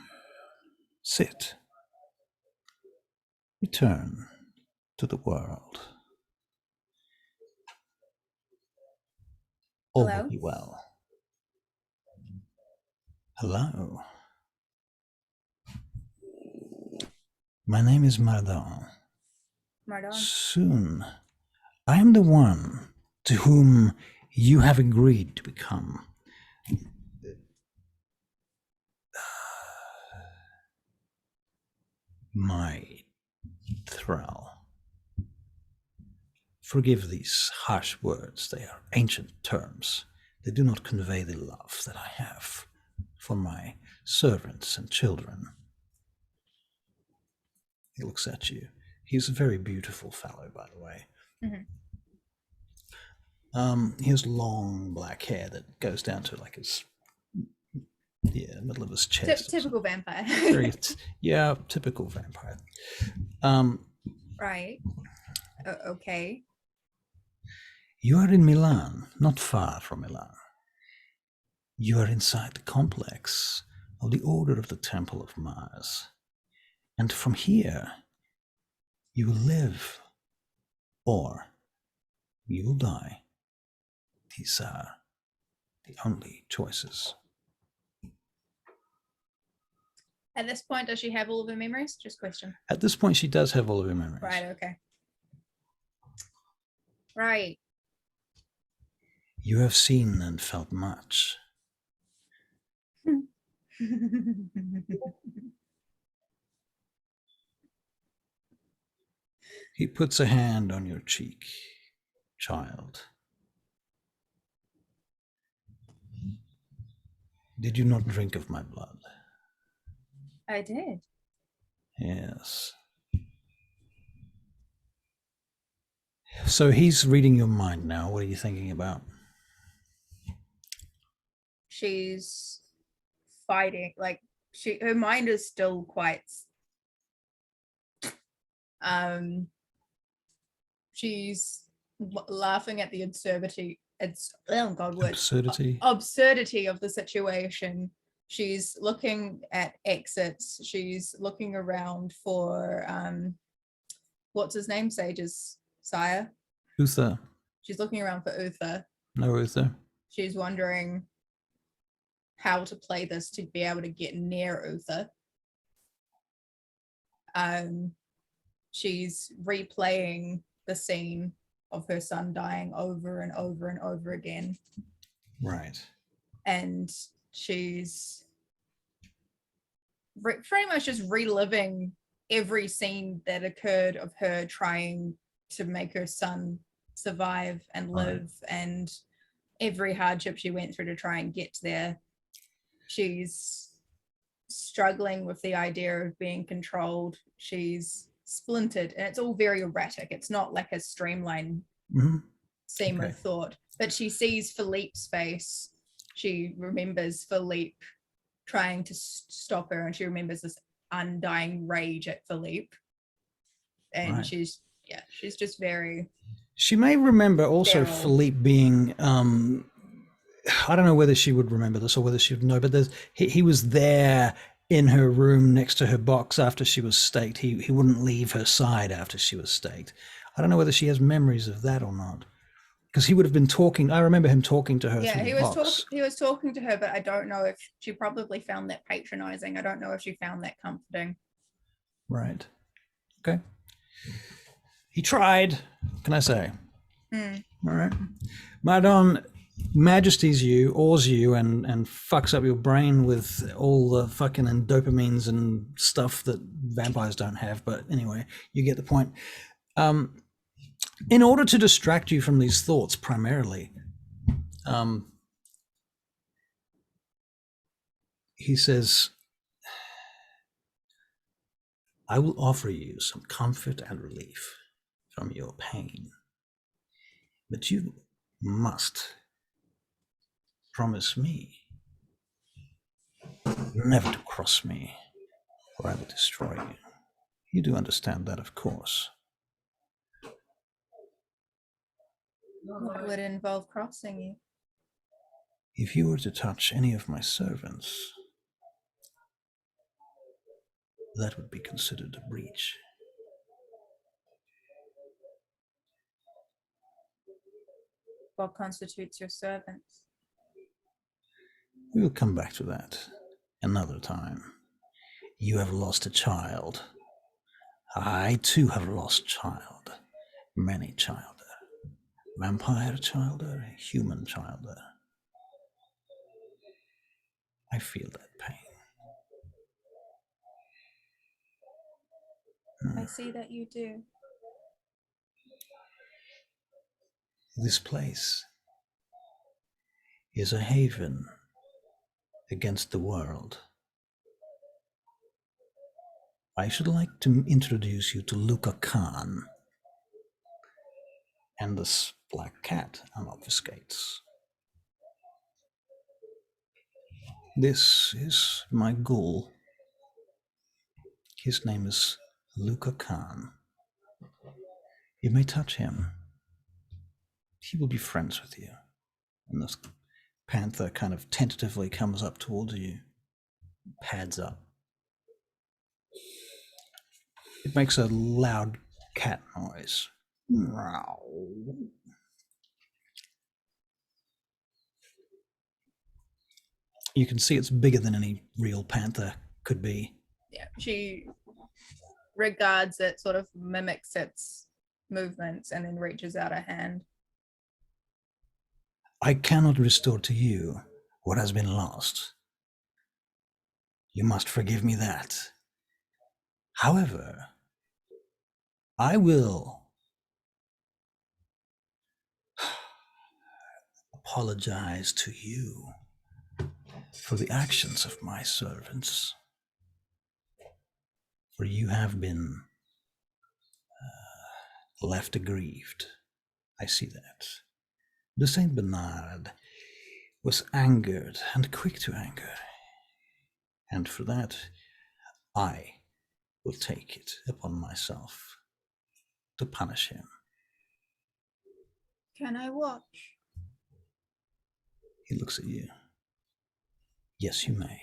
Speaker 1: sit, return to the world. All
Speaker 6: Hello?
Speaker 1: will be well. Hello. My name is Mardon.
Speaker 6: Mardon.
Speaker 1: Soon, I am the one to whom you have agreed to become. My thrall. Forgive these harsh words, they are ancient terms. They do not convey the love that I have for my servants and children. He looks at you. He's a very beautiful fellow, by the way.
Speaker 6: Mm-hmm.
Speaker 1: He has long black hair that goes down to like his middle of his chest.
Speaker 6: Typical vampire.
Speaker 1: Typical vampire.
Speaker 6: Right. Okay.
Speaker 1: You are in Milan, not far from Milan. You are inside the complex of the Order of the Temple of Mars. And from here, you will live, or you will die. These are the only choices.
Speaker 6: At this point, does she have all of her memories? Just question.
Speaker 1: At this point, she does have all of her memories.
Speaker 6: Right, okay. Right.
Speaker 1: You have seen and felt much. He puts a hand on your cheek, child. Did you not drink of my blood?
Speaker 6: I did.
Speaker 1: Yes. So he's reading your mind now. What are you thinking about?
Speaker 6: She's fighting, like her mind is still quite she's laughing at the absurdity absurdity of the situation. She's looking at exits. She's looking around for what's his name, Sage's sire.
Speaker 1: Uther.
Speaker 6: She's looking around for Uther.
Speaker 1: No Uther.
Speaker 6: She's wondering how to play this to be able to get near Uther. She's replaying the scene of her son dying over and over and over again.
Speaker 1: Right.
Speaker 6: And she's pretty much just reliving every scene that occurred of her trying to make her son survive and live, and every hardship she went through to try and get there. She's struggling with the idea of being controlled. She's splintered, and it's all very erratic. It's not like a streamlined seam of thought, but she sees Philippe's face. She remembers Philippe trying to stop her, and she remembers this undying rage at Philippe. And she's just very...
Speaker 1: She may remember also
Speaker 6: feral.
Speaker 1: Philippe being, I don't know whether she would remember this or whether she would know, but he was there in her room next to her box after she was staked. He wouldn't leave her side after she was staked. I don't know whether she has memories of that or not, because he would have been talking. I remember him talking to her.
Speaker 6: Yeah,
Speaker 1: through
Speaker 6: he
Speaker 1: the
Speaker 6: was
Speaker 1: box.
Speaker 6: he was talking to her, but I don't know if she probably found that patronizing. I don't know if she found that comforting.
Speaker 1: Right. Okay. He tried. What can I say? All right. Mardon majesties you, awes you, and fucks up your brain with all the fucking dopamines and stuff that vampires don't have. But anyway, you get the point. In order to distract you from these thoughts, primarily, he says, I will offer you some comfort and relief from your pain, but you must promise me never to cross me, or I will destroy you. You do understand that, of course.
Speaker 6: What would involve crossing you?
Speaker 1: If you were to touch any of my servants, that would be considered a breach.
Speaker 6: What constitutes your servants?
Speaker 1: We will come back to that another time. You have lost a child. I too have lost child. Many childer. Vampire childer, human childer. I feel that pain.
Speaker 6: I see that you do.
Speaker 1: This place is a haven against the world. I should like to introduce you to Luca Khan and this black cat obfuscates. This is my ghoul. His name is Luca Khan. You may touch him. He will be friends with you. And this panther kind of tentatively comes up towards you, pads up. It makes a loud cat noise. Meow. You can see it's bigger than any real panther could be.
Speaker 6: Yeah, she regards it, sort of mimics its movements, and then reaches out a hand.
Speaker 1: I cannot restore to you what has been lost. You must forgive me that. However, I will apologize to you for the actions of my servants, for you have been left aggrieved. I see that. The Saint Bernard was angered and quick to anger, and for that I will take it upon myself to punish him.
Speaker 6: Can I watch?
Speaker 1: He looks at you. Yes, you may.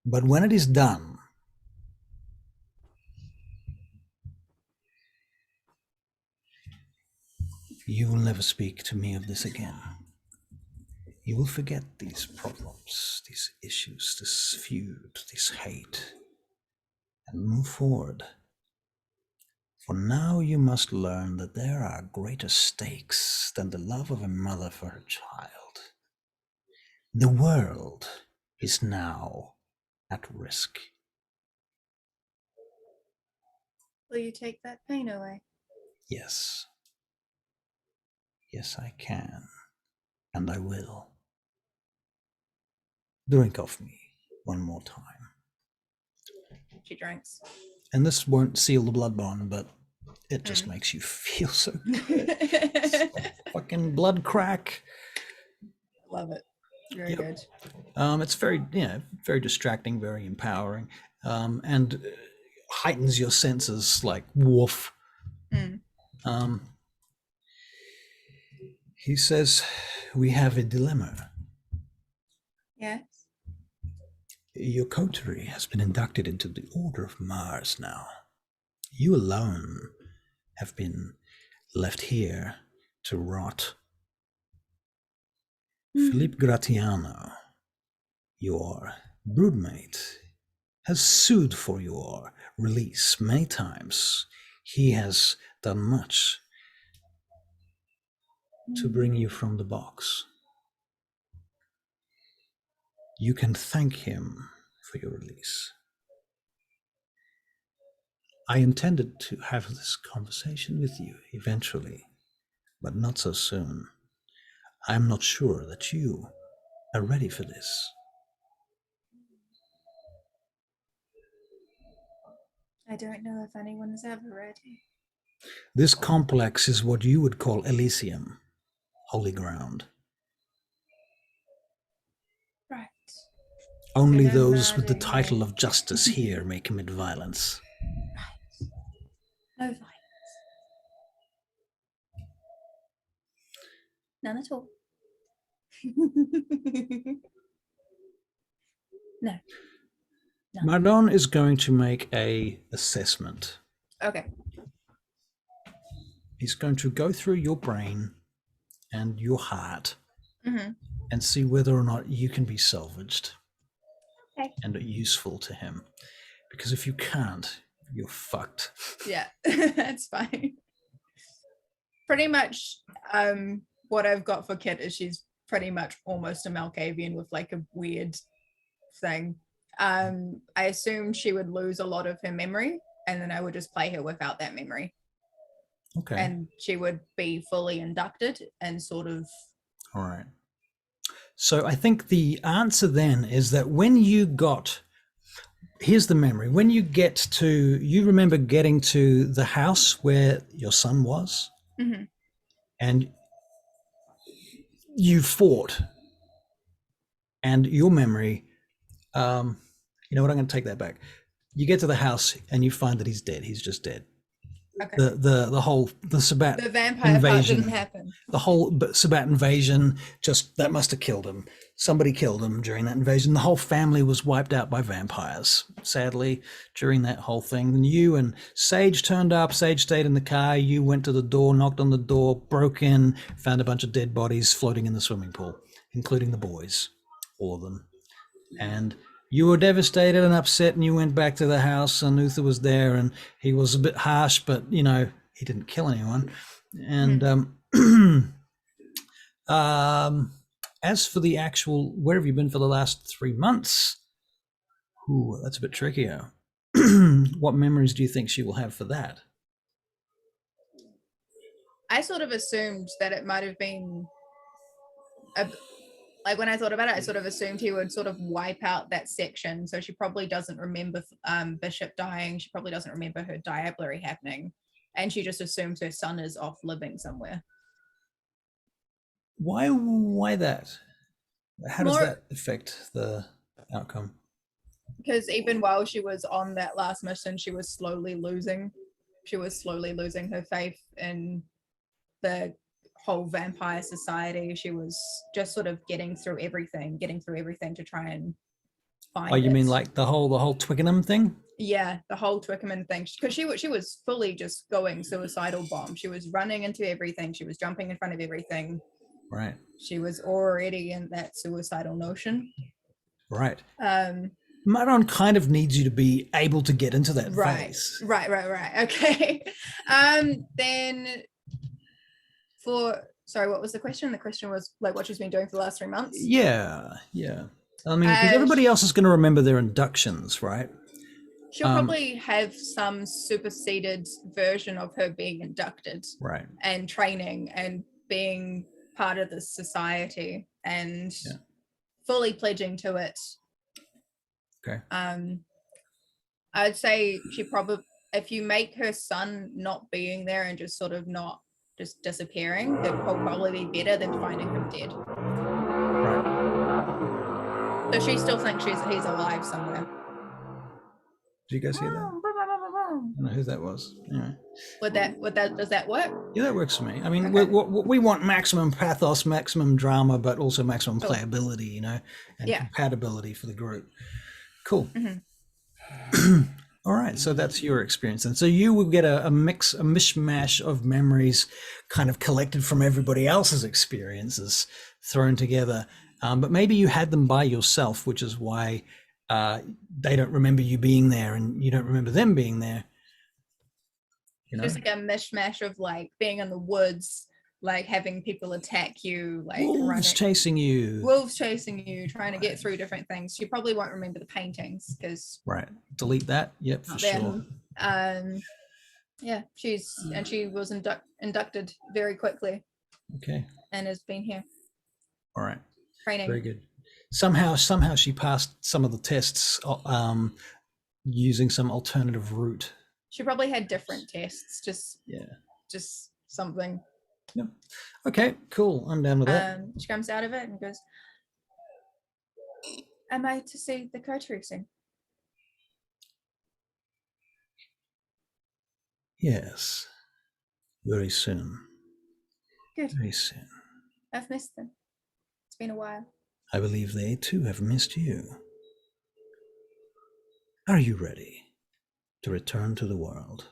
Speaker 1: But when it is done, you will never speak to me of this again. You will forget these problems, these issues, this feud, this hate. and move forward. For now you must learn that there are greater stakes than the love of a mother for her child. The world is now at risk.
Speaker 6: Will you take that pain away?
Speaker 1: Yes. Yes, I can. And I will. Drink off me one more time.
Speaker 6: She drinks.
Speaker 1: And this won't seal the blood bond, but it just makes you feel so good. Fucking blood crack.
Speaker 6: Love it. Very
Speaker 1: Yep.
Speaker 6: good.
Speaker 1: It's very, very distracting, very empowering, and heightens your senses like woof.
Speaker 6: Mm.
Speaker 1: He says, we have a dilemma.
Speaker 6: Yes.
Speaker 1: Your coterie has been inducted into the Order of Mars now. You alone have been left here to rot. Philippe Gratiano, your broodmate, has sued for your release many times. He has done much to bring you from the box. You can thank him for your release. I intended to have this conversation with you eventually, but not so soon. I am not sure that you are ready for this.
Speaker 6: I don't know if anyone's ever ready.
Speaker 1: This complex is what you would call Elysium, holy ground.
Speaker 6: Right.
Speaker 1: Only
Speaker 6: Then I'm
Speaker 1: those with the
Speaker 6: nodding,
Speaker 1: title
Speaker 6: yeah.
Speaker 1: of justice here may commit violence.
Speaker 6: Right. No violence. None at all. No.
Speaker 1: Mardon is going to make a assessment.
Speaker 6: Okay.
Speaker 1: He's going to go through your brain and your heart
Speaker 6: Mm-hmm.
Speaker 1: and see whether or not you can be salvaged
Speaker 6: Okay.
Speaker 1: and useful to him. Because if you can't, you're fucked.
Speaker 6: Yeah, that's fine. Pretty much what I've got for Kit is she's pretty much almost a Malkavian with like a weird thing. I assumed she would lose a lot of her memory and then I would just play her without that memory.
Speaker 1: Okay.
Speaker 6: And she would be fully inducted and sort of
Speaker 1: All right. So I think the answer then is that when you got, here's the memory. When you get to, you remember getting to the house where your son was,
Speaker 6: Mhm.
Speaker 1: and you fought, and your memory, you know what, I'm going to take that back. You get to the house and you find that he's dead. He's just dead.
Speaker 6: okay.
Speaker 1: The whole Sabat
Speaker 6: The vampire
Speaker 1: invasion.
Speaker 6: part didn't happen.
Speaker 1: The whole Sabat invasion, just that must have killed him. Somebody killed him during that invasion. The whole family was wiped out by vampires, sadly, during that whole thing. And you and Sage turned up. Sage stayed in the car. You went to the door, knocked on the door, broke in, found a bunch of dead bodies floating in the swimming pool, including the boys, all of them. And you were devastated and upset, and you went back to the house, and Uther was there, and he was a bit harsh, but, you know, he didn't kill anyone. And as for the actual, where have you been for the last 3 months? Ooh, that's a bit trickier. What memories do you think she will have for that?
Speaker 6: I sort of assumed that it might have been like when I thought about it, I sort of assumed he would sort of wipe out that section. So she probably doesn't remember Bishop dying. She probably doesn't remember her diablerie happening. And she just assumes her son is off living somewhere.
Speaker 1: Why that? How does
Speaker 6: More-
Speaker 1: that affect the outcome?
Speaker 6: Because even while she was on that last mission, she was slowly losing her faith in the whole vampire society. She was just sort of getting through everything to try and find
Speaker 1: Oh, you
Speaker 6: it.
Speaker 1: mean like the whole Twickenham thing?
Speaker 6: Yeah, the whole Twickenham thing, because she was fully just going suicidal bomb. She was running into everything. She was jumping in front of everything.
Speaker 1: Right.
Speaker 6: She was already in that suicidal notion.
Speaker 1: Right. Mardon kind of needs you to be able to get into that
Speaker 6: Right.
Speaker 1: phase.
Speaker 6: Right. Okay. Then sorry, what was the question? The question was like what she's been doing for the last 3 months.
Speaker 1: Yeah. I mean, because everybody else is going to remember their inductions, right?
Speaker 6: She'll probably have some superseded version of her being inducted
Speaker 1: Right.
Speaker 6: and training and being part of the society and fully pledging to it.
Speaker 1: Okay.
Speaker 6: I'd say she probably, if you make her son not being there and just sort of not just disappearing, that'd probably be better than finding him dead.
Speaker 1: Right.
Speaker 6: So she still thinks he's alive somewhere.
Speaker 1: Did you guys hear that? I don't know who that was. Anyway.
Speaker 6: Does that work?
Speaker 1: Yeah, that works for me. I mean,
Speaker 6: Okay.
Speaker 1: we want maximum pathos, maximum drama, but also maximum
Speaker 6: Cool.
Speaker 1: playability, you know, and compatibility for the group. Cool. All right, so that's your experience, and so you will get a mishmash of memories, kind of collected from everybody else's experiences, thrown together. But maybe you had them by yourself, which is why they don't remember you being there, and you don't remember them being there. You know?
Speaker 6: Just like a mishmash of like being in the woods, like having people attack you, like
Speaker 1: Wolves chasing you,
Speaker 6: trying to get through different things. You probably won't remember the paintings because
Speaker 1: right. Delete that. Yep, for sure.
Speaker 6: She was inducted very quickly.
Speaker 1: Okay.
Speaker 6: And has been here.
Speaker 1: All right.
Speaker 6: Training.
Speaker 1: Very good. Somehow she passed some of the tests using some alternative route.
Speaker 6: She probably had different tests, just something.
Speaker 1: Yep. Okay, cool. I'm down with that.
Speaker 6: She comes out of it and goes, am I to see the Coterie soon?
Speaker 1: Yes. Very soon.
Speaker 6: Good.
Speaker 1: Very soon.
Speaker 6: I've missed them. It's been a while.
Speaker 1: I believe they too have missed you. Are you ready to return to the world?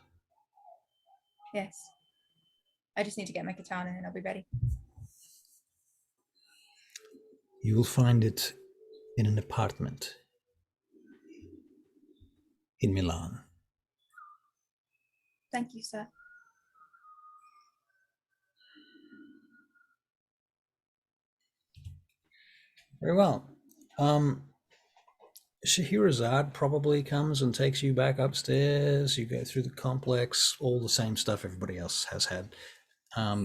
Speaker 6: Yes. I just need to get my katana and I'll be ready.
Speaker 1: You will find it in an apartment in Milan.
Speaker 6: Thank you, sir.
Speaker 1: Very well. Scheherazade probably comes and takes you back upstairs. You go through the complex, all the same stuff everybody else has had.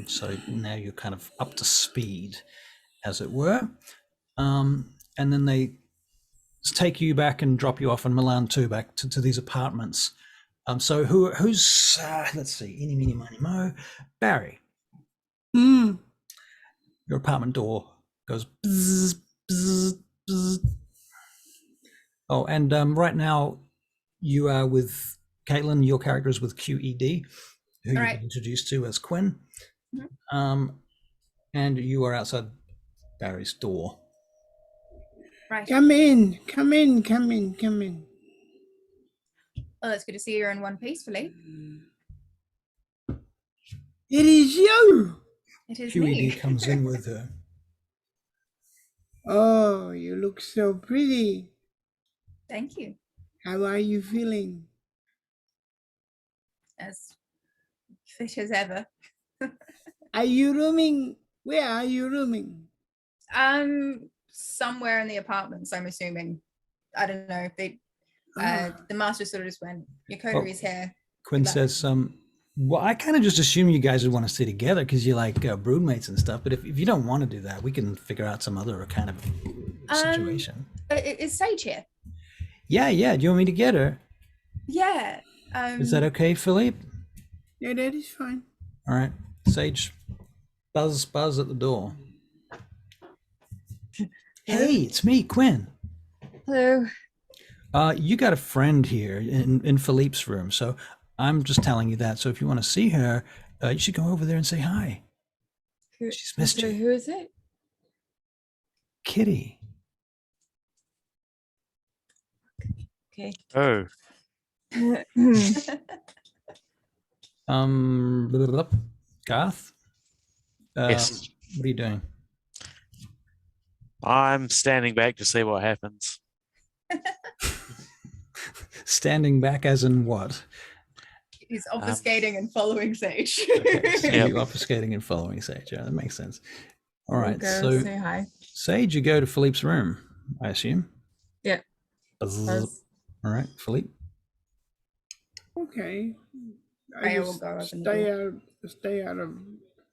Speaker 1: So now you're kind of up to speed, as it were. And then they take you back and drop you off in Milan too, back to these apartments. So who's let's see, eeny, meeny, miny, mo. Barry. Your apartment door goes bzz, bzz, bzz. Oh, and right now you are with Caitlin. Your character is with QED, who you've been introduced to as Quinn. And you are outside Barry's door.
Speaker 6: Right.
Speaker 4: Come in.
Speaker 6: Well, it's good to see you're in one piece, Philippe.
Speaker 4: It is you.
Speaker 6: It is
Speaker 1: QED
Speaker 6: me.
Speaker 1: comes in with her.
Speaker 4: Oh, you look so pretty.
Speaker 6: Thank you.
Speaker 4: How are you feeling?
Speaker 6: As fit as ever.
Speaker 4: Are you rooming? Where are you rooming?
Speaker 6: Somewhere in the apartments, I'm assuming. I don't know. They the master sort of just went, your coterie is here.
Speaker 1: Quinn says, well, I kind of just assume you guys would want to stay together because you're like broodmates and stuff. But if you don't want to do that, we can figure out some other kind of situation.
Speaker 6: Is Sage here?
Speaker 1: Yeah. Do you want me to get her?
Speaker 6: Yeah.
Speaker 1: Is that okay, Philippe?
Speaker 4: Yeah, that is fine.
Speaker 1: All right. Sage, buzz at the door. Hey, it's me, Quinn.
Speaker 2: Hello.
Speaker 1: You got a friend here in Philippe's room, so I'm just telling you that. So if you want to see her, you should go over there and say hi. She's missed you.
Speaker 2: Who is it?
Speaker 1: Kitty.
Speaker 2: Okay.
Speaker 3: Oh,
Speaker 1: Garth?
Speaker 3: yes.
Speaker 1: What are you doing?
Speaker 3: I'm standing back to see what happens.
Speaker 1: Standing back as in what?
Speaker 6: He's obfuscating and following Sage.
Speaker 1: Okay, so
Speaker 3: Yep.
Speaker 1: you're obfuscating and following Sage. Yeah, that makes sense. All
Speaker 2: We'll
Speaker 1: right,
Speaker 2: go
Speaker 1: so
Speaker 2: say hi.
Speaker 1: Sage, you go to Philippe's room, I assume.
Speaker 2: Yeah.
Speaker 1: Buzz.
Speaker 2: Buzz.
Speaker 1: All right, Philippe.
Speaker 4: Okay.
Speaker 6: I will
Speaker 4: just
Speaker 6: go open the
Speaker 4: stay out of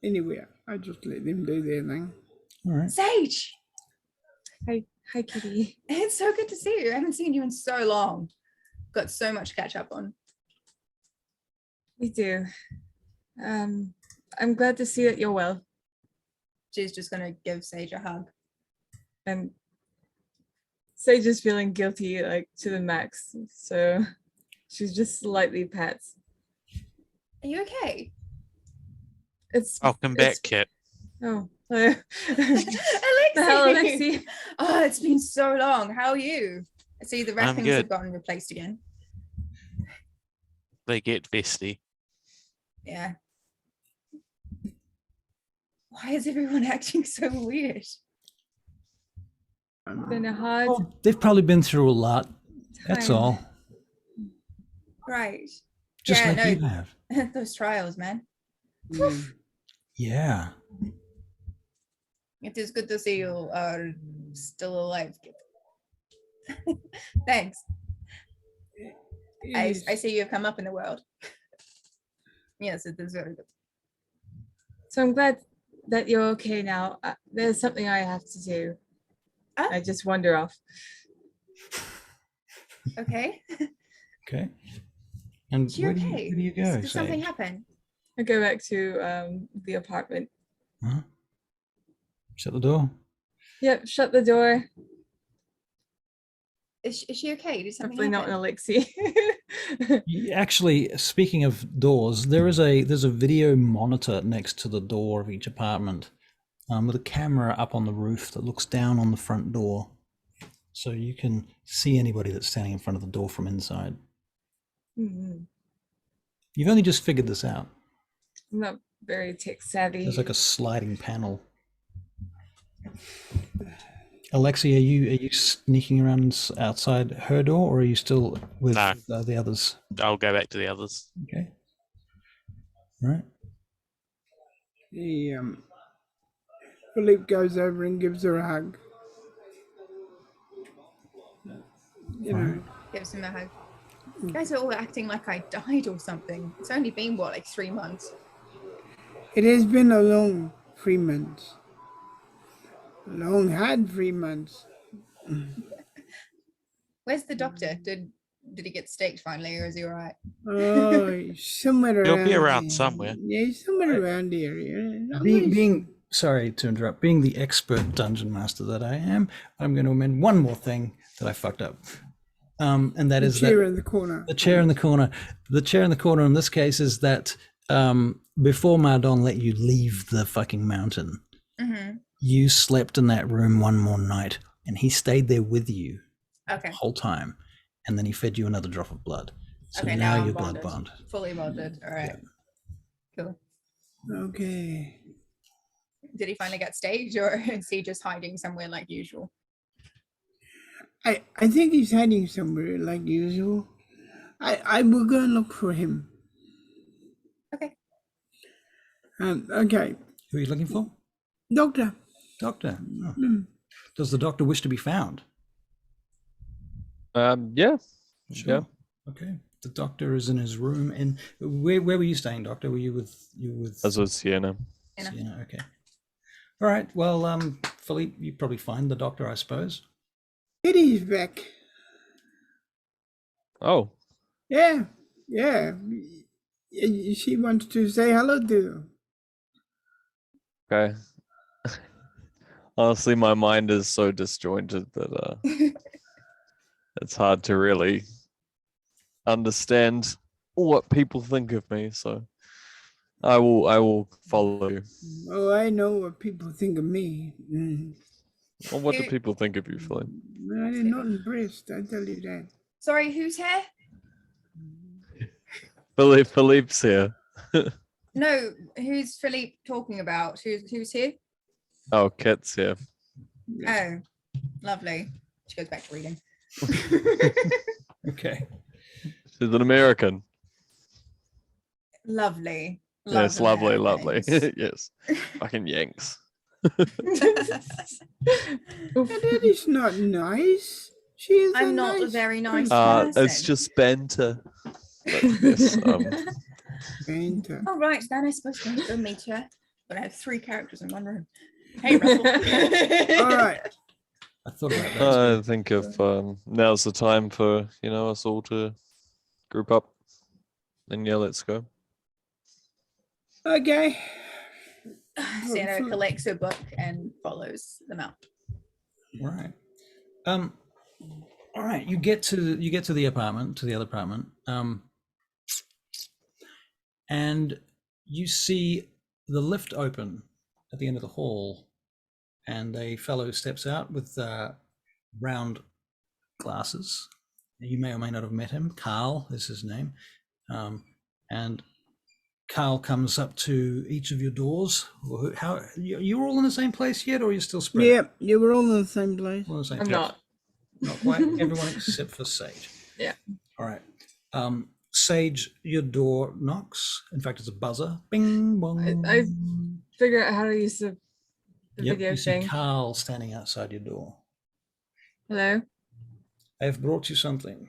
Speaker 4: anywhere. I just let them do their thing.
Speaker 1: All right.
Speaker 6: Sage,
Speaker 2: Hi, Kitty.
Speaker 6: it's so good to see you. I haven't seen you in so long. Got so much to catch up on.
Speaker 2: We do. I'm glad to see that you're well.
Speaker 6: She's just gonna give Sage a hug.
Speaker 2: And Sage is feeling guilty, like to the max. So she's just slightly pats.
Speaker 6: Are you okay?
Speaker 2: It's
Speaker 3: Welcome back, Kit.
Speaker 2: Oh, hello.
Speaker 6: Alexi.
Speaker 2: The hell, Alexi?
Speaker 6: Oh, it's been so long. How are you? I see the wrappings
Speaker 3: good.
Speaker 6: have gotten replaced again.
Speaker 3: They get vesty.
Speaker 6: Yeah. Why is everyone acting so weird?
Speaker 2: Been a hard
Speaker 1: Oh, they've probably been through a lot. That's
Speaker 2: time.
Speaker 1: all.
Speaker 6: Right.
Speaker 1: Just
Speaker 6: Yeah,
Speaker 1: like
Speaker 6: no.
Speaker 1: you have.
Speaker 6: Those trials, man.
Speaker 4: Mm.
Speaker 1: Yeah.
Speaker 6: It is good to see you are still alive. Thanks. I
Speaker 4: Yes.
Speaker 6: see you've come up in the world. Yes, it is very good.
Speaker 2: So I'm glad that you're okay now. There's something I have to do.
Speaker 6: Ah.
Speaker 2: I just wander off.
Speaker 6: Okay.
Speaker 1: Okay. And
Speaker 6: Is she
Speaker 1: where do you,
Speaker 6: okay?
Speaker 1: where do you go?
Speaker 6: Did something
Speaker 1: Sage?
Speaker 6: happen?
Speaker 2: I go back to the apartment.
Speaker 1: Huh? Shut the door.
Speaker 2: Yep, shut the door.
Speaker 6: Is she okay? Did something
Speaker 2: Hopefully not an
Speaker 6: happen?
Speaker 2: elixir.
Speaker 1: Actually, speaking of doors, there's a video monitor next to the door of each apartment, with a camera up on the roof that looks down on the front door, so you can see anybody that's standing in front of the door from inside.
Speaker 2: Mhm.
Speaker 1: You've only just figured this out.
Speaker 2: I'm not very tech savvy.
Speaker 1: There's like a sliding panel. Alexi, are you sneaking around outside her door, or are you still with
Speaker 3: No.
Speaker 1: the others?
Speaker 3: I'll go back to the others.
Speaker 1: Okay. Right.
Speaker 4: Philippe goes over and gives her a hug. You know,
Speaker 6: Gives him a hug. You guys are all acting like I died or something. It's only been, what, like 3 months?
Speaker 4: it has been a long 3 months. Long had 3 months.
Speaker 6: Where's the doctor? Did he get staked finally, or is he all right?
Speaker 4: Oh, somewhere around.
Speaker 3: He'll be around
Speaker 4: here.
Speaker 3: somewhere.
Speaker 4: Yeah, somewhere around here. Yeah.
Speaker 1: Being sorry to interrupt, being the expert dungeon master that I am, I'm going to amend one more thing that I fucked up, and that
Speaker 4: the
Speaker 1: is
Speaker 4: chair
Speaker 1: that
Speaker 4: in the corner.
Speaker 1: the chair in the corner. The chair in the corner in this case is that before Mardon let you leave the fucking mountain,
Speaker 6: Mm-hmm.
Speaker 1: you slept in that room one more night, and he stayed there with you
Speaker 6: Okay.
Speaker 1: the whole time, and then he fed you another drop of blood. So
Speaker 6: Okay,
Speaker 1: now
Speaker 6: I'm
Speaker 1: you're blood
Speaker 6: bonded.
Speaker 1: bond.
Speaker 6: Fully bonded. All right. Cool.
Speaker 4: Okay.
Speaker 6: Did he finally get staged, or is he just hiding somewhere like usual?
Speaker 4: I think he's hiding somewhere like usual. I will go and look for him.
Speaker 6: Okay.
Speaker 4: Okay.
Speaker 1: Who are you looking for?
Speaker 4: Doctor.
Speaker 1: Doctor. Oh.
Speaker 4: Mm.
Speaker 1: Does the doctor wish to be found?
Speaker 5: Yeah.
Speaker 1: Sure.
Speaker 5: Yeah.
Speaker 1: Okay. The doctor is in his room. And where were you staying, Doctor? Were you with
Speaker 5: As was Sienna.
Speaker 6: Sienna.
Speaker 1: Sienna? Okay. All right. Well, Philippe, you probably find the doctor, I suppose.
Speaker 4: Eddie's back.
Speaker 5: Oh,
Speaker 4: Yeah. She wants to say hello to you.
Speaker 5: okay. Honestly, my mind is so disjointed that it's hard to really understand what people think of me. So I will follow you.
Speaker 4: Oh, I know what people think of me.
Speaker 5: Well, what do
Speaker 6: Who-
Speaker 5: people think of you, Philip?
Speaker 4: I'm not impressed, I tell you that.
Speaker 6: Sorry, who's here?
Speaker 5: Philippe's here.
Speaker 6: No, who's Philippe talking about? Who's here?
Speaker 5: Oh, Kit's here.
Speaker 6: Oh, lovely. She goes back to reading.
Speaker 1: Okay.
Speaker 5: She's an American.
Speaker 6: Lovely.
Speaker 5: Yes, lovely, lovely.
Speaker 6: Americans.
Speaker 5: Yes. Fucking Yanks.
Speaker 2: Oof.
Speaker 4: And that is not nice. She is
Speaker 6: I'm
Speaker 4: a
Speaker 6: not a
Speaker 4: nice
Speaker 6: very nice
Speaker 4: princess.
Speaker 5: It's
Speaker 6: person.
Speaker 5: just banter. But yes,
Speaker 4: Banter.
Speaker 6: All right, then I suppose we're going to go meet her. But I have 3 characters in one room. Hey, Russell.
Speaker 4: All right.
Speaker 1: I thought about that.
Speaker 5: I think if now's the time for us all to group up, then yeah, let's go.
Speaker 4: Okay.
Speaker 6: Sienna collects her book and follows them out.
Speaker 1: Right. All right. You get to the apartment, to the other apartment, and you see the lift open at the end of the hall, and a fellow steps out with round glasses. You may or may not have met him. Carl is his name, and Carl comes up to each of your doors. How you're all in the same place yet, or are you still spread?
Speaker 4: Yeah, you were all in the same place.
Speaker 1: All in the same
Speaker 2: I'm
Speaker 1: place?
Speaker 2: not.
Speaker 1: Not quite. Everyone except for Sage.
Speaker 2: Yeah.
Speaker 1: All right. Sage, your door knocks. In fact, it's a buzzer. Bing bong.
Speaker 2: I figure out how to use the
Speaker 1: Yep,
Speaker 2: video
Speaker 1: you see
Speaker 2: thing.
Speaker 1: Carl standing outside your door.
Speaker 2: Hello.
Speaker 1: I have brought you something.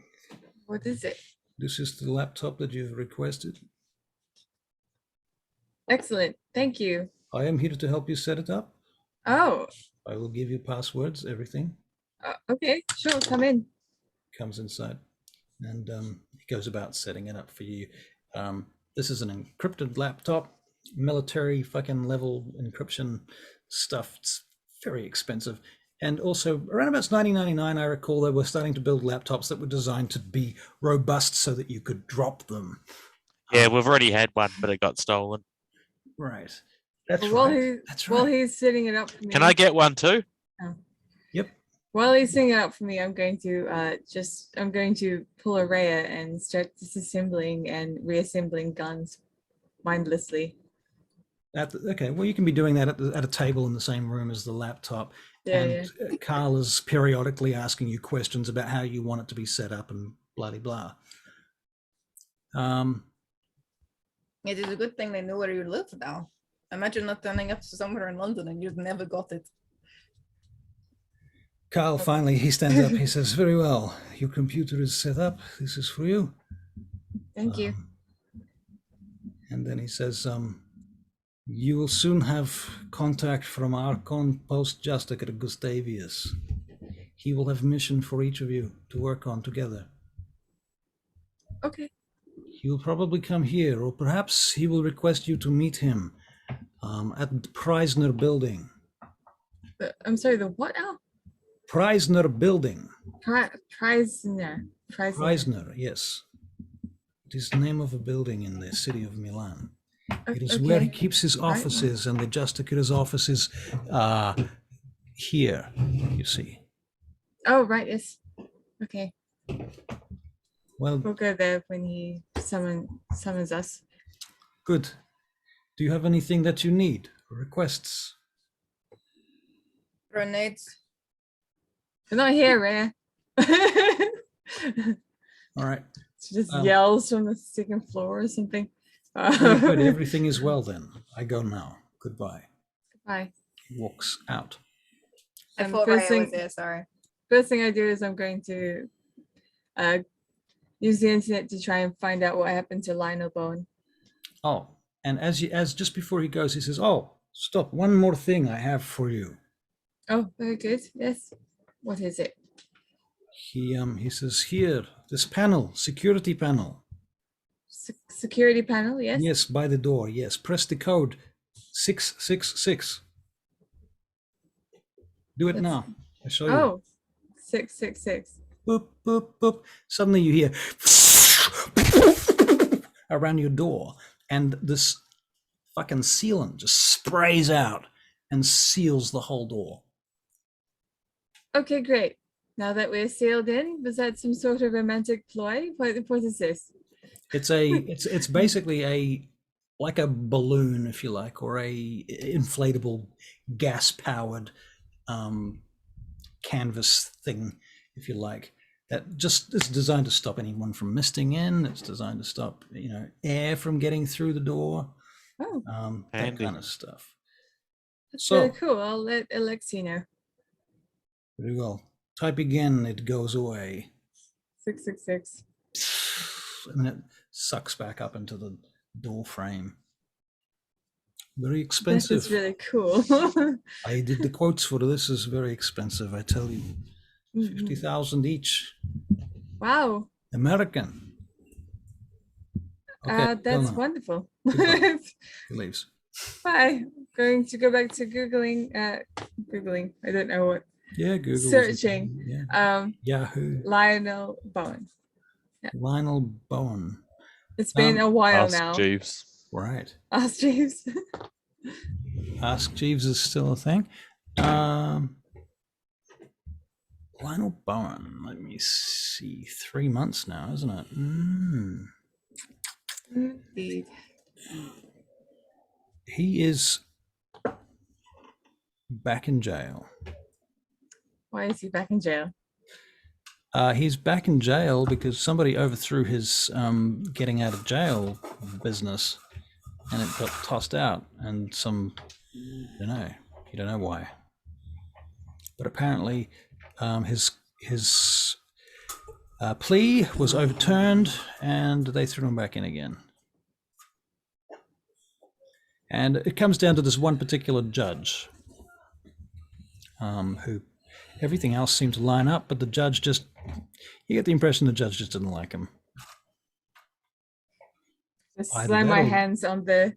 Speaker 2: What is it?
Speaker 1: This is the laptop that you've requested.
Speaker 2: Excellent. Thank you.
Speaker 1: I am here to help you set it up.
Speaker 2: Oh.
Speaker 1: I will give you passwords, everything.
Speaker 2: Okay. Sure. Come in.
Speaker 1: Comes inside, and he goes about setting it up for you. This is an encrypted laptop, military fucking level encryption stuff. It's very expensive. And also, around about 1999, I recall they were starting to build laptops that were designed to be robust so that you could drop them.
Speaker 3: Yeah, we've already had one, but it got stolen.
Speaker 1: Right. That's
Speaker 2: While
Speaker 1: right. That's right.
Speaker 2: while he's setting it up for me.
Speaker 3: Can I get one too?
Speaker 1: Yep.
Speaker 2: While he's setting it up for me, I'm going to pull a Rhea and start disassembling and reassembling guns mindlessly.
Speaker 1: Okay. Well, you can be doing that at a table in the same room as the laptop.
Speaker 2: Yeah,
Speaker 1: And Carl is periodically asking you questions about how you want it to be set up and blah blah blah.
Speaker 6: It is a good thing they know where you live now. Imagine not turning up to somewhere in London and you've never got it.
Speaker 1: Carl finally, he stands up. He says, "Very well. Your computer is set up. This is for you."
Speaker 2: Thank you.
Speaker 1: And then he says, "You will soon have contact from Archon Post Justicar Gustavius. He will have mission for each of you to work on together.
Speaker 2: Okay.
Speaker 1: He will probably come here, or perhaps he will request you to meet him at the Preisner Building.
Speaker 2: I'm sorry. The what now?
Speaker 1: Preisner Building.
Speaker 2: Preisner.
Speaker 1: Preisner, yes. It is the name of a building in the city of Milan. It is
Speaker 2: Okay.
Speaker 1: where he keeps his
Speaker 2: Right.
Speaker 1: offices, and the Justicar's offices here, you see.
Speaker 2: Oh, right. Yes. Okay.
Speaker 1: Well,
Speaker 2: We'll go there when he summons us.
Speaker 1: good. Do you have anything that you need? Requests?
Speaker 6: Grenades.
Speaker 2: They're not here, Rhea.
Speaker 1: All right.
Speaker 2: She just
Speaker 1: Um,
Speaker 2: yells from the second floor or something.
Speaker 1: Very good. Everything is well then. I go now. Goodbye.
Speaker 2: Bye.
Speaker 1: He walks out.
Speaker 6: I
Speaker 2: And
Speaker 6: thought
Speaker 2: first
Speaker 6: Raya was
Speaker 2: thing-
Speaker 6: there, sorry.
Speaker 2: First thing I do is I'm going to use the internet to try and find out what happened to Lionel Bowen.
Speaker 1: Oh, and as just before he goes, he says, "Oh, stop! One more thing I have for you."
Speaker 2: Oh, very good. Yes. What is it?
Speaker 1: He says, "Here, this panel, security panel.
Speaker 2: Security panel, yes?
Speaker 1: Yes, by the door. Yes, press the code 666. Do it
Speaker 2: That's-
Speaker 1: now. I show you.
Speaker 2: Oh, 666.
Speaker 1: Boop, boop, boop. Suddenly you hear around your door, and this fucking sealant just sprays out and seals the whole door.
Speaker 2: Okay, great. Now that we're sealed in, was that some sort of romantic ploy? What is this?
Speaker 1: It's basically like a balloon, if you like, or a inflatable gas powered canvas thing, if you like. that just is designed to stop anyone from misting in. It's designed to stop, air from getting through the door,
Speaker 2: Oh,
Speaker 1: that
Speaker 3: Handy.
Speaker 1: kind of stuff.
Speaker 2: that's
Speaker 1: So,
Speaker 2: really cool. I'll let Alexi know.
Speaker 1: very well. Type again, it goes away.
Speaker 2: 666.
Speaker 1: And then it sucks back up into the door frame. Very
Speaker 2: This
Speaker 1: expensive.
Speaker 2: is really cool.
Speaker 1: I did the quotes for this. Is very expensive, I tell you.
Speaker 2: Mhm.
Speaker 1: 50,000 each.
Speaker 2: Wow.
Speaker 1: American. Okay,
Speaker 2: That's
Speaker 1: Donna,
Speaker 2: wonderful.
Speaker 1: Goodbye. He leaves.
Speaker 2: Bye. Going to go back to Googling. Googling. I don't know what.
Speaker 1: Yeah, Google.
Speaker 2: Searching.
Speaker 1: Yeah. Yahoo.
Speaker 2: Lionel Bowen.
Speaker 1: Lionel Bowen.
Speaker 2: It's been a while
Speaker 5: Ask
Speaker 2: now.
Speaker 5: Jeeves.
Speaker 1: Right.
Speaker 2: Ask Jeeves.
Speaker 1: Ask Jeeves is still a thing. Lionel Bowen. Let me see. 3 months now, isn't it?
Speaker 2: Indeed.
Speaker 1: He is back in jail.
Speaker 2: Why is he back in jail?
Speaker 1: He's back in jail because somebody overthrew his getting out of jail business, and it got tossed out. And you don't know why, but apparently his plea was overturned, and they threw him back in again. And it comes down to this one particular judge, who everything else seemed to line up, but the judge you get the impression the judge just didn't like him.
Speaker 2: Just
Speaker 1: Either
Speaker 2: slam
Speaker 1: that
Speaker 2: my
Speaker 1: or-
Speaker 2: hands on the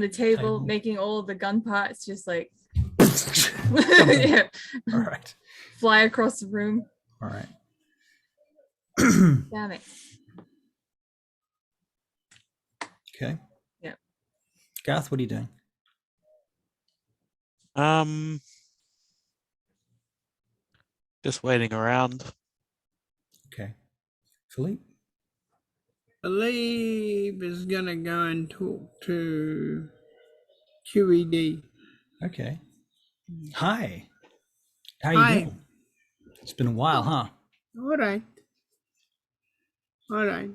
Speaker 2: table,
Speaker 1: Table.
Speaker 2: making all the gun parts just like
Speaker 1: Something.
Speaker 2: yeah,
Speaker 1: All right.
Speaker 2: fly across the room.
Speaker 1: All right.
Speaker 2: Damn it.
Speaker 1: Okay.
Speaker 2: Yep.
Speaker 1: Garth, what are you doing?
Speaker 3: Just waiting around.
Speaker 1: Okay. Philippe?
Speaker 4: Philippe is gonna go and talk to QED.
Speaker 1: Okay. Hi. How you
Speaker 4: Hi.
Speaker 1: doing? It's been a while, huh?
Speaker 4: All right. All right.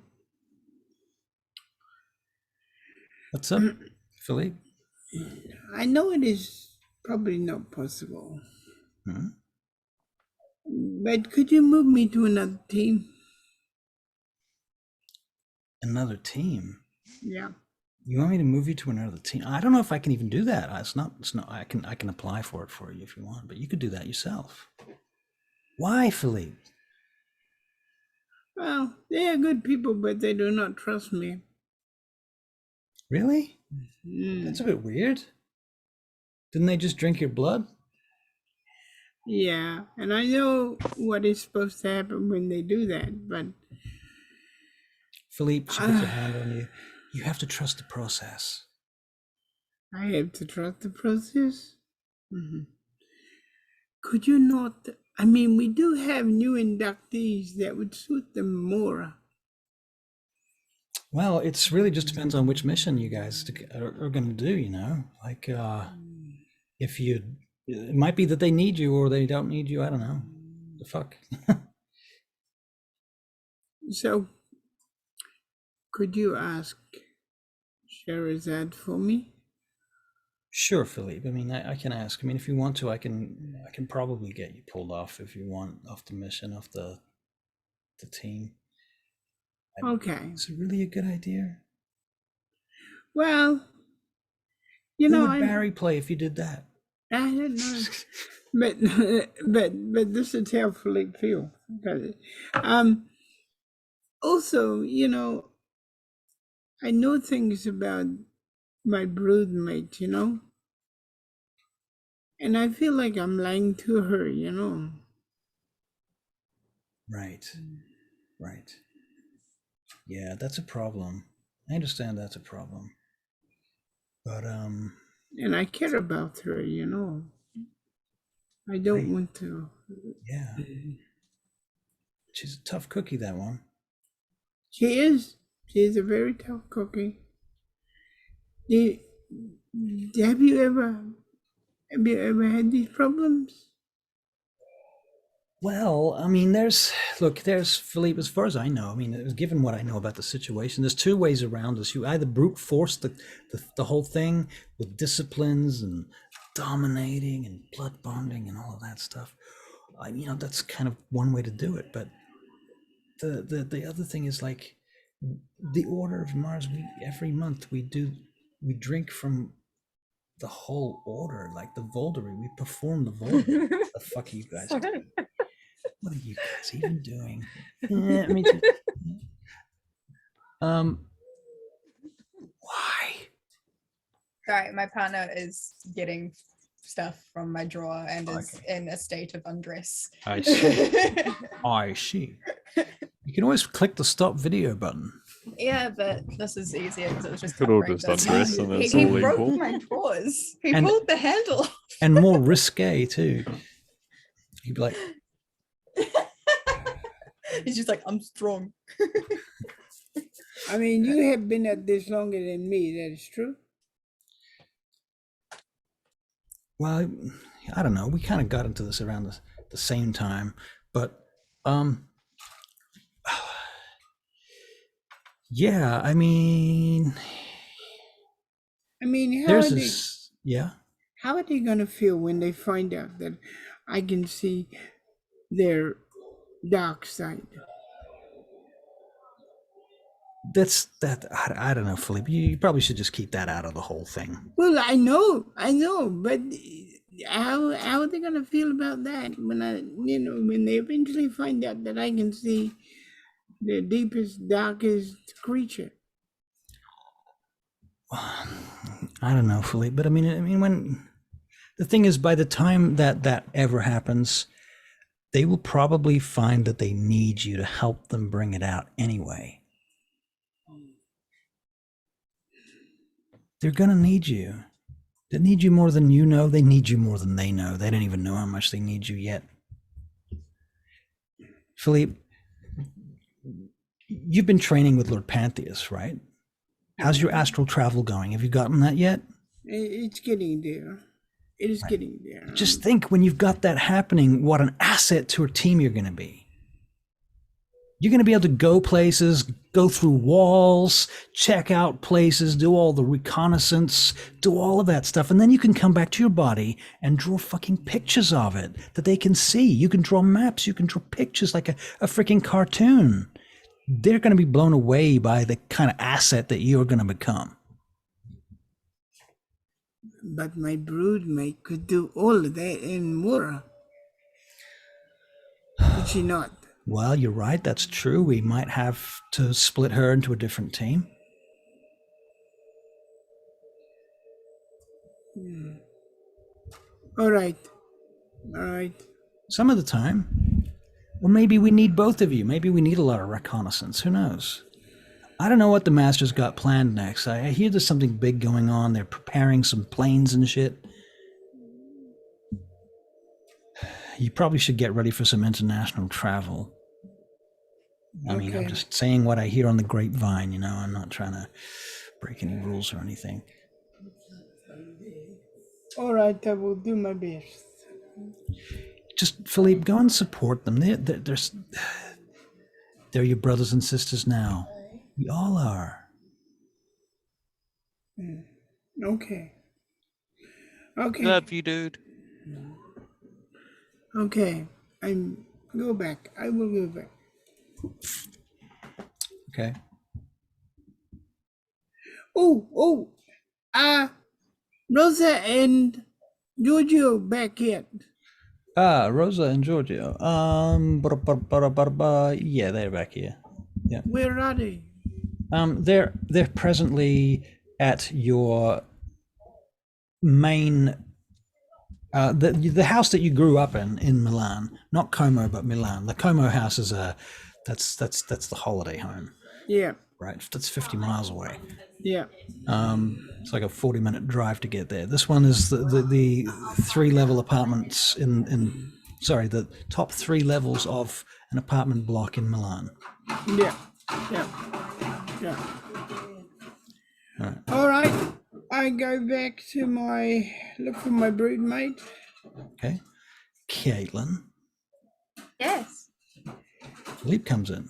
Speaker 1: What's up, Philippe?
Speaker 4: I know it is probably not possible,
Speaker 1: Hmm?
Speaker 4: but could you move me to another team?
Speaker 1: Another team?
Speaker 4: Yeah.
Speaker 1: You want me to move you to another team? I don't know if I can even do that. It's not. I can apply for it for you if you want, but you could do that yourself. Why, Philippe?
Speaker 4: Well, they are good people, but they do not trust me.
Speaker 1: Really?
Speaker 4: Mm.
Speaker 1: That's a bit weird. Didn't they just drink your blood?
Speaker 4: Yeah, and I know what is supposed to happen when they do that, but
Speaker 1: Philippe, she puts her hand on you. You have to trust the process.
Speaker 4: I have to trust the process. Mhm. Could you not? I mean, we do have new inductees that would suit them more.
Speaker 1: Well, it's really just depends on which mission you guys are going to do, Like, if it might be that they need you or they don't need you. I don't know. The fuck?
Speaker 4: So, could you ask Sherazad for me?
Speaker 1: Sure, Philippe. I mean, I can ask. I mean, if you want to, I can probably get you pulled off if you want, off the mission, off the team.
Speaker 4: Okay.
Speaker 1: Is it really a good idea?
Speaker 4: Well, you
Speaker 1: Who
Speaker 4: know,
Speaker 1: would Barry play if you did that?
Speaker 4: I don't know, but but this is how Philippe feel. Also, I know things about my broodmate, and I feel like I'm lying to her,
Speaker 1: Right. Right. Yeah, that's a problem. I understand that's a problem. But
Speaker 4: and I care about her, I don't
Speaker 1: Right.
Speaker 4: want to.
Speaker 1: yeah. She's a tough cookie, that one.
Speaker 4: She is a very tough cookie. Have you ever had these problems?
Speaker 1: Well, I mean, there's Philippe. As far as I know, I mean, given what I know about the situation, there's two ways around this. You either brute force the whole thing with disciplines and dominating and blood bonding and all of that stuff. That's kind of one way to do it. But the other thing is like the Order of Mars. Every month we drink from the whole order, like the Voldery. We perform the Voldery. The fuck are you guys doing? What are you guys even doing? I mean, why?
Speaker 6: Sorry, my partner is getting stuff from my drawer and is
Speaker 1: Okay.
Speaker 6: in a state of undress.
Speaker 1: I see. I see. You can always click the stop video button.
Speaker 6: Yeah, but this is easier because it was just
Speaker 5: Could all
Speaker 6: outrageous.
Speaker 5: just undress and it's
Speaker 6: he
Speaker 5: all
Speaker 6: broke
Speaker 5: equal.
Speaker 6: my drawers. He
Speaker 1: And-
Speaker 6: pulled the handle off.
Speaker 1: And more risque too. You'd be like,
Speaker 6: He's just like, I'm strong.
Speaker 4: I mean, you have been at this longer than me. That is true.
Speaker 1: well, I don't know. We kind of got into this around the same time, but yeah. I mean, there's this. Yeah.
Speaker 4: How are they gonna feel when they find out that I can see their dark side?
Speaker 1: I don't know, Philippe. You probably should just keep that out of the whole thing.
Speaker 4: Well, I know, but how are they gonna feel about that when when they eventually find out that I can see the deepest, darkest creature?
Speaker 1: I don't know, Philippe, but I mean, when the thing is, by the time that ever happens, they will probably find that they need you to help them bring it out anyway. They're gonna need you. They need you more than you know. They need you more than they know. They don't even know how much they need you yet. Philippe, you've been training with Lord Pantheus, right? How's your astral travel going? Have you gotten that yet?
Speaker 4: It's getting there. It is getting there.
Speaker 1: Just think, when you've got that happening, what an asset to a team you're going to be. You're going to be able to go places, go through walls, check out places, do all the reconnaissance, do all of that stuff. And then you can come back to your body and draw fucking pictures of it that they can see. You can draw maps. You can draw pictures like a freaking cartoon. They're going to be blown away by the kind of asset that you're going to become.
Speaker 4: But my broodmate could do all of that and more. Could she not?
Speaker 1: Well, you're right. That's true. We might have to split her into a different team.
Speaker 4: All right.
Speaker 1: Some of the time. Or maybe we need both of you. Maybe we need a lot of reconnaissance. Who knows? I don't know what the Master's got planned next. I hear there's something big going on. They're preparing some planes and shit. You probably should get ready for some international travel. I mean, I'm
Speaker 4: Okay.
Speaker 1: just saying what I hear on the grapevine, you know. I'm not trying to break any rules or anything.
Speaker 4: All right, I will do my best.
Speaker 1: Just, Philippe, go and support them. They're your brothers and sisters now. We all are.
Speaker 4: Okay.
Speaker 3: Love you, dude.
Speaker 4: Okay. Go back. I will go back.
Speaker 1: Okay.
Speaker 4: Rosa and Giorgio back yet?
Speaker 1: Rosa and Giorgio. Yeah, they're back here. Yeah.
Speaker 4: Where are they?
Speaker 1: They're presently at your main the house that you grew up in Milan, not Como but Milan. The Como house is that's the holiday home,
Speaker 4: Yeah.
Speaker 1: right? That's 50 miles away.
Speaker 4: Yeah.
Speaker 1: It's like a 40-minute drive to get there. This one is the 3-level apartments the top 3 levels of an apartment block in Milan.
Speaker 4: Yeah. All right. I go back to look for my broodmate.
Speaker 1: Okay. Caitlin.
Speaker 6: Yes.
Speaker 1: Philippe comes in.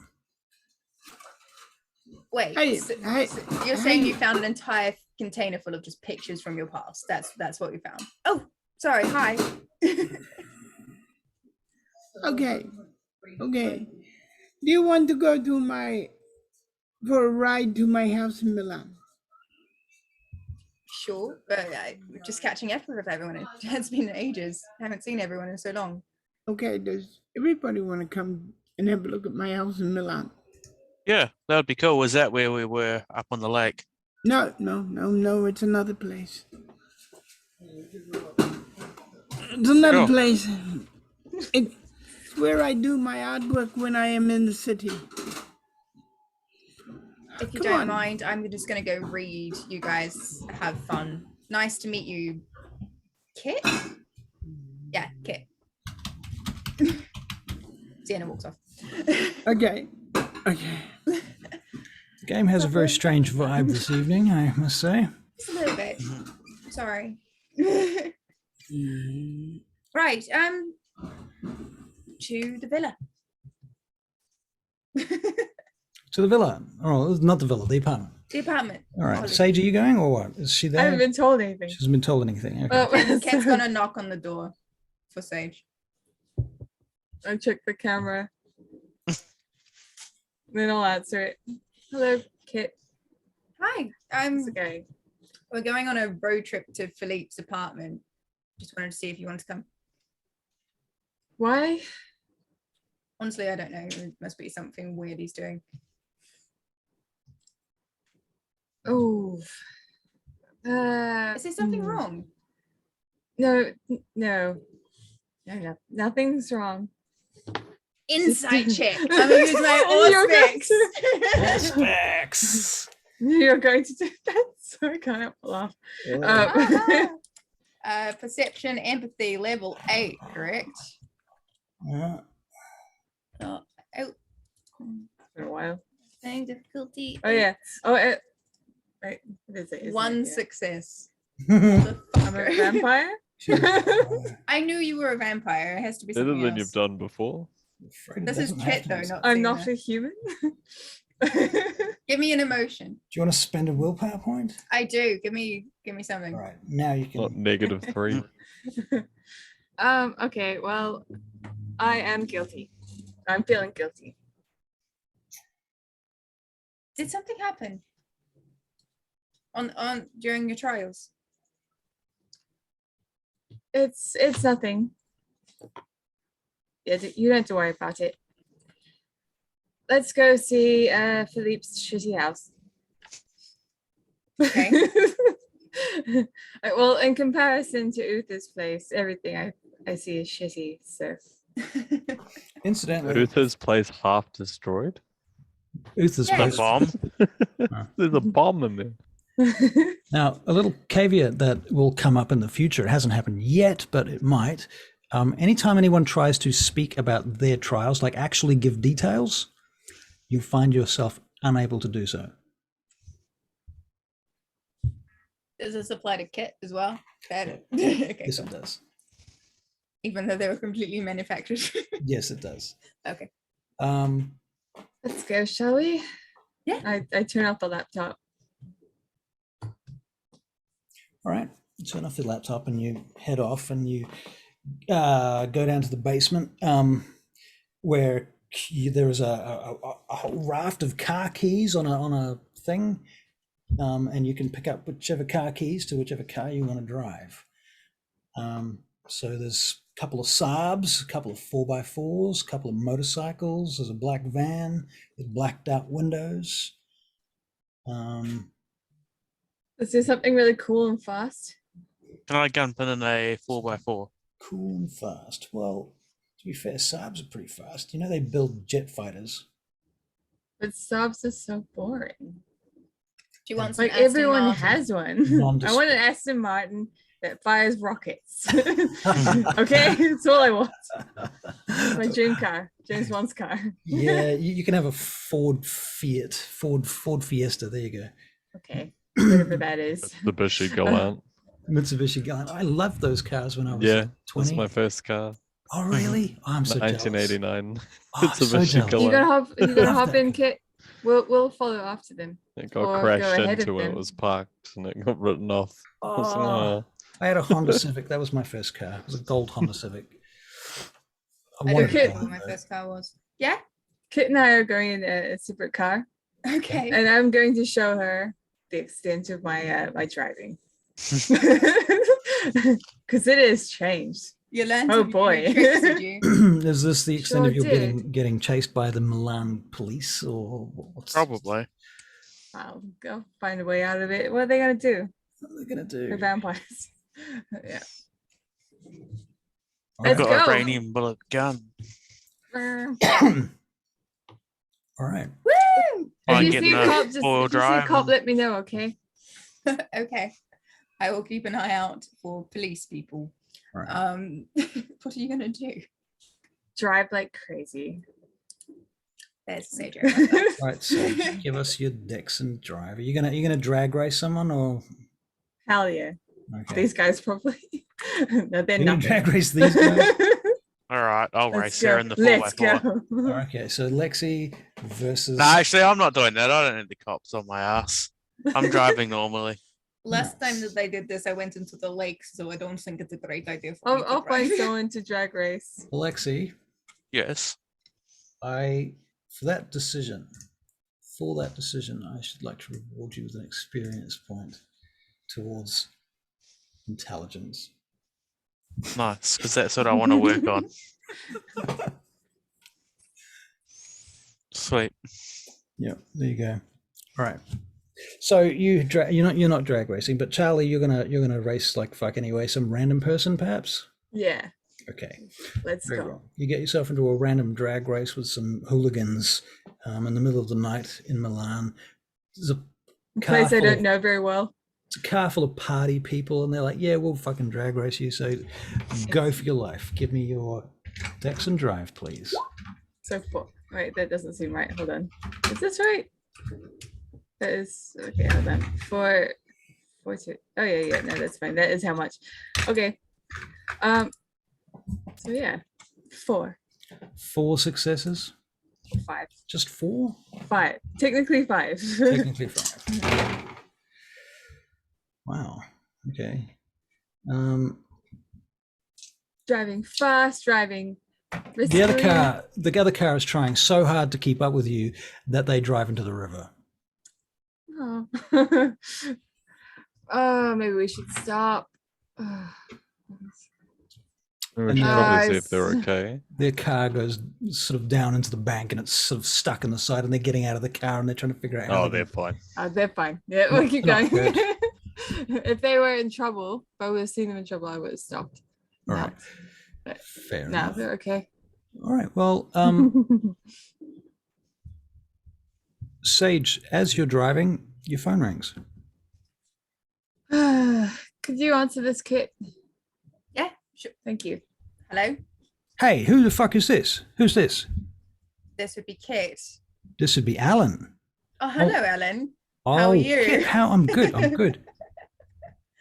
Speaker 6: Wait.
Speaker 4: Hey,
Speaker 6: so,
Speaker 4: hey,
Speaker 6: so you're saying
Speaker 4: hey.
Speaker 6: you found an entire container full of just pictures from your past? That's what you found. Oh, sorry. Hi.
Speaker 4: Okay. Okay. Do you want to go for a ride to my house in Milan?
Speaker 6: Sure, but we're just catching up with everyone. It has been ages. I haven't seen everyone in so long.
Speaker 4: Okay, does everybody want to come and have a look at my house in Milan?
Speaker 3: Yeah, that would be cool. Was that where we were up on the lake?
Speaker 4: No, it's another place. It's another
Speaker 3: Sure.
Speaker 4: place. It's where I do my artwork when I am in the city.
Speaker 6: If you
Speaker 4: Come
Speaker 6: don't
Speaker 4: on.
Speaker 6: mind, I'm just gonna go read. You guys have fun. Nice to meet you, Kit. Yeah, Kit. Sienna walks off.
Speaker 4: Okay.
Speaker 1: The game has a very strange vibe this evening, I must say.
Speaker 6: Just a little bit. Sorry. Right. To the villa.
Speaker 1: To the villa. Oh, not the villa, the apartment.
Speaker 6: The apartment.
Speaker 1: All right.
Speaker 6: Apologies.
Speaker 1: Sage, are you going or what? Is she
Speaker 2: I
Speaker 1: there?
Speaker 2: haven't been told anything.
Speaker 1: She hasn't been told anything. Okay.
Speaker 2: Oh,
Speaker 6: Cat's gonna knock on the door for Sage.
Speaker 2: I check the camera. Then I'll answer it. Hello, Kit.
Speaker 6: Hi.
Speaker 2: How's it going?
Speaker 6: We're going on a road trip to Philippe's apartment. Just wanted to see if you want to come.
Speaker 2: Why?
Speaker 6: Honestly, I don't know. It must be something weird he's doing.
Speaker 2: Oh.
Speaker 6: Is there something wrong?
Speaker 2: No, nothing's wrong.
Speaker 6: Insight check. I'm gonna use my
Speaker 2: You're going
Speaker 6: Auspex.
Speaker 1: Specs.
Speaker 2: You're going to do that, so I can't laugh.
Speaker 6: Perception, empathy, level 8, correct?
Speaker 1: Yeah.
Speaker 6: Oh,
Speaker 2: For a while.
Speaker 6: playing difficulty.
Speaker 2: Oh yeah. Oh, right. What is it? Isn't
Speaker 6: One
Speaker 2: it? Yeah.
Speaker 6: success.
Speaker 2: I'm a
Speaker 6: Motherfucker.
Speaker 2: vampire.
Speaker 6: I knew you were a vampire. It has to be
Speaker 5: Better
Speaker 6: something
Speaker 5: than
Speaker 6: else.
Speaker 5: you've done before.
Speaker 6: This is Chet though, not
Speaker 2: I'm
Speaker 6: Sienna.
Speaker 2: not a human.
Speaker 6: Give me an emotion.
Speaker 1: Do you want to spend a willpower point?
Speaker 6: I do. Give me something.
Speaker 1: All right. Now you can.
Speaker 5: Not -3.
Speaker 2: Okay. Well, I am guilty. I'm feeling guilty.
Speaker 6: Did something happen on during your trials?
Speaker 2: It's nothing. Yeah, you don't have to worry about it. Let's go see Philippe's shitty house.
Speaker 6: Okay.
Speaker 2: Well, in comparison to Uther's place, everything I see is shitty. So
Speaker 1: Incidentally,
Speaker 5: Uther's place half destroyed.
Speaker 1: Uther's
Speaker 6: Yeah.
Speaker 3: The
Speaker 1: place.
Speaker 3: bomb.
Speaker 5: There's a bomb in there.
Speaker 1: Now, a little caveat that will come up in the future. It hasn't happened yet, but it might. Anytime anyone tries to speak about their trials, like actually give details, you find yourself unable to do so.
Speaker 6: Does this apply to Kit as well? Okay.
Speaker 1: Yes,
Speaker 6: Cool.
Speaker 1: it does.
Speaker 6: Even though they were completely manufactured.
Speaker 1: Yes, it does.
Speaker 6: Okay.
Speaker 2: let's go, shall we?
Speaker 6: Yeah.
Speaker 2: I turn off the laptop.
Speaker 1: All right. You turn off the laptop and you head off and you go down to the basement where there is a whole raft of car keys on a thing, and you can pick up whichever car keys to whichever car you want to drive. So there's a couple of Saabs, a couple of 4x4s, a couple of motorcycles. There's a black van with blacked out windows.
Speaker 2: Let's do something really cool and fast.
Speaker 3: Can I jump in a 4x4?
Speaker 1: Cool and fast. Well, to be fair, Saabs are pretty fast. You know they build jet fighters.
Speaker 2: But Saabs are so boring.
Speaker 6: Do you want some
Speaker 2: Like
Speaker 6: Aston
Speaker 2: everyone
Speaker 6: Martin?
Speaker 2: has one. I
Speaker 1: Nondescript.
Speaker 2: want an Aston Martin that fires rockets. Okay, that's all I want. My dream car, James Bond's car.
Speaker 1: Yeah, you can have a Ford Fiesta. There you go.
Speaker 2: Okay, whatever that is.
Speaker 5: Mitsubishi Galant.
Speaker 1: Mitsubishi Galant. I loved those cars when I was
Speaker 5: Yeah, that's
Speaker 1: 20.
Speaker 5: my first car.
Speaker 1: Oh, really? I'm so jealous.
Speaker 5: 1989.
Speaker 1: Oh,
Speaker 5: It's a
Speaker 1: so
Speaker 5: Michigan
Speaker 1: jealous.
Speaker 2: You gotta hop. You gotta
Speaker 1: Love
Speaker 2: hop
Speaker 1: that
Speaker 2: in,
Speaker 1: guy.
Speaker 2: Kit. We'll follow after them.
Speaker 5: It
Speaker 2: Or
Speaker 5: got
Speaker 2: go
Speaker 5: crashed
Speaker 2: ahead of
Speaker 5: into when it
Speaker 2: them.
Speaker 5: was parked and it got written off. I was like,
Speaker 1: Oh, I had a Honda Civic. That was my first car. It was a gold Honda Civic.
Speaker 6: I
Speaker 1: wanted
Speaker 6: don't
Speaker 1: to
Speaker 2: Okay.
Speaker 6: know
Speaker 1: buy
Speaker 6: what my
Speaker 1: that.
Speaker 6: first car was. Yeah.
Speaker 2: Kit and I are going in a separate car,
Speaker 6: Okay.
Speaker 2: and I'm going to show her the extent of my my driving, because it has changed.
Speaker 6: You learned
Speaker 2: Oh,
Speaker 6: some
Speaker 2: boy.
Speaker 6: new tricks, did you?
Speaker 1: Is this the extent
Speaker 2: Sure
Speaker 1: of your
Speaker 2: did.
Speaker 1: getting chased by the Milan police, or what's
Speaker 3: Probably.
Speaker 2: I'll go find a way out of it. What are they gonna do?
Speaker 1: what are they gonna do?
Speaker 2: They're vampires. Yeah.
Speaker 1: All
Speaker 2: Let's
Speaker 3: Got
Speaker 1: right.
Speaker 3: a
Speaker 2: go.
Speaker 3: radium bullet gun.
Speaker 1: All right.
Speaker 6: Woo!
Speaker 2: If
Speaker 3: Fine,
Speaker 2: you
Speaker 3: getting
Speaker 2: see a
Speaker 3: a
Speaker 2: cop, just
Speaker 3: four-wheel
Speaker 2: if you see a
Speaker 3: drive
Speaker 2: cop,
Speaker 3: and-
Speaker 2: let me know, okay?
Speaker 6: Okay. I will keep an eye out for police people.
Speaker 1: All right.
Speaker 6: What are you gonna do?
Speaker 2: Drive like crazy.
Speaker 6: There's a sage area like that.
Speaker 1: All right. So give us your decks and drive. Are you gonna drag race someone, or
Speaker 2: Hell yeah.
Speaker 1: okay?
Speaker 2: These guys probably. No, they're
Speaker 1: You
Speaker 2: not.
Speaker 1: drag race these guys?
Speaker 3: All right, I'll
Speaker 2: Let's
Speaker 3: race
Speaker 2: go.
Speaker 3: her in the
Speaker 2: Let's
Speaker 3: 4x4.
Speaker 2: go.
Speaker 1: Okay. So Lexi versus.
Speaker 3: No, actually, I'm not doing that. I don't need the cops on my ass. I'm driving normally.
Speaker 6: Last time
Speaker 1: Nice.
Speaker 6: that I did this, I went into the lake, so I don't think it's a great idea for me to
Speaker 2: I'll find
Speaker 6: drive.
Speaker 2: someone to drag race.
Speaker 1: Lexi,
Speaker 3: Yes.
Speaker 1: for that decision, I should like to reward you with an experience point towards intelligence.
Speaker 3: Nice, because that's what I want to work on. Sweet.
Speaker 1: Yeah, there you go. All right. So you're not drag racing, but Charlie, you're gonna race like fuck anyway. Some random person, perhaps.
Speaker 2: Yeah,
Speaker 1: Okay.
Speaker 2: let's
Speaker 1: Very
Speaker 2: go.
Speaker 1: well. You get yourself into a random drag race with some hooligans in the middle of the night in Milan. There's a
Speaker 2: A place I
Speaker 1: full
Speaker 2: don't
Speaker 1: of-
Speaker 2: know very well.
Speaker 1: It's a car full of party people, and they're like, "Yeah, we'll fucking drag race you." So go for your life. Give me your decks and drive, please.
Speaker 2: So four. Wait, that doesn't seem right. Hold on. Is this right? That is okay. Hold on. Four, 2. Oh yeah. No, that's fine. That is how much. Okay. So yeah, 4,
Speaker 1: 4 successes.
Speaker 2: 5,
Speaker 1: Just 4.
Speaker 2: 5. Technically 5.
Speaker 1: Technically 5. Wow. Okay.
Speaker 2: Driving fast. Driving.
Speaker 1: The other
Speaker 2: resilient.
Speaker 1: car is trying so hard to keep up with you that they drive into the river.
Speaker 2: Oh. Oh, maybe we should stop.
Speaker 5: We
Speaker 1: And
Speaker 5: should
Speaker 1: then-
Speaker 5: probably see if they're
Speaker 2: Nice.
Speaker 5: okay.
Speaker 1: Their car goes sort of down into the bank, and it's sort of stuck in the side, and they're getting out of the car, and they're trying to figure out how
Speaker 5: Oh,
Speaker 1: they're
Speaker 5: they're fine.
Speaker 2: They're fine. Yeah, we'll keep
Speaker 1: Not
Speaker 2: going.
Speaker 1: good.
Speaker 2: If they were in trouble, if I would have seen them in trouble, I would have stopped.
Speaker 1: All
Speaker 2: No.
Speaker 1: right. Fair
Speaker 2: No,
Speaker 1: enough.
Speaker 2: they're okay.
Speaker 1: All right. Well, Sage, as you're driving, your phone rings.
Speaker 2: Could you answer this, Kit?
Speaker 6: Yeah, sure.
Speaker 2: Thank you.
Speaker 6: Hello,
Speaker 1: Hey, who the fuck is this? Who's this?
Speaker 6: this would be Kate.
Speaker 1: This would be Alan.
Speaker 6: Oh, hello, Ellen.
Speaker 1: Oh,
Speaker 6: How are you?
Speaker 1: Kit, I'm good. I'm good.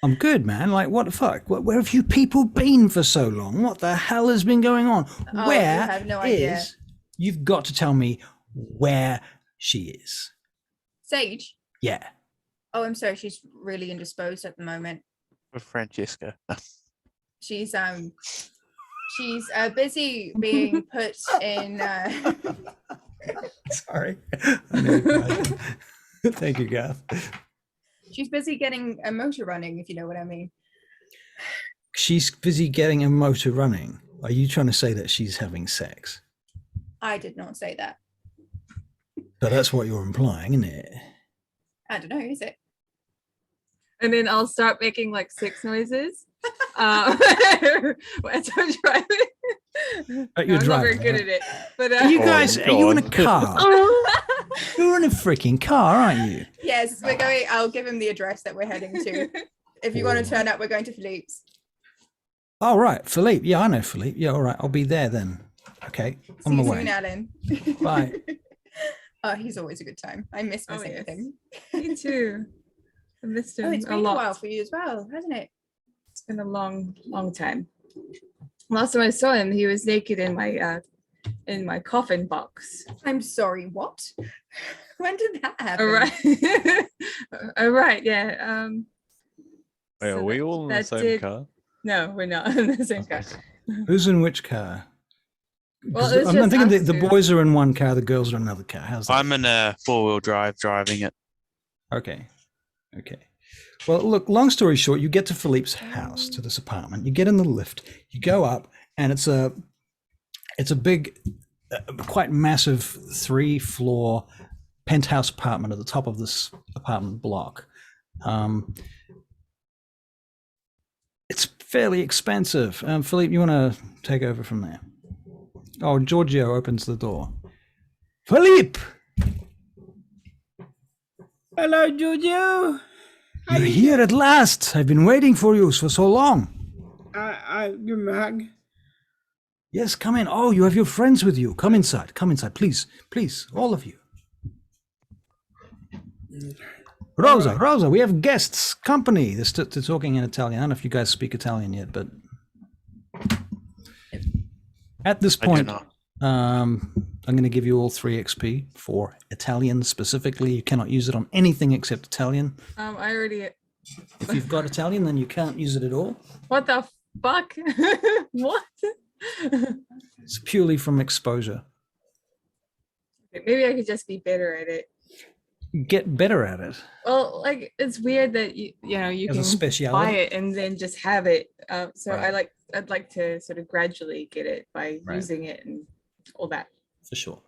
Speaker 1: I'm good, man. Like, what the fuck? Where have you people been for so long? What the hell has been going on?
Speaker 6: Oh, you
Speaker 1: Where
Speaker 6: have no idea.
Speaker 1: is? You've got to tell me where she is.
Speaker 6: Sage.
Speaker 1: Yeah.
Speaker 6: Oh, I'm sorry. She's really indisposed at the moment.
Speaker 3: With Francesca.
Speaker 6: She's busy being put in.
Speaker 1: Sorry. I nearly cried. Thank you, Garth.
Speaker 6: She's busy getting a motor running, if you know what I mean.
Speaker 1: She's busy getting a motor running. Are you trying to say that she's having sex?
Speaker 6: I did not say that.
Speaker 1: But that's what you're implying, isn't it?
Speaker 6: I don't know. Is it?
Speaker 2: And then I'll start making like 6 noises. As I'm driving.
Speaker 1: But you're
Speaker 2: I'm not very
Speaker 1: driving,
Speaker 2: good
Speaker 1: right?
Speaker 2: at it. But
Speaker 1: Are you
Speaker 5: Oh,
Speaker 1: guys, are you in a car?
Speaker 2: Oh.
Speaker 1: You're in a freaking car, aren't you?
Speaker 6: Yes, we're going. I'll give him the address that we're heading to. If you want to turn up, we're going to Philippe's.
Speaker 1: Oh, right. Philippe. Yeah, I know Philippe. Yeah, all right. I'll be there then. Okay.
Speaker 6: See
Speaker 1: On my
Speaker 6: you
Speaker 1: way.
Speaker 6: soon, Alan.
Speaker 1: Bye.
Speaker 6: Oh, he's always a good time. I miss
Speaker 2: Oh,
Speaker 6: messing
Speaker 2: yes.
Speaker 6: with him.
Speaker 2: Me too. I missed him
Speaker 6: Oh, it's
Speaker 2: a
Speaker 6: been a
Speaker 2: lot.
Speaker 6: while for you as well, hasn't it?
Speaker 2: It's been a long, long time. Last time I saw him, he was naked in my coffin box.
Speaker 6: I'm sorry, what? When did that happen?
Speaker 2: All right. All right. Yeah.
Speaker 5: Wait,
Speaker 2: so
Speaker 5: are we
Speaker 2: that-
Speaker 5: all in the
Speaker 2: that
Speaker 5: same
Speaker 2: did-
Speaker 5: car?
Speaker 2: No, we're not in the same car.
Speaker 1: Who's in which car?
Speaker 2: Well,
Speaker 1: 'Cause
Speaker 2: it was
Speaker 1: I'm
Speaker 2: just
Speaker 1: thinking
Speaker 2: us
Speaker 1: the
Speaker 2: two.
Speaker 1: boys are in one car, the girls are in another car. How's that?
Speaker 3: I'm in a 4-wheel drive driving it.
Speaker 1: Okay. Okay. Well, look, long story short, you get to Philippe's house, to this apartment. You get in the lift, you go up, and it's a big, quite massive 3-floor penthouse apartment at the top of this apartment block. It's fairly expensive. Philippe, you want to take over from there? Oh, Giorgio opens the door. Philippe!
Speaker 4: Hello, Giorgio.
Speaker 1: You're here at last. I've been waiting for you for so long.
Speaker 4: I give him a hug.
Speaker 1: Yes, come in. Oh, you have your friends with you. Come inside. Come inside, please. Please, all of you. Rosa, we have guests, company. They're talking in Italian. I don't know if you guys speak Italian yet, but at this
Speaker 3: I do
Speaker 1: point,
Speaker 3: not.
Speaker 1: I'm going to give you all 3 XP for Italian specifically. You cannot use it on anything except Italian.
Speaker 2: I already.
Speaker 1: If you've got Italian, then you can't use it at all.
Speaker 2: What the fuck? What?
Speaker 1: It's purely from exposure.
Speaker 2: Maybe I could just be better at it.
Speaker 1: Get better at it.
Speaker 2: Well, like it's weird that you
Speaker 1: As a
Speaker 2: can
Speaker 1: speciality?
Speaker 2: buy it and then just have it. So
Speaker 1: Right.
Speaker 2: I'd like to sort of gradually get it by
Speaker 1: Right.
Speaker 2: using it and all that.
Speaker 1: For sure.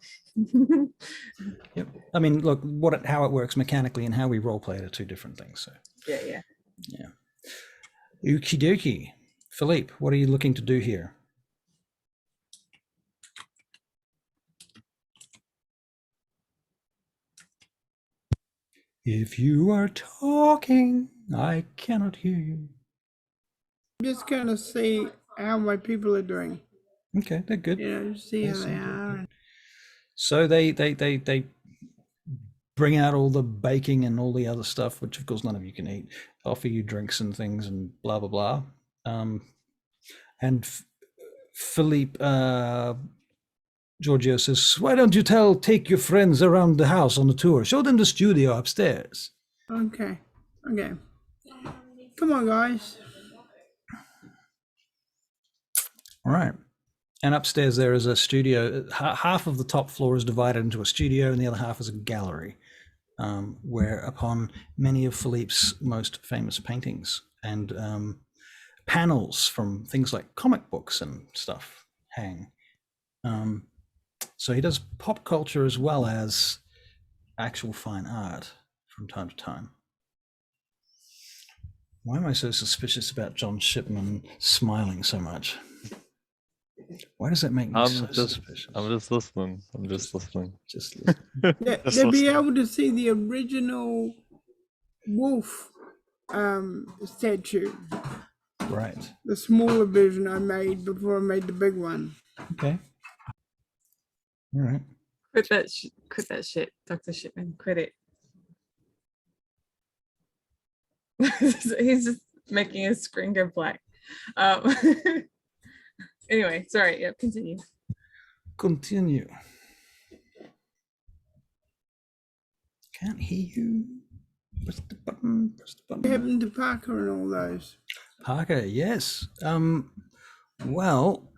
Speaker 1: Yep. I mean, look, how it works mechanically and how we roleplay it are 2 different things. So,
Speaker 2: Yeah.
Speaker 1: yeah. Okie dokie. Philippe, what are you looking to do here? If you are talking, I cannot hear you.
Speaker 4: I'm just gonna see how my people are doing.
Speaker 1: Okay, they're good.
Speaker 4: You know, see how
Speaker 1: Yes,
Speaker 4: they
Speaker 1: okay,
Speaker 4: are.
Speaker 1: So they bring out all the baking and all the other stuff, which of course none of you can eat. Offer you drinks and things and blah blah blah. And Philippe Giorgio says, "Why don't you take your friends around the house on the tour? Show them the studio upstairs."
Speaker 4: Okay. Come on, guys.
Speaker 1: All right. And upstairs there is a studio. Half of the top floor is divided into a studio, and the other half is a gallery, whereupon many of Philippe's most famous paintings and panels from things like comic books and stuff hang. So he does pop culture as well as actual fine art from time to time. Why am I so suspicious about John Shipman smiling so much? Why does that make me so suspicious?
Speaker 5: I'm just listening.
Speaker 1: Just listen.
Speaker 4: They'll be able to see the original wolf statue,
Speaker 1: Right.
Speaker 4: the smaller version I made before I made the big one.
Speaker 1: Okay. All right.
Speaker 2: Quit that shit, Dr. Shipman. Quit it. He's just making his screen go black. Anyway, sorry. Yep, continue.
Speaker 1: Continue. Can't hear you. Press the button. Press the
Speaker 4: What
Speaker 1: button.
Speaker 4: happened to Parker and all those?
Speaker 1: Parker, yes. Well,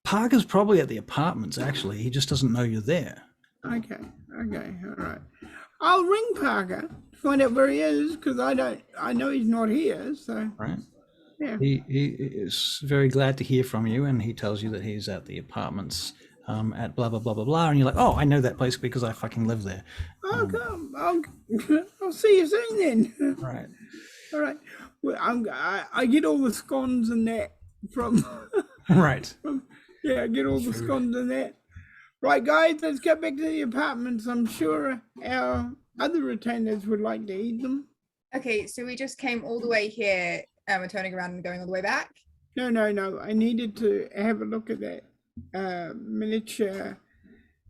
Speaker 1: Parker's probably at the apartments, actually. He just doesn't know you're there.
Speaker 4: Okay, all right. I'll ring Parker to find out where he is, because I know he's not here, so
Speaker 1: Right.
Speaker 4: yeah.
Speaker 1: He is very glad to hear from you, and he tells you that he's at the apartments at blah, blah, blah, blah, blah. And you're like, oh, I know that place because I fucking live there.
Speaker 4: I'll come. I'll see you soon then.
Speaker 1: Right.
Speaker 4: All right. Well, I get all the scones and that from,
Speaker 1: Right.
Speaker 4: I get all the scones and that. Right, guys, let's get back to the apartments. I'm sure our other retainers would like to eat them.
Speaker 6: Okay, so we just came all the way here and we're turning around and going all the way back.
Speaker 4: No. I needed to have a look at that miniature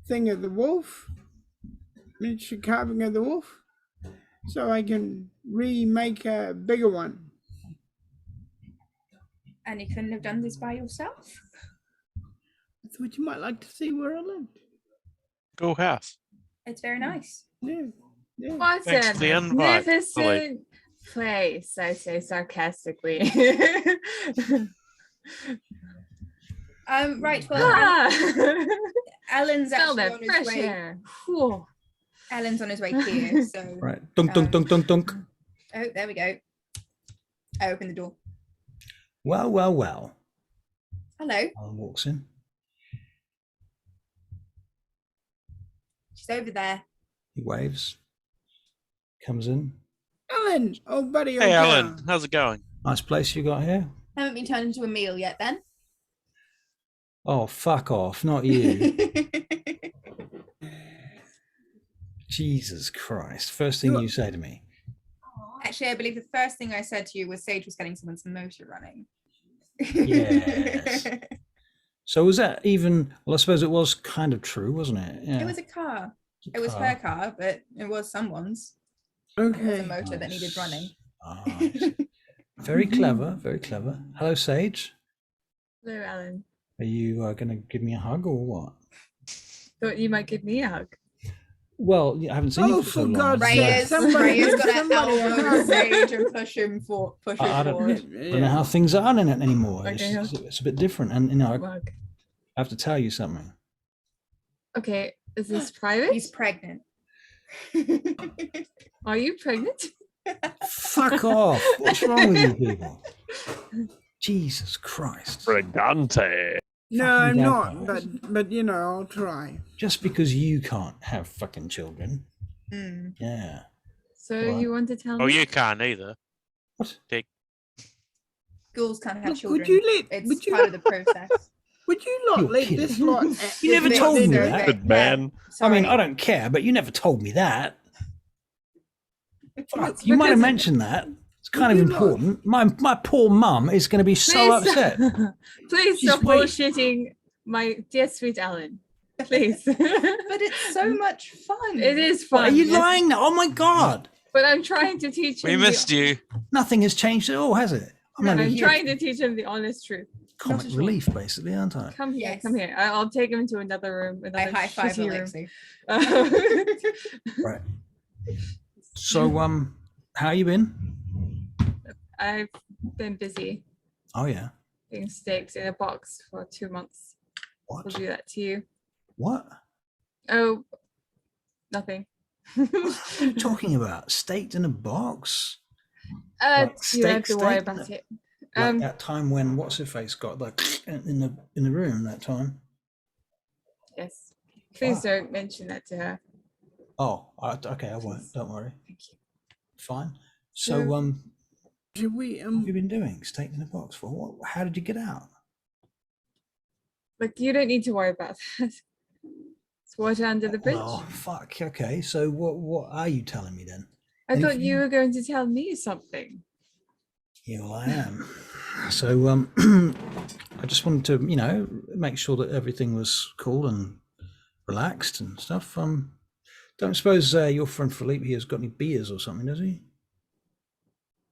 Speaker 4: thing of the wolf, miniature carving of the wolf, so I can remake a bigger one.
Speaker 6: And you couldn't have done this by yourself?
Speaker 4: I thought you might like to see where I lived.
Speaker 3: Cool house.
Speaker 6: It's very nice.
Speaker 4: Yeah. Yeah.
Speaker 2: What
Speaker 3: Thanks
Speaker 2: a
Speaker 3: for the invite,
Speaker 2: magnificent place, I say sarcastically.
Speaker 6: Right, well,
Speaker 2: Ah!
Speaker 6: Alan's
Speaker 2: Smell
Speaker 6: actually
Speaker 2: that
Speaker 6: on his
Speaker 2: fresh
Speaker 6: way.
Speaker 2: air. Whew.
Speaker 6: Alan's on his way here, so.
Speaker 1: Right. Dunk, dunk, dunk, dunk, dunk.
Speaker 6: Oh, there we go. I open the door.
Speaker 1: Well, well, well.
Speaker 6: Hello.
Speaker 1: Alan walks in.
Speaker 6: She's over there.
Speaker 1: He waves. Comes in.
Speaker 4: Alan! Oh, buddy.
Speaker 3: Hey, Alan, how's it going?
Speaker 1: Nice place you got here.
Speaker 6: Haven't been turned into a meal yet, then.
Speaker 1: Oh, fuck off. Not you. Jesus Christ. First thing you say to me.
Speaker 6: Actually, I believe the first thing I said to you was Sage was getting someone's motor running.
Speaker 1: Yes. So was that even, well, I suppose it was kind of true, wasn't it? Yeah.
Speaker 6: It was a car. It was her car, but it was someone's. It was
Speaker 4: Okay.
Speaker 6: a motor that needed running.
Speaker 1: Ah, I see. Very clever, very clever. Hello, Sage.
Speaker 2: Hello, Alan.
Speaker 1: Are you going to give me a hug or what?
Speaker 2: Thought you might give me a hug.
Speaker 1: Well, I haven't seen you
Speaker 4: Oh,
Speaker 1: for so
Speaker 4: for
Speaker 1: long.
Speaker 4: God's
Speaker 1: so-
Speaker 4: sake.
Speaker 6: Reyes,
Speaker 4: Somebody-
Speaker 6: Reyes got to
Speaker 4: somebody
Speaker 6: elbow
Speaker 4: hug.
Speaker 6: Sage and push him forward.
Speaker 1: I don't-
Speaker 6: forward.
Speaker 1: I don't know how things are in it anymore.
Speaker 2: Okay,
Speaker 1: It's a bit different. And, you know, I
Speaker 2: Mug.
Speaker 1: have to tell you something.
Speaker 2: Okay, is this private?
Speaker 6: He's pregnant.
Speaker 2: Are you pregnant?
Speaker 1: Fuck off. What's wrong with you people? Jesus Christ.
Speaker 5: Brigante.
Speaker 4: No,
Speaker 1: Fucking
Speaker 4: I'm not.
Speaker 1: vampires.
Speaker 4: But you know, I'll try.
Speaker 1: Just because you can't have fucking children.
Speaker 6: Mm.
Speaker 1: Yeah.
Speaker 2: So
Speaker 1: Right.
Speaker 2: you want to tell
Speaker 3: Oh,
Speaker 2: me?
Speaker 3: you can't either.
Speaker 1: What?
Speaker 6: Schools can't have
Speaker 4: Look,
Speaker 6: children.
Speaker 4: would you let?
Speaker 6: It's
Speaker 4: Would you
Speaker 6: part
Speaker 4: not?
Speaker 6: of the process.
Speaker 4: Would you not
Speaker 1: You're
Speaker 4: let
Speaker 1: kidding.
Speaker 4: this lot?
Speaker 1: You never
Speaker 6: They-
Speaker 1: told
Speaker 6: they
Speaker 1: me
Speaker 6: don't
Speaker 1: that.
Speaker 6: get-
Speaker 5: Good man.
Speaker 1: I mean,
Speaker 6: Sorry.
Speaker 1: I don't care, but you never told me that. Fuck,
Speaker 2: It's
Speaker 1: you might have
Speaker 2: because-
Speaker 1: mentioned that. It's kind of
Speaker 4: you not?
Speaker 1: important. My poor mum is going to be so
Speaker 2: Please
Speaker 1: upset.
Speaker 2: Please
Speaker 1: She's
Speaker 2: stop
Speaker 1: wait-
Speaker 2: bullshitting my dear sweet Alan. Please.
Speaker 6: But it's so much fun.
Speaker 2: It is
Speaker 1: What,
Speaker 2: fun.
Speaker 1: are you
Speaker 2: yes,
Speaker 1: lying now? Oh my God.
Speaker 2: But I'm trying to teach
Speaker 3: We
Speaker 2: him.
Speaker 3: missed you.
Speaker 1: Nothing has changed at all, has it? I'm
Speaker 2: No,
Speaker 1: only
Speaker 2: I'm
Speaker 1: here
Speaker 2: trying to teach him the honest truth.
Speaker 1: comic
Speaker 6: Not at all.
Speaker 1: relief, basically, aren't I?
Speaker 2: Come here,
Speaker 6: Yes.
Speaker 2: come here. I'll take him to another room.
Speaker 6: I
Speaker 2: Another
Speaker 6: high five
Speaker 2: shitty
Speaker 6: Alexi.
Speaker 1: Right. So, how you been?
Speaker 2: I've been busy
Speaker 1: Oh yeah.
Speaker 2: doing steaks in a box for 2 months.
Speaker 1: What?
Speaker 2: I'll do that to you.
Speaker 1: What?
Speaker 2: Oh, nothing.
Speaker 1: What are you talking about? Staked in a box? Like
Speaker 2: You don't have to worry
Speaker 1: steak?
Speaker 2: about it.
Speaker 1: Like that time when what's her face got like in the room that time.
Speaker 2: Yes. Please
Speaker 1: Wow.
Speaker 2: don't mention that to her.
Speaker 1: Oh, okay, I won't. Don't worry.
Speaker 2: Thank you.
Speaker 1: Fine. So,
Speaker 4: Yeah. Should we?
Speaker 1: what have you been doing? Staked in a box for what? How did you get out?
Speaker 2: Like, you don't need to worry about that. It's water under the bridge.
Speaker 1: Well, fuck. Okay. So, what are you telling me then?
Speaker 2: I thought
Speaker 1: anything-
Speaker 2: you were going to tell me something.
Speaker 1: Yeah, well, I am. So, I just wanted to, make sure that everything was cool and relaxed and stuff. Don't suppose your friend Philippe here has got any beers or something, does he?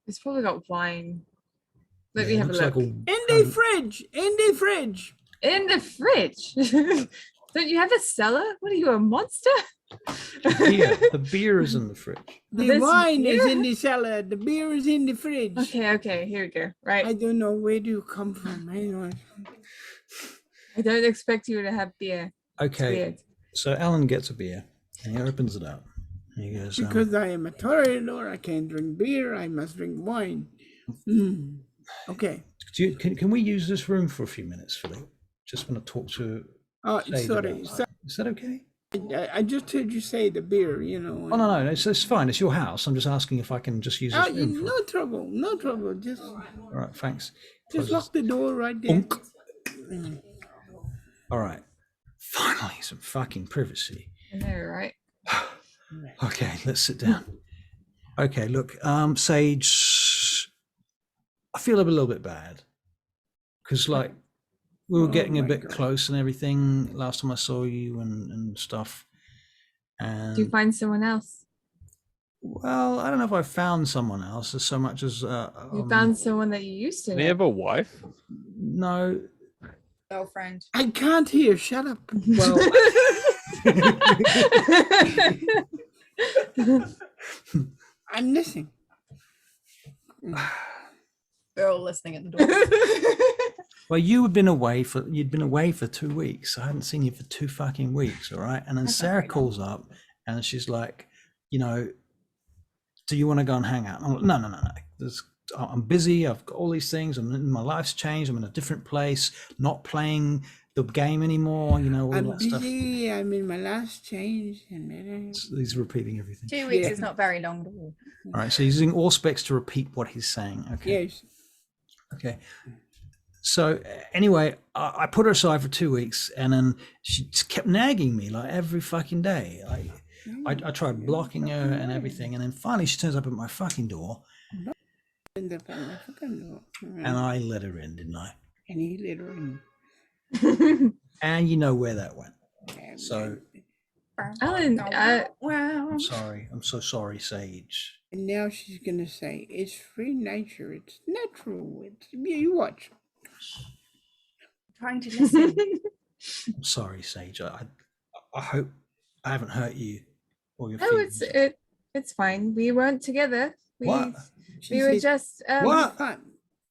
Speaker 2: It's probably got wine. Let me
Speaker 1: Yeah,
Speaker 2: have a
Speaker 1: looks
Speaker 2: look.
Speaker 1: like all
Speaker 4: In the fridge. In the fridge.
Speaker 2: In the fridge. Don't you have a cellar? What are you, a monster?
Speaker 1: beer. The beer is in the fridge.
Speaker 4: The
Speaker 2: There's
Speaker 4: wine is
Speaker 2: beer?
Speaker 4: in the cellar. The beer is in the fridge.
Speaker 2: Okay, here we go. Right.
Speaker 4: I don't know where do you come from. Anyway.
Speaker 2: I don't expect you to have beer. It's
Speaker 1: Okay.
Speaker 2: weird.
Speaker 1: So Alan gets a beer and he opens it up. And he goes,
Speaker 4: Because I am a toreador, I can't drink beer. I must drink wine. Mm. Okay.
Speaker 1: can we use this room for a few minutes, Philippe? Just want to talk to
Speaker 4: Oh,
Speaker 1: Sage
Speaker 4: sorry.
Speaker 1: about that. Is that okay?
Speaker 4: I just heard you say the beer. You know.
Speaker 1: Oh, no, it's fine. It's your house. I'm just asking if I can just use this
Speaker 4: Oh,
Speaker 1: room. For...
Speaker 4: no trouble. No trouble. Just
Speaker 1: All right, thanks.
Speaker 4: just
Speaker 1: Close
Speaker 4: lock the door right there.
Speaker 1: Bonk. All right. Finally, some fucking privacy.
Speaker 2: I know, right?
Speaker 1: Okay, let's sit down. Okay, look, Sage, I feel a little bit bad because, like, we were
Speaker 4: Oh
Speaker 1: getting a
Speaker 4: my
Speaker 1: bit
Speaker 4: God.
Speaker 1: close and everything last time I saw you and stuff. And
Speaker 2: Do you find someone else?
Speaker 1: Well, I don't know if I found someone else as so much as
Speaker 2: You found someone that you used to
Speaker 5: Did he
Speaker 2: know.
Speaker 5: have a wife?
Speaker 1: no.
Speaker 6: Girlfriend.
Speaker 4: I can't hear. Shut up.
Speaker 1: Well,
Speaker 4: I'm listening.
Speaker 6: We're all listening at the door.
Speaker 1: well, you'd been away for 2 weeks. I hadn't seen you for 2 fucking weeks, all right? And then
Speaker 6: That's not
Speaker 1: Sarah
Speaker 6: very long.
Speaker 1: calls up and she's like, you know, do you want to go and hang out? I'm like, no. I'm busy. I've got all these things. My life's changed. I'm in a different place, not playing the game anymore, you know, all
Speaker 4: I'm
Speaker 1: that stuff.
Speaker 4: busy. I'm in my last change. And
Speaker 1: He's repeating everything.
Speaker 6: 2 weeks
Speaker 4: Yeah.
Speaker 6: is not very long at all.
Speaker 1: All right, so he's using all specs to repeat what he's saying. Okay.
Speaker 4: yes.
Speaker 1: Okay. So anyway, I put her aside for 2 weeks, and then she just kept nagging me like every fucking day. I tried blocking her and everything, and then finally she turns up at my fucking door,
Speaker 4: And the fucking door.
Speaker 1: and I let her in, didn't I?
Speaker 4: And he let her in.
Speaker 1: And you know where that went. So
Speaker 2: Alan,
Speaker 6: wow.
Speaker 1: I'm sorry. I'm so sorry, Sage.
Speaker 4: And now she's gonna say it's free nature. It's natural. It's you watch.
Speaker 6: Trying to listen.
Speaker 1: I'm sorry, Sage. I hope I haven't hurt you or your
Speaker 2: no,
Speaker 1: feelings.
Speaker 2: it's fine. We weren't together.
Speaker 1: What?
Speaker 2: We were just
Speaker 1: What?
Speaker 4: Fine.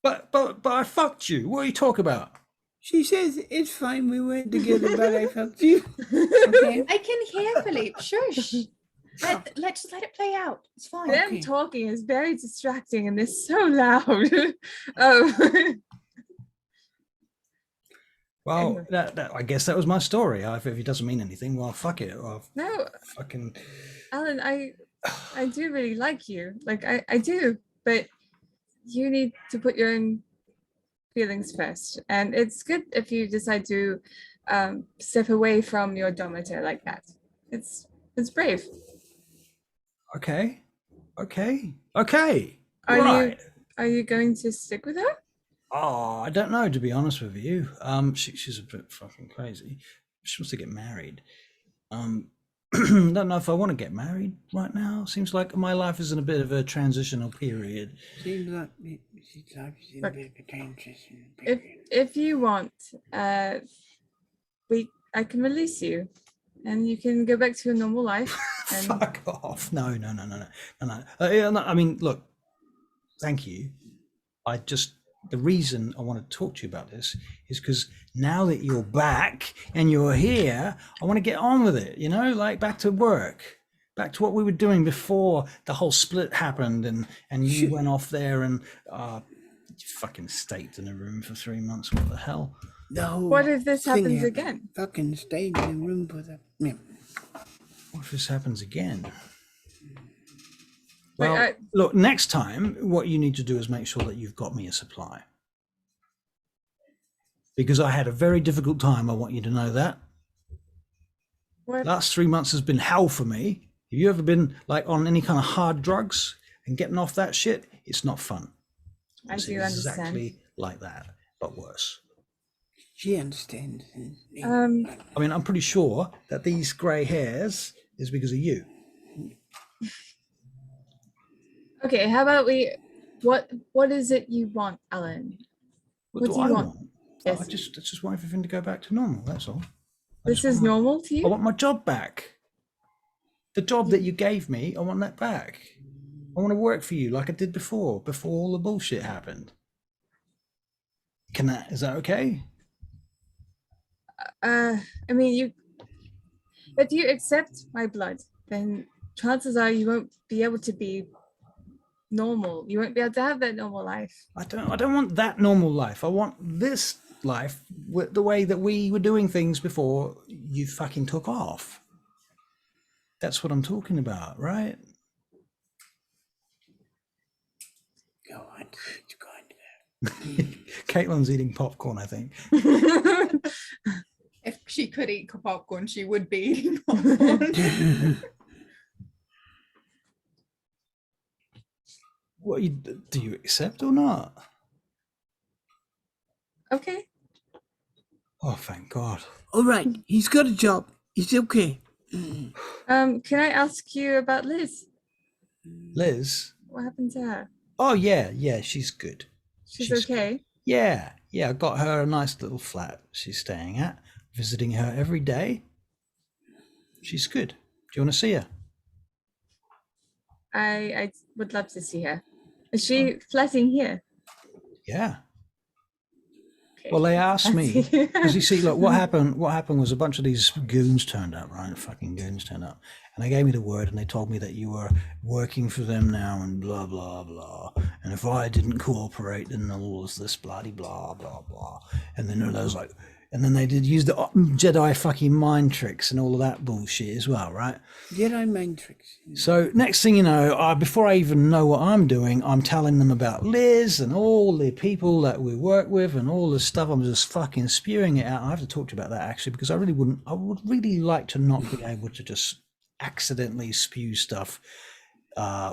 Speaker 1: But I fucked you. What are you talking about?
Speaker 4: She says it's fine. We weren't together, but I fucked you. Okay.
Speaker 6: I can hear Philippe. Shush. Let's let it play out. It's fine.
Speaker 2: Them
Speaker 4: Okay.
Speaker 2: talking is very distracting and they're so loud. Oh.
Speaker 1: Well,
Speaker 2: Anyway.
Speaker 1: that I guess that was my story. If it doesn't mean anything, well, fuck it. Well,
Speaker 2: No,
Speaker 1: fucking.
Speaker 2: Alan, I do really like you. Like I do, but you need to put your own feelings first. And it's good if you decide to step away from your dominator like that. It's brave.
Speaker 1: Okay.
Speaker 2: Are you going to stick with her?
Speaker 1: Oh, I don't know, to be honest with you. She's a bit fucking crazy. She wants to get married. Don't know if I want to get married right now. Seems like my life is in a bit of a transitional period.
Speaker 4: Seems like she's in a bit of a transition
Speaker 2: If
Speaker 4: period.
Speaker 2: if you want, I can release you, and you can go back to your normal life. And
Speaker 1: Fuck off. No. Yeah, no, I mean, look, thank you. The reason I want to talk to you about this is because now that you're back and you're here, I want to get on with it, you know, like back to work, back to what we were doing before the whole split happened and you went off there and you fucking stayed in a room for 3 months. What the hell?
Speaker 4: No.
Speaker 2: what if this
Speaker 4: thing
Speaker 2: happens
Speaker 4: happened.
Speaker 2: again?
Speaker 4: Fucking stayed in the room for the. Yeah.
Speaker 1: What if this happens again?
Speaker 2: But
Speaker 1: Well, look, next time, what you need to do is make sure that you've got me a supply. Because I had a very difficult time, I want you to know that.
Speaker 2: What?
Speaker 1: Last 3 months has been hell for me. Have you ever been like on any kind of hard drugs and getting off that shit? It's not fun.
Speaker 2: I
Speaker 1: It's
Speaker 2: do understand.
Speaker 1: exactly like that, but worse.
Speaker 4: She understands.
Speaker 1: I mean, I'm pretty sure that these grey hairs is because of you.
Speaker 2: Okay, how about what is it you want, Alan? What do you
Speaker 1: I
Speaker 2: want? Yes.
Speaker 1: I just want everything to go back to normal. That's all.
Speaker 2: This is normal to
Speaker 1: I
Speaker 2: you?
Speaker 1: want my job back. The job that you gave me, I want that back. I want to work for you like I did before all the bullshit happened. Is that okay?
Speaker 2: I mean, if you accept my blood, then chances are you won't be able to be normal. You won't be able to have that normal life.
Speaker 1: I don't want that normal life. I want this life with the way that we were doing things before you fucking took off. That's what I'm talking about, right?
Speaker 4: Go on. It's going to
Speaker 1: Caitlin's eating popcorn, I think.
Speaker 6: If she could eat popcorn, she would be eating popcorn.
Speaker 1: What do you accept or not?
Speaker 2: Okay.
Speaker 1: Oh, thank God.
Speaker 4: All right. He's got a job. He's okay.
Speaker 2: Can I ask you about Liz?
Speaker 1: Liz.
Speaker 2: What happened to her?
Speaker 1: Oh yeah, she's good.
Speaker 2: She's
Speaker 1: She's good.
Speaker 2: okay.
Speaker 1: Yeah, I got her a nice little flat she's staying at, visiting her every day. She's good. Do you want to see her?
Speaker 2: I would love to see her. Is she flatting here?
Speaker 1: Yeah.
Speaker 2: Okay.
Speaker 1: Well, they asked me because you see, look, what
Speaker 2: happened?
Speaker 1: happened was a bunch of these goons turned up, right? Fucking goons turned up, and they gave me the word, and they told me that you were working for them now, and blah blah blah. And if I didn't cooperate, then all this bloody blah blah blah. And then there was like, and then they did use the Jedi fucking mind tricks and all of that bullshit as well, right?
Speaker 4: Jedi mind tricks.
Speaker 1: So next thing you know, before I even know what I'm doing, I'm telling them about Liz and all the people that we work with and all this stuff. I'm just fucking spewing it out. I have to talk to you about that actually, because I would really like to not be able to just accidentally spew stuff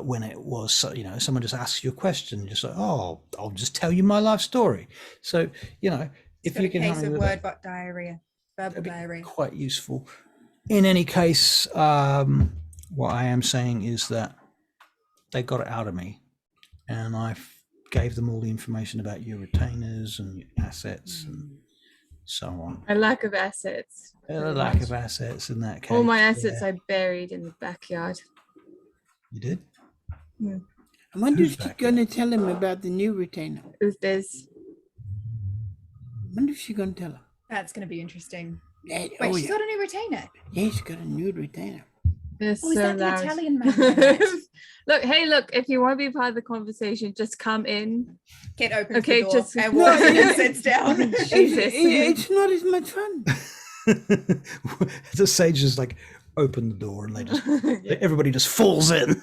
Speaker 1: when it was, someone just asks you a question, just like, oh, I'll just tell you my life story. So, if you can help me with that,
Speaker 6: word diarrhea, verbal
Speaker 1: that'd be
Speaker 6: diarrhea.
Speaker 1: quite useful. In any case, what I am saying is that they got it out of me, and I gave them all the information about your retainers and your assets and so on.
Speaker 2: A lack of assets.
Speaker 1: A
Speaker 2: pretty
Speaker 1: lack
Speaker 2: much.
Speaker 1: of assets in that case.
Speaker 2: All my assets
Speaker 1: yeah.
Speaker 2: I buried in the backyard.
Speaker 1: You did?
Speaker 4: I wonder
Speaker 1: Who's
Speaker 4: if she's
Speaker 1: back
Speaker 4: going to tell him about the new retainer.
Speaker 2: Who's this?
Speaker 4: I wonder if she's going to tell her.
Speaker 6: That's going to be interesting.
Speaker 4: Yeah,
Speaker 6: Wait,
Speaker 4: oh,
Speaker 6: she's
Speaker 4: yeah.
Speaker 6: got a new retainer.
Speaker 4: Yeah, she's got a new retainer.
Speaker 2: It's
Speaker 6: Oh, is
Speaker 2: so
Speaker 6: that the
Speaker 2: loud.
Speaker 6: Italian man I met?
Speaker 2: Look, if you want to be part of the conversation, just come in.
Speaker 6: Kit opens
Speaker 2: Okay,
Speaker 6: the door
Speaker 2: just-
Speaker 6: and walks in and sits down.
Speaker 2: Jesus.
Speaker 4: It's not as much fun.
Speaker 1: The sages like open the door and they just
Speaker 2: Yeah.
Speaker 1: everybody just falls in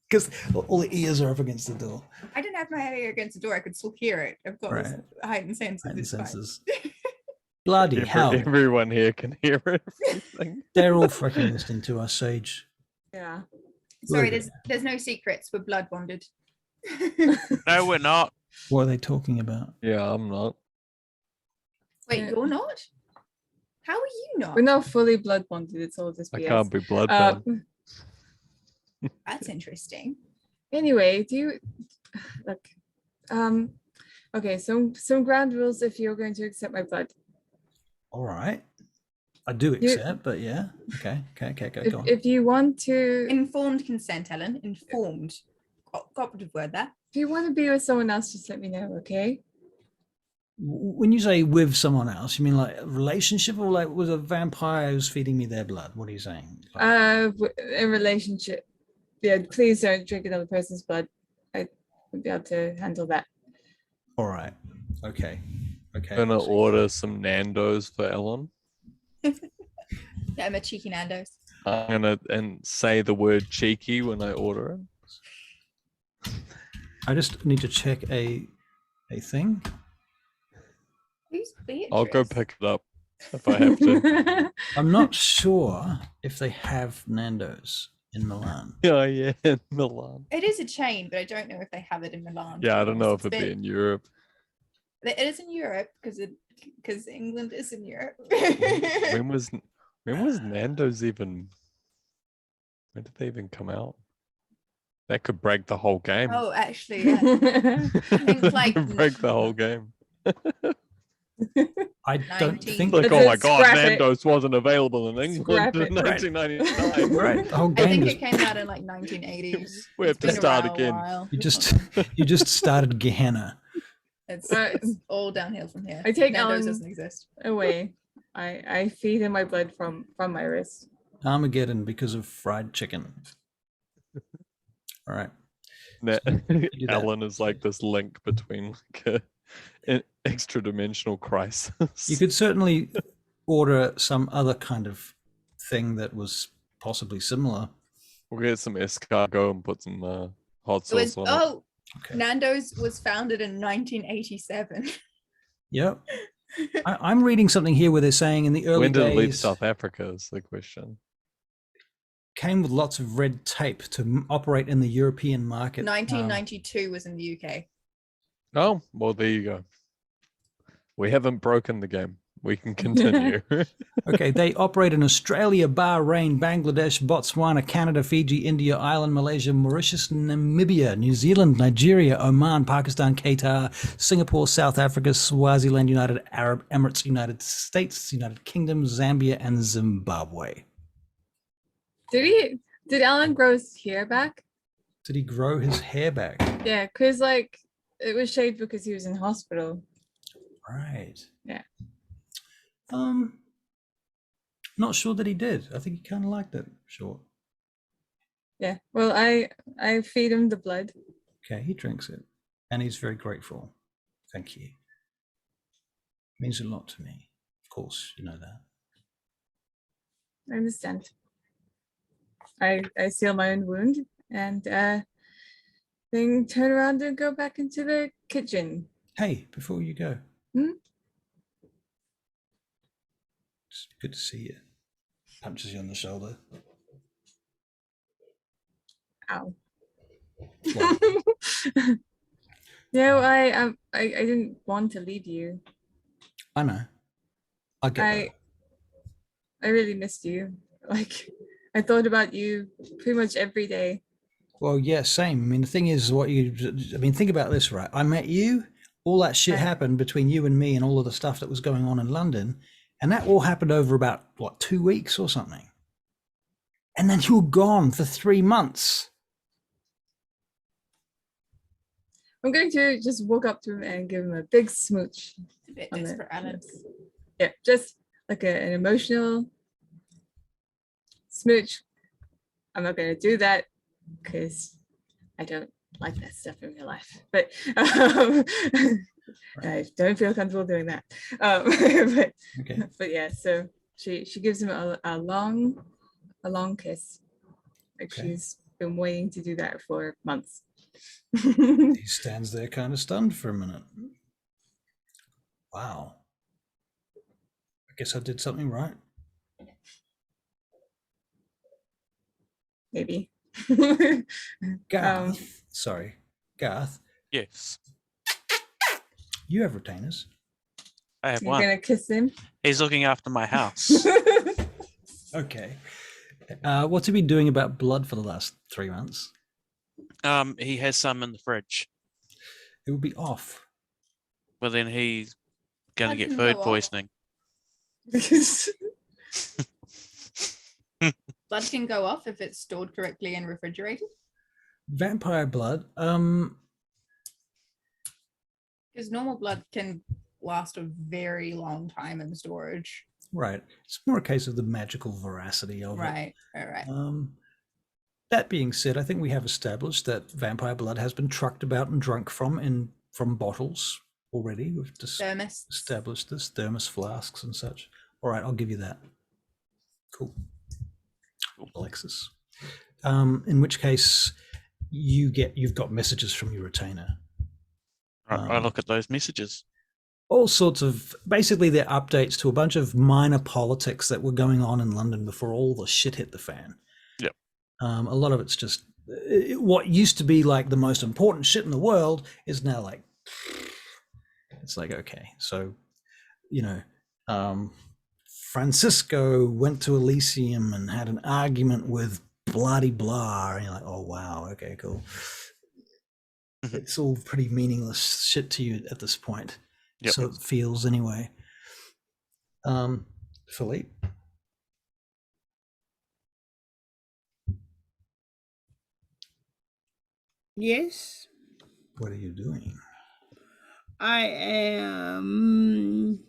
Speaker 1: because all the ears are up against the door.
Speaker 6: I didn't have my ear against the door. I could still hear it. I've got this
Speaker 1: Right.
Speaker 6: heightened sense of
Speaker 1: Heightened
Speaker 6: this.
Speaker 1: senses. Bloody hell!
Speaker 5: Everyone here can hear everything.
Speaker 1: They're all freaking listening to us, Sage.
Speaker 2: Yeah.
Speaker 6: Sorry,
Speaker 1: Look at
Speaker 6: there's no secrets. We're blood bonded.
Speaker 3: No, we're not.
Speaker 1: What are they talking about?
Speaker 5: Yeah, I'm not.
Speaker 6: Wait,
Speaker 2: Yeah.
Speaker 6: you're not? How are you not?
Speaker 2: We're not fully blood bonded. It's all just
Speaker 5: I
Speaker 2: BS.
Speaker 5: can't be bloodbound.
Speaker 6: That's interesting.
Speaker 2: Anyway, do you look? Okay, some ground rules if you're going to accept my blood.
Speaker 1: All right, I do accept, but yeah, okay, go on.
Speaker 2: If you want to,
Speaker 6: Informed consent, Ellen. Informed. Cooperative word there.
Speaker 2: if you want to be with someone else, just let me know, okay?
Speaker 1: When you say with someone else, you mean like a relationship or like with a vampire who's feeding me their blood? What are you saying?
Speaker 2: In relationship, yeah. Please don't drink another person's blood. I would be able to handle that.
Speaker 1: All right, okay.
Speaker 5: Gonna order some Nando's for Ellen.
Speaker 6: Yeah, I'm a cheeky Nando's.
Speaker 5: I'm gonna say the word cheeky when I order it.
Speaker 1: I just need to check a thing.
Speaker 6: Who's Beatrice?
Speaker 5: I'll go pick it up if I have to.
Speaker 1: I'm not sure if they have Nando's in Milan.
Speaker 5: Yeah, in Milan.
Speaker 6: It is a chain, but I don't know if they have it in Milan.
Speaker 5: Yeah, I don't know if
Speaker 6: It's
Speaker 5: it'd be in Europe.
Speaker 6: It is in Europe because England is in Europe.
Speaker 5: When was Nando's even? When did they even come out? That could break the whole game.
Speaker 6: Oh, actually, yeah. I think like
Speaker 5: break the whole game.
Speaker 1: I don't
Speaker 6: 19.
Speaker 1: think
Speaker 5: Like,
Speaker 2: Let's
Speaker 5: oh my
Speaker 2: just
Speaker 5: god,
Speaker 2: scrap it.
Speaker 5: Nando's wasn't available in England
Speaker 2: Scrap
Speaker 5: in
Speaker 2: it.
Speaker 5: 1999.
Speaker 1: right. The whole
Speaker 6: I
Speaker 1: game
Speaker 6: think
Speaker 1: is,
Speaker 6: it came out in like 1980s.
Speaker 5: We have
Speaker 6: It's
Speaker 5: to
Speaker 6: been
Speaker 5: start
Speaker 6: around a
Speaker 5: again.
Speaker 6: while.
Speaker 1: you just started Gehenna.
Speaker 6: It's,
Speaker 2: Right.
Speaker 6: it's all downhill from here.
Speaker 2: I take
Speaker 6: Nando's
Speaker 2: on-
Speaker 6: doesn't exist.
Speaker 2: Away. I feed in my blood from my wrist.
Speaker 1: Armageddon because of fried chicken. All right.
Speaker 5: That-
Speaker 1: that.
Speaker 5: Ellen is like this link between like an extra dimensional crisis.
Speaker 1: You could certainly order some other kind of thing that was possibly similar.
Speaker 5: We'll get some escargot and put some hot
Speaker 6: It was,
Speaker 5: sauce on it.
Speaker 1: Okay.
Speaker 6: Nando's was founded in 1987.
Speaker 1: Yep. I'm reading something here where they're saying in the early
Speaker 5: When did it leave
Speaker 1: days
Speaker 5: South Africa is the question.
Speaker 1: came with lots of red tape to operate in the European market.
Speaker 6: 1992 was in the UK.
Speaker 5: Oh, well, there you go. We haven't broken the game. we can continue.
Speaker 1: Okay, they operate in Australia, Bahrain, Bangladesh, Botswana, Canada, Fiji, India, Ireland, Malaysia, Mauritius, Namibia, New Zealand, Nigeria, Oman, Pakistan, Qatar, Singapore, South Africa, Swaziland, United Arab Emirates, United States, United Kingdom, Zambia, and Zimbabwe.
Speaker 2: Did Alan grow his hair back?
Speaker 1: Did he grow his hair back?
Speaker 2: Yeah, because like it was shaved because he was in hospital.
Speaker 1: Right.
Speaker 2: Yeah.
Speaker 1: Not sure that he did. I think he kind of liked it short.
Speaker 2: Yeah. Well, I feed him the blood.
Speaker 1: Okay, he drinks it, and he's very grateful. Thank you. Means a lot to me. Of course, you know that.
Speaker 2: I understand. I seal my own wound and then turn around and go back into the kitchen.
Speaker 1: Hey, before you go.
Speaker 2: Hmm?
Speaker 1: It's good to see you. Punches you on the shoulder.
Speaker 2: Ow.
Speaker 1: Well,
Speaker 2: No, I didn't want to leave you.
Speaker 1: I know. I get that.
Speaker 2: I really missed you. Like I thought about you pretty much every day.
Speaker 1: Well, yeah, same. I mean, the thing is, think about this, right? I met you, all that shit
Speaker 2: Right.
Speaker 1: happened between you and me and all of the stuff that was going on in London. And that all happened over about, 2 weeks or something. And then you were gone for 3 months.
Speaker 2: I'm going to just walk up to him and give him a big smooch.
Speaker 6: It's a bit
Speaker 2: On the
Speaker 6: desperate, Alan.
Speaker 2: lips. Yeah, just like an emotional smooch. I'm not going to do that because I don't like that stuff in real life. But I don't feel comfortable doing that. But,
Speaker 1: Okay.
Speaker 2: but yeah, so she gives him a long kiss. Like
Speaker 1: Okay.
Speaker 2: she's been waiting to do that for months.
Speaker 1: He stands there kind of stunned for a minute. Wow. I guess I did something right.
Speaker 2: Maybe.
Speaker 1: Garth. Sorry. Garth,
Speaker 3: Yes,
Speaker 1: you have retainers.
Speaker 3: I have
Speaker 2: You're
Speaker 3: one.
Speaker 2: gonna kiss him.
Speaker 3: He's looking after my house.
Speaker 1: Okay. What's he been doing about blood for the last 3 months?
Speaker 3: He has some in the fridge,
Speaker 1: It would be off.
Speaker 3: but then he's gonna
Speaker 6: Blood
Speaker 3: get
Speaker 6: can
Speaker 3: food
Speaker 6: go off.
Speaker 3: poisoning.
Speaker 2: Because
Speaker 6: Blood can go off if it's stored correctly and refrigerated.
Speaker 1: Vampire blood.
Speaker 6: Because normal blood can last a very long time in storage.
Speaker 1: Right. It's more a case of the magical veracity of it.
Speaker 6: Right.
Speaker 1: That being said, I think we have established that vampire blood has been trucked about and drunk from bottles already. We've
Speaker 6: Thermos.
Speaker 1: established this, thermos flasks and such. All right, I'll give you that. Cool. Alexis. In which case, you've got messages from your retainer.
Speaker 3: I look at those messages.
Speaker 1: All sorts of, basically they're updates to a bunch of minor politics that were going on in London before all the shit hit the fan.
Speaker 3: Yep.
Speaker 1: A lot of it's just what used to be like the most important shit in the world is now like, it's like, okay, so, Francisco went to Elysium and had an argument with blah-de-blah, and you're like, oh wow, okay, cool. It's all pretty meaningless shit to you at this point.
Speaker 3: Yep.
Speaker 1: So it feels anyway. Philippe?
Speaker 4: Yes,
Speaker 1: What are you doing?
Speaker 4: I am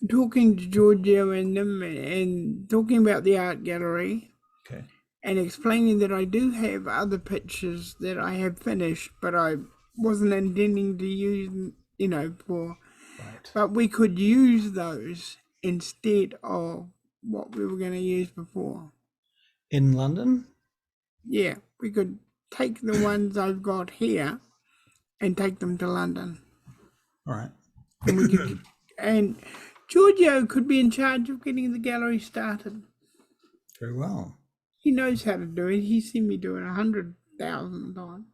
Speaker 4: talking to Giorgio and them and talking about the art gallery
Speaker 1: Okay.
Speaker 4: and explaining that I do have other pictures that I have finished, but I wasn't intending to use, for.
Speaker 1: Right.
Speaker 4: But we could use those instead of what we were going to use before.
Speaker 1: In London?
Speaker 4: Yeah, we could take the ones I've got here and take them to London.
Speaker 1: All right.
Speaker 4: And we could, and Giorgio could be in charge of getting the gallery started.
Speaker 1: Very well.
Speaker 4: He knows how to do it. He's seen me do it 100,000 times.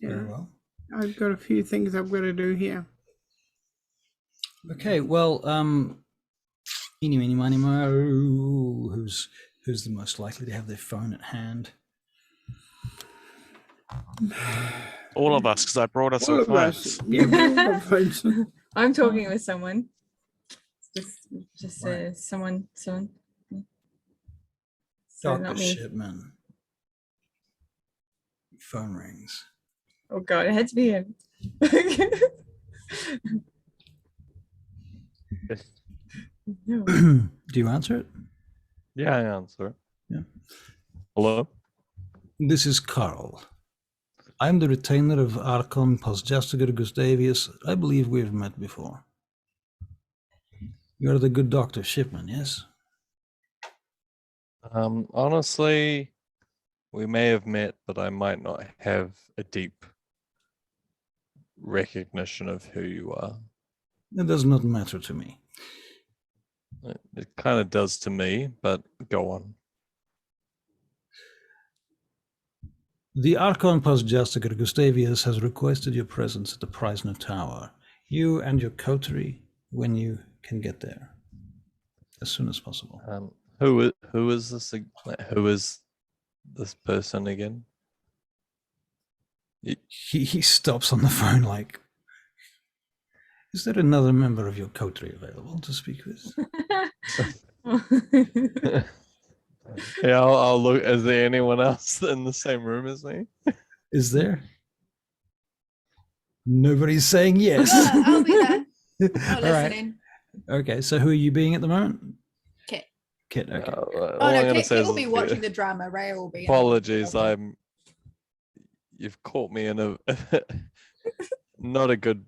Speaker 1: Very well.
Speaker 4: I've got a few things I've got to do here.
Speaker 1: Okay, well, eeny, meeny, miny, mo. Who's the most likely to have their phone at hand?
Speaker 3: All of us, because I brought us
Speaker 4: All
Speaker 3: our
Speaker 4: of us.
Speaker 3: phones.
Speaker 4: Yeah, we all got phones.
Speaker 2: I'm talking with someone. Just
Speaker 1: Right.
Speaker 2: someone. So
Speaker 1: Dr.
Speaker 2: not me.
Speaker 1: Shipman. Phone rings.
Speaker 2: Oh god, it had to be him. No.
Speaker 1: Do you answer it?
Speaker 5: Yeah, I answer it.
Speaker 1: Yeah.
Speaker 5: Hello?
Speaker 1: This is Carl. I'm the retainer of Archon Postjastiger Gustavius. I believe we've met before. You're the good Dr. Shipman, yes?
Speaker 5: Honestly, we may have met, but I might not have a deep recognition of who you are.
Speaker 1: It does not matter to me.
Speaker 5: It kind of does to me, but go on.
Speaker 1: The Archon Postjastiger Gustavius has requested your presence at the Preisner Tower. You and your coterie, when you can get there. As soon as possible.
Speaker 5: Who is this? Who is this person again?
Speaker 1: He stops on the phone like, is there another member of your coterie available to speak with?
Speaker 5: Yeah, I'll look. Is there anyone else in the same room as me?
Speaker 1: Is there? Nobody's saying yes.
Speaker 6: I'll be there. I'll
Speaker 1: All
Speaker 6: listen
Speaker 1: right.
Speaker 6: in.
Speaker 1: Okay, so who are you being at the moment?
Speaker 6: Kit.
Speaker 1: Kit, okay.
Speaker 6: Oh
Speaker 5: All I'm
Speaker 6: no,
Speaker 5: gonna
Speaker 6: Kit,
Speaker 5: say
Speaker 6: Kit
Speaker 5: is
Speaker 6: will be watching the drama. Ray will be.
Speaker 5: apologies. You've caught me in a not a good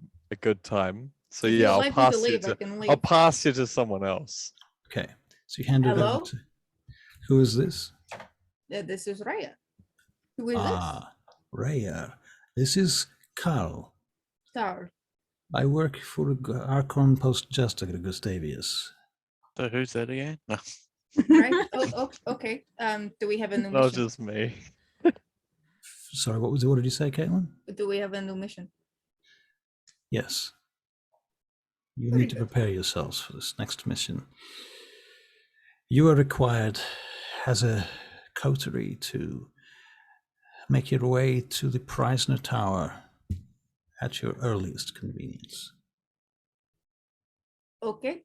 Speaker 5: time. So
Speaker 6: If
Speaker 5: yeah,
Speaker 6: you'd
Speaker 5: I'll
Speaker 6: like me
Speaker 5: pass
Speaker 6: to
Speaker 5: you
Speaker 6: leave, I
Speaker 5: to
Speaker 6: can leave.
Speaker 5: I'll pass you to someone else.
Speaker 1: Okay, so you hand it
Speaker 6: Hello?
Speaker 1: over to, who is this?
Speaker 6: This is Raya. Who is
Speaker 1: Raya. This is Carl.
Speaker 6: this? Carl.
Speaker 1: I work for Archon Postjastiger Gustavius.
Speaker 3: So who's that again? No.
Speaker 6: Right. Okay. Do we have a new
Speaker 5: Not
Speaker 6: mission?
Speaker 5: just me.
Speaker 1: Sorry, what did you say, Caitlin?
Speaker 6: Do we have a new mission?
Speaker 1: Yes. You
Speaker 6: Very
Speaker 1: need to
Speaker 6: good.
Speaker 1: prepare yourselves for this next mission. You are required as a coterie to make your way to the Preisner Tower at your earliest convenience.
Speaker 6: Okay.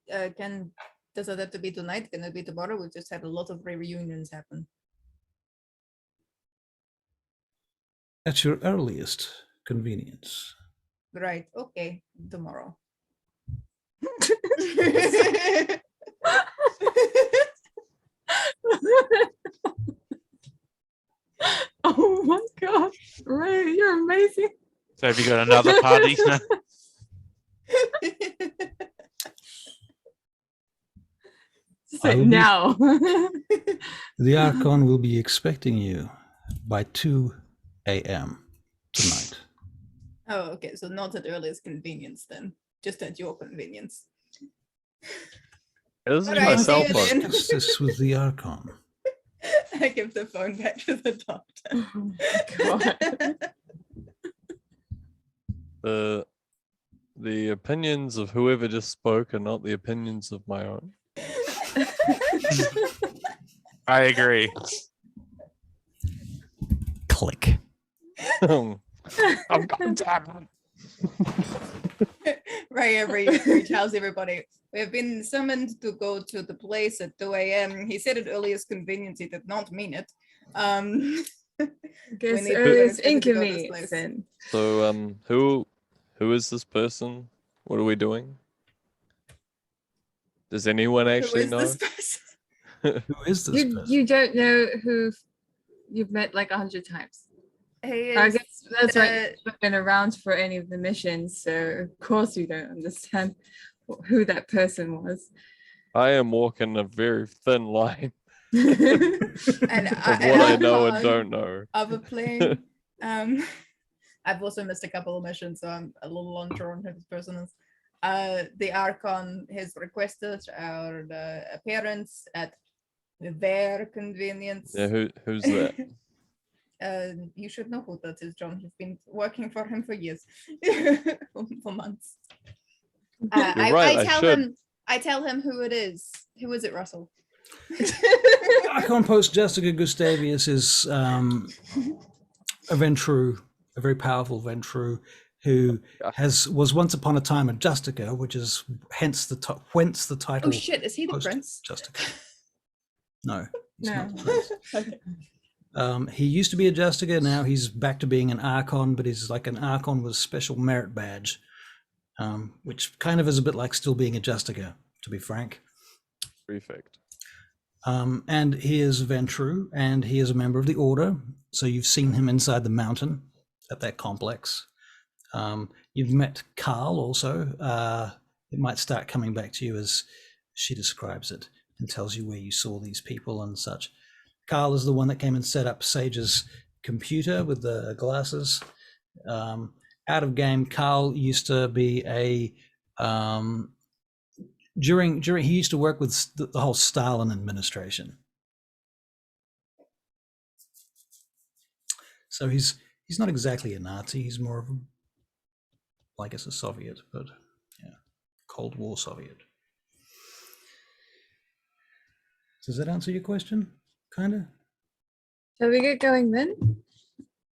Speaker 6: Does it have to be tonight? Can it be tomorrow? We've just had a lot of reunions happen.
Speaker 1: At your earliest convenience.
Speaker 6: Right. Okay. Tomorrow.
Speaker 2: Oh my god, Ray, you're amazing.
Speaker 3: So have you got another party?
Speaker 2: Say now.
Speaker 1: The Archon will be expecting you by 2 a.m. tonight.
Speaker 6: Oh, okay. So not at earliest convenience then. Just at your convenience.
Speaker 5: This is
Speaker 6: Alright,
Speaker 5: my
Speaker 6: see
Speaker 5: cell
Speaker 6: you
Speaker 5: phone.
Speaker 6: then.
Speaker 1: Discuss with the Archon.
Speaker 6: I give the phone back to the doctor.
Speaker 2: Oh my god.
Speaker 5: The opinions of whoever just spoke are not the opinions of my own.
Speaker 3: I agree.
Speaker 1: Click.
Speaker 5: I'm going to
Speaker 6: Ray tells everybody, we have been summoned to go to the place at 2 a.m. He said at earliest convenience, he did not mean it.
Speaker 2: Guess
Speaker 6: need
Speaker 2: earliest
Speaker 6: to go to this
Speaker 2: inconvenience
Speaker 6: place.
Speaker 2: then.
Speaker 5: So who is this person? What are we doing? Does anyone
Speaker 6: Who
Speaker 5: actually
Speaker 6: is
Speaker 5: know?
Speaker 6: this person?
Speaker 1: Who is this person?
Speaker 2: You don't know who you've met like 100 times.
Speaker 6: He
Speaker 2: I
Speaker 6: is,
Speaker 2: guess that's right. You've not been around for any of the missions, so of course you don't understand who that person was.
Speaker 5: I am walking a very thin line
Speaker 6: and
Speaker 5: of what I know and don't know.
Speaker 6: of a plane. I've also missed a couple of missions, so I'm a little unsure on who this person is. The Archon has requested our appearance at their convenience.
Speaker 5: Yeah, who's that?
Speaker 6: You should know who that is, John. You've been working for him for years, for months.
Speaker 5: You're right, I should.
Speaker 6: I tell him who it is. Who is it, Russell?
Speaker 1: Archon Post Jessica Gustavius is a Ventru, a very powerful Ventru, who was once upon a time a Justica, which is whence the title.
Speaker 6: Oh shit! Is he the
Speaker 1: Post
Speaker 6: prince?
Speaker 1: Justica. No, he's
Speaker 2: No.
Speaker 1: not the prince.
Speaker 6: Okay.
Speaker 1: He used to be a Justica. Now he's back to being an Archon, but he's like an Archon with a special merit badge, which kind of is a bit like still being a Justica, to be frank.
Speaker 5: Prefect.
Speaker 1: And he is Ventru, and he is a member of the Order. So you've seen him inside the mountain at that complex. You've met Carl also. It might start coming back to you as she describes it and tells you where you saw these people and such. Carl is the one that came and set up Sage's computer with the glasses. Out of game, Carl used to be a during he used to work with the whole Stalin administration. So he's not exactly a Nazi. He's more of a, I guess, a Soviet, but yeah, Cold War Soviet. Does that answer your question? Kind of.
Speaker 2: Shall we get going then?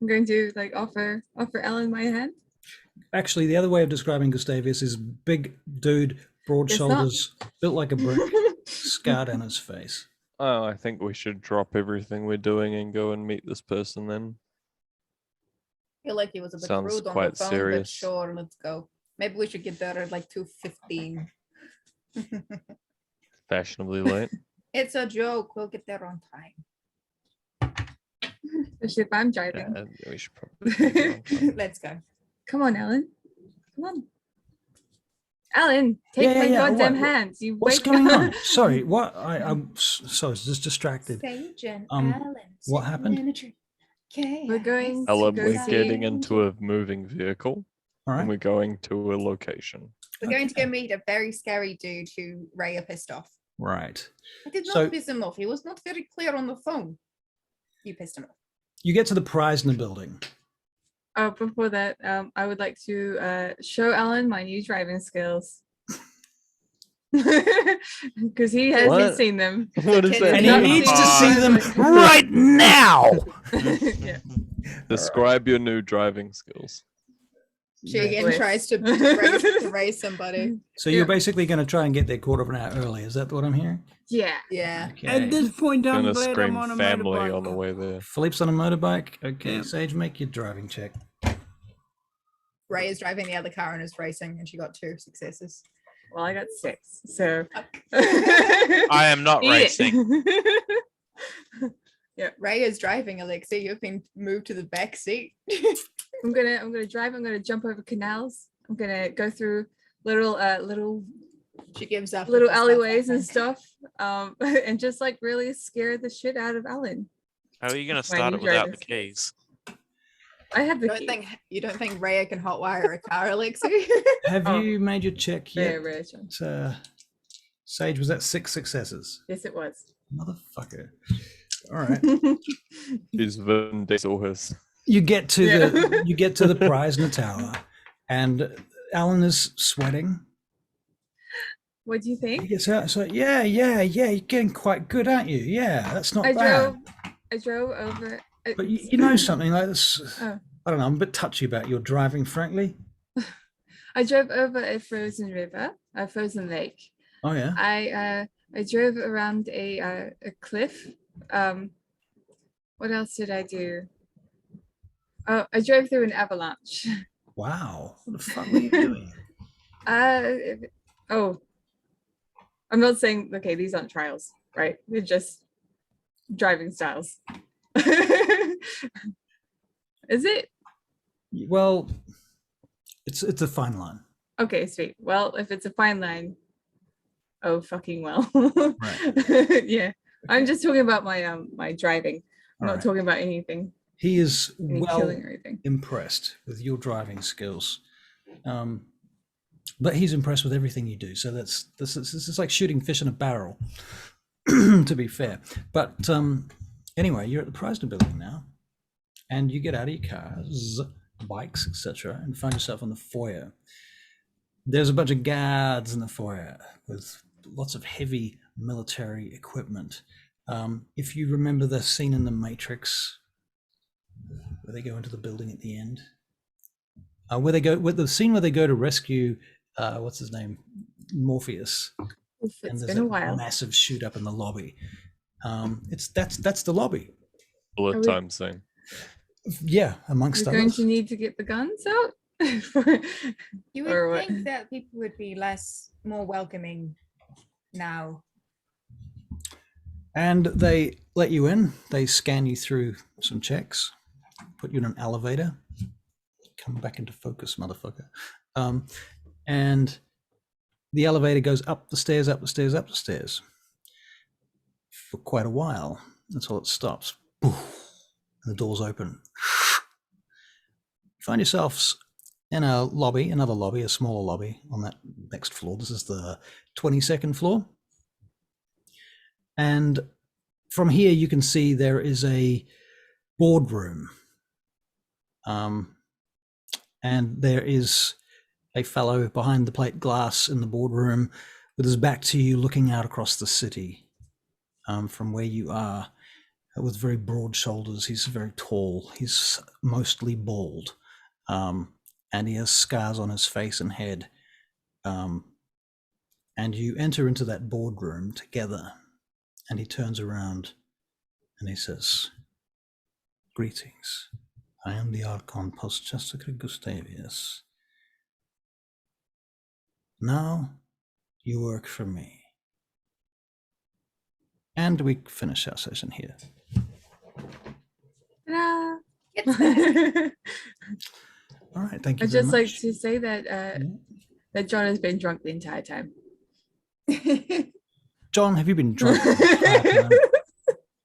Speaker 2: I'm going to like offer Ellen my hand.
Speaker 1: Actually, the other way of describing Gustavius is big dude, broad
Speaker 2: It's
Speaker 1: shoulders, built like a brick, scar down his face.
Speaker 5: Oh, I think we should drop everything we're doing and go and meet this person then.
Speaker 6: I feel like he was a bit
Speaker 5: Sounds
Speaker 6: rude on
Speaker 5: quite
Speaker 6: the phone,
Speaker 5: serious.
Speaker 6: but sure, let's go. Maybe we should get there at like 2:15.
Speaker 5: Fashionably late.
Speaker 6: It's a joke. We'll get there on time.
Speaker 2: Especially if I'm driving.
Speaker 5: Yeah, we should probably take it on time.
Speaker 6: Let's go.
Speaker 2: Come on, Ellen. Come on. Ellen, take my goddamn hands. You
Speaker 1: What's
Speaker 2: wake
Speaker 1: going
Speaker 2: up.
Speaker 1: on? Sorry, what? I'm sorry, just distracted.
Speaker 6: Sage and
Speaker 1: Um,
Speaker 6: Alan.
Speaker 1: what
Speaker 6: sitting
Speaker 1: happened?
Speaker 6: in a tree.
Speaker 2: We're going to
Speaker 5: Ellen,
Speaker 2: go
Speaker 5: we're
Speaker 2: see-
Speaker 5: getting into a moving vehicle
Speaker 1: All
Speaker 5: and
Speaker 1: right.
Speaker 5: we're going to a location.
Speaker 6: We're going to
Speaker 1: Okay.
Speaker 6: go meet a very scary dude who Ray are pissed off.
Speaker 1: Right.
Speaker 6: I did not
Speaker 1: So-
Speaker 6: piss him off. He was not very clear on the phone. You pissed him off.
Speaker 1: You get to the Preisner building.
Speaker 2: Oh, before that, I would like to show Alan my new driving skills. Because he hasn't
Speaker 5: What?
Speaker 2: seen them.
Speaker 5: What is that?
Speaker 1: And he
Speaker 2: Not
Speaker 1: needs to
Speaker 2: seen
Speaker 1: see
Speaker 2: them.
Speaker 1: them right now.
Speaker 2: Yeah.
Speaker 5: Describe your new driving skills.
Speaker 6: She again
Speaker 2: Bliss.
Speaker 6: tries to raise somebody.
Speaker 1: So you're
Speaker 2: Yeah.
Speaker 1: basically going to try and get there quarter of an hour early. Is that what I'm hearing?
Speaker 2: Yeah.
Speaker 6: Yeah.
Speaker 1: Okay.
Speaker 4: At this point, I'm
Speaker 5: Gonna
Speaker 4: glad I'm
Speaker 5: scream
Speaker 4: on a
Speaker 5: family
Speaker 4: motorbike.
Speaker 5: on the way there.
Speaker 1: Philippe's on a motorbike. Okay,
Speaker 4: Yeah.
Speaker 1: Sage, make your driving check.
Speaker 6: Ray is driving the other car and is racing, and she got 2 successes.
Speaker 2: Well, I got 6. So
Speaker 3: I am not
Speaker 2: Eat
Speaker 3: racing.
Speaker 2: it.
Speaker 6: Ray is driving, Alexia. You've been moved to the back seat.
Speaker 2: I'm gonna drive. I'm gonna jump over canals. I'm gonna go through little
Speaker 6: She gives up.
Speaker 2: little
Speaker 6: with the stuff, I
Speaker 2: alleyways and
Speaker 6: think.
Speaker 2: stuff, and just like really scare the shit out of Ellen.
Speaker 3: How are you going to
Speaker 2: My
Speaker 3: start
Speaker 2: new
Speaker 3: it without the
Speaker 2: driving
Speaker 3: keys?
Speaker 2: I have the
Speaker 6: You don't think Raya can hotwire a car, Alexia?
Speaker 1: Have
Speaker 2: Oh.
Speaker 1: you made your check yet?
Speaker 2: rare chance.
Speaker 1: Sage, was that 6 successes?
Speaker 2: Yes, it was.
Speaker 1: Motherfucker. All right.
Speaker 5: She's Vin Diesel his.
Speaker 1: You get to
Speaker 2: Yeah.
Speaker 1: the Preisner Tower, and Alan is sweating.
Speaker 2: What do you
Speaker 1: He
Speaker 2: think?
Speaker 1: gets out. So yeah, you're getting quite good, aren't you? Yeah, that's not
Speaker 2: I
Speaker 1: bad.
Speaker 2: drove over.
Speaker 1: But you know something like this.
Speaker 2: Oh.
Speaker 1: I don't know. I'm a bit touchy about your driving, frankly.
Speaker 2: I drove over a frozen river, a frozen lake.
Speaker 1: Oh yeah.
Speaker 2: I drove around a cliff. What else did I do? Oh, I drove through an avalanche.
Speaker 1: Wow. What the fuck were you doing?
Speaker 2: Oh, I'm not saying, okay, these aren't trials, right? They're just driving styles. Is it?
Speaker 1: Well, it's a fine line.
Speaker 2: Okay, sweet. Well, if it's a fine line, oh fucking well.
Speaker 1: Right.
Speaker 2: Yeah. I'm just talking about my my driving. I'm
Speaker 1: All
Speaker 2: not
Speaker 1: right.
Speaker 2: talking about anything,
Speaker 1: He is
Speaker 2: any
Speaker 1: well
Speaker 2: killing or anything.
Speaker 1: impressed with your driving skills, but he's impressed with everything you do. So this is like shooting fish in a barrel, to be fair. But anyway, you're at the Preisner building now. and you get out of your cars, bikes, etc., and find yourself in the foyer. There's a bunch of guards in the foyer with lots of heavy military equipment. If you remember the scene in The Matrix where they go into the building at the end, where the scene where they go to rescue, what's his name, Morpheus,
Speaker 2: Oof,
Speaker 1: and
Speaker 2: it's
Speaker 1: there's
Speaker 2: been a
Speaker 1: a
Speaker 2: while.
Speaker 1: massive shoot up in the lobby. That's the lobby.
Speaker 5: Bullet
Speaker 2: Are we-
Speaker 5: time scene.
Speaker 1: Yeah, amongst
Speaker 2: We're going
Speaker 1: others.
Speaker 2: to need to get the guns out.
Speaker 6: You
Speaker 2: Or
Speaker 6: would
Speaker 2: what?
Speaker 6: think that people would be more welcoming now.
Speaker 1: And they let you in. They scan you through some checks, put you in an elevator. Come back into focus, motherfucker. And the elevator goes up the stairs, up the stairs, up the stairs for quite a while until it stops. And the doors open. Find yourselves in a lobby, another lobby, a smaller lobby on that next floor. This is the 22nd floor. And from here, you can see there is a boardroom. And there is a fellow behind the plate glass in the boardroom with his back to you, looking out across the city from where you are, with very broad shoulders. He's very tall. He's mostly bald. And he has scars on his face and head. And you enter into that boardroom together, and he turns around and he says, "Greetings. I am the Archon Postchester Gustavius. Now you work for me." And we finish our session here.
Speaker 2: Ta-da!
Speaker 6: It's back.
Speaker 1: All right, thank you
Speaker 2: I'd
Speaker 1: very
Speaker 2: just
Speaker 1: much.
Speaker 2: like to say that that John has been drunk the entire time.
Speaker 1: John, have you been drunk? the entire time?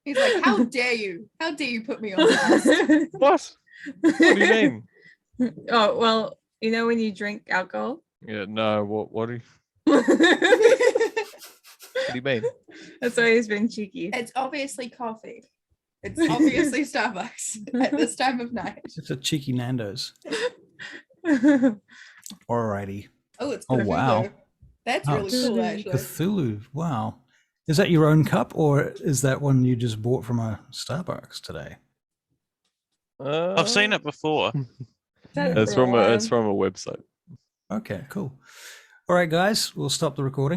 Speaker 6: He's like, how dare you? How dare you put me on blast?
Speaker 5: What? What do you mean?
Speaker 2: Oh, well, you know when you drink alcohol?
Speaker 5: Yeah, no. What do you mean?
Speaker 2: That's why he's been cheeky.
Speaker 6: It's obviously coffee. It's obviously Starbucks at this time of night.
Speaker 1: It's a cheeky Nando's. Alrighty.
Speaker 6: Oh, it's
Speaker 1: Oh,
Speaker 6: Cthulhu.
Speaker 1: wow.
Speaker 6: That's
Speaker 1: Oh,
Speaker 6: really
Speaker 1: it's
Speaker 6: cool, actually.
Speaker 1: Cthulhu. Wow. Is that your own cup, or is that one you just bought from a Starbucks today?
Speaker 3: I've seen it before.
Speaker 2: Had it
Speaker 5: It's
Speaker 2: for a
Speaker 5: from a
Speaker 2: while.
Speaker 5: it's from a website.
Speaker 1: Okay, cool. All right, guys, we'll stop the recording.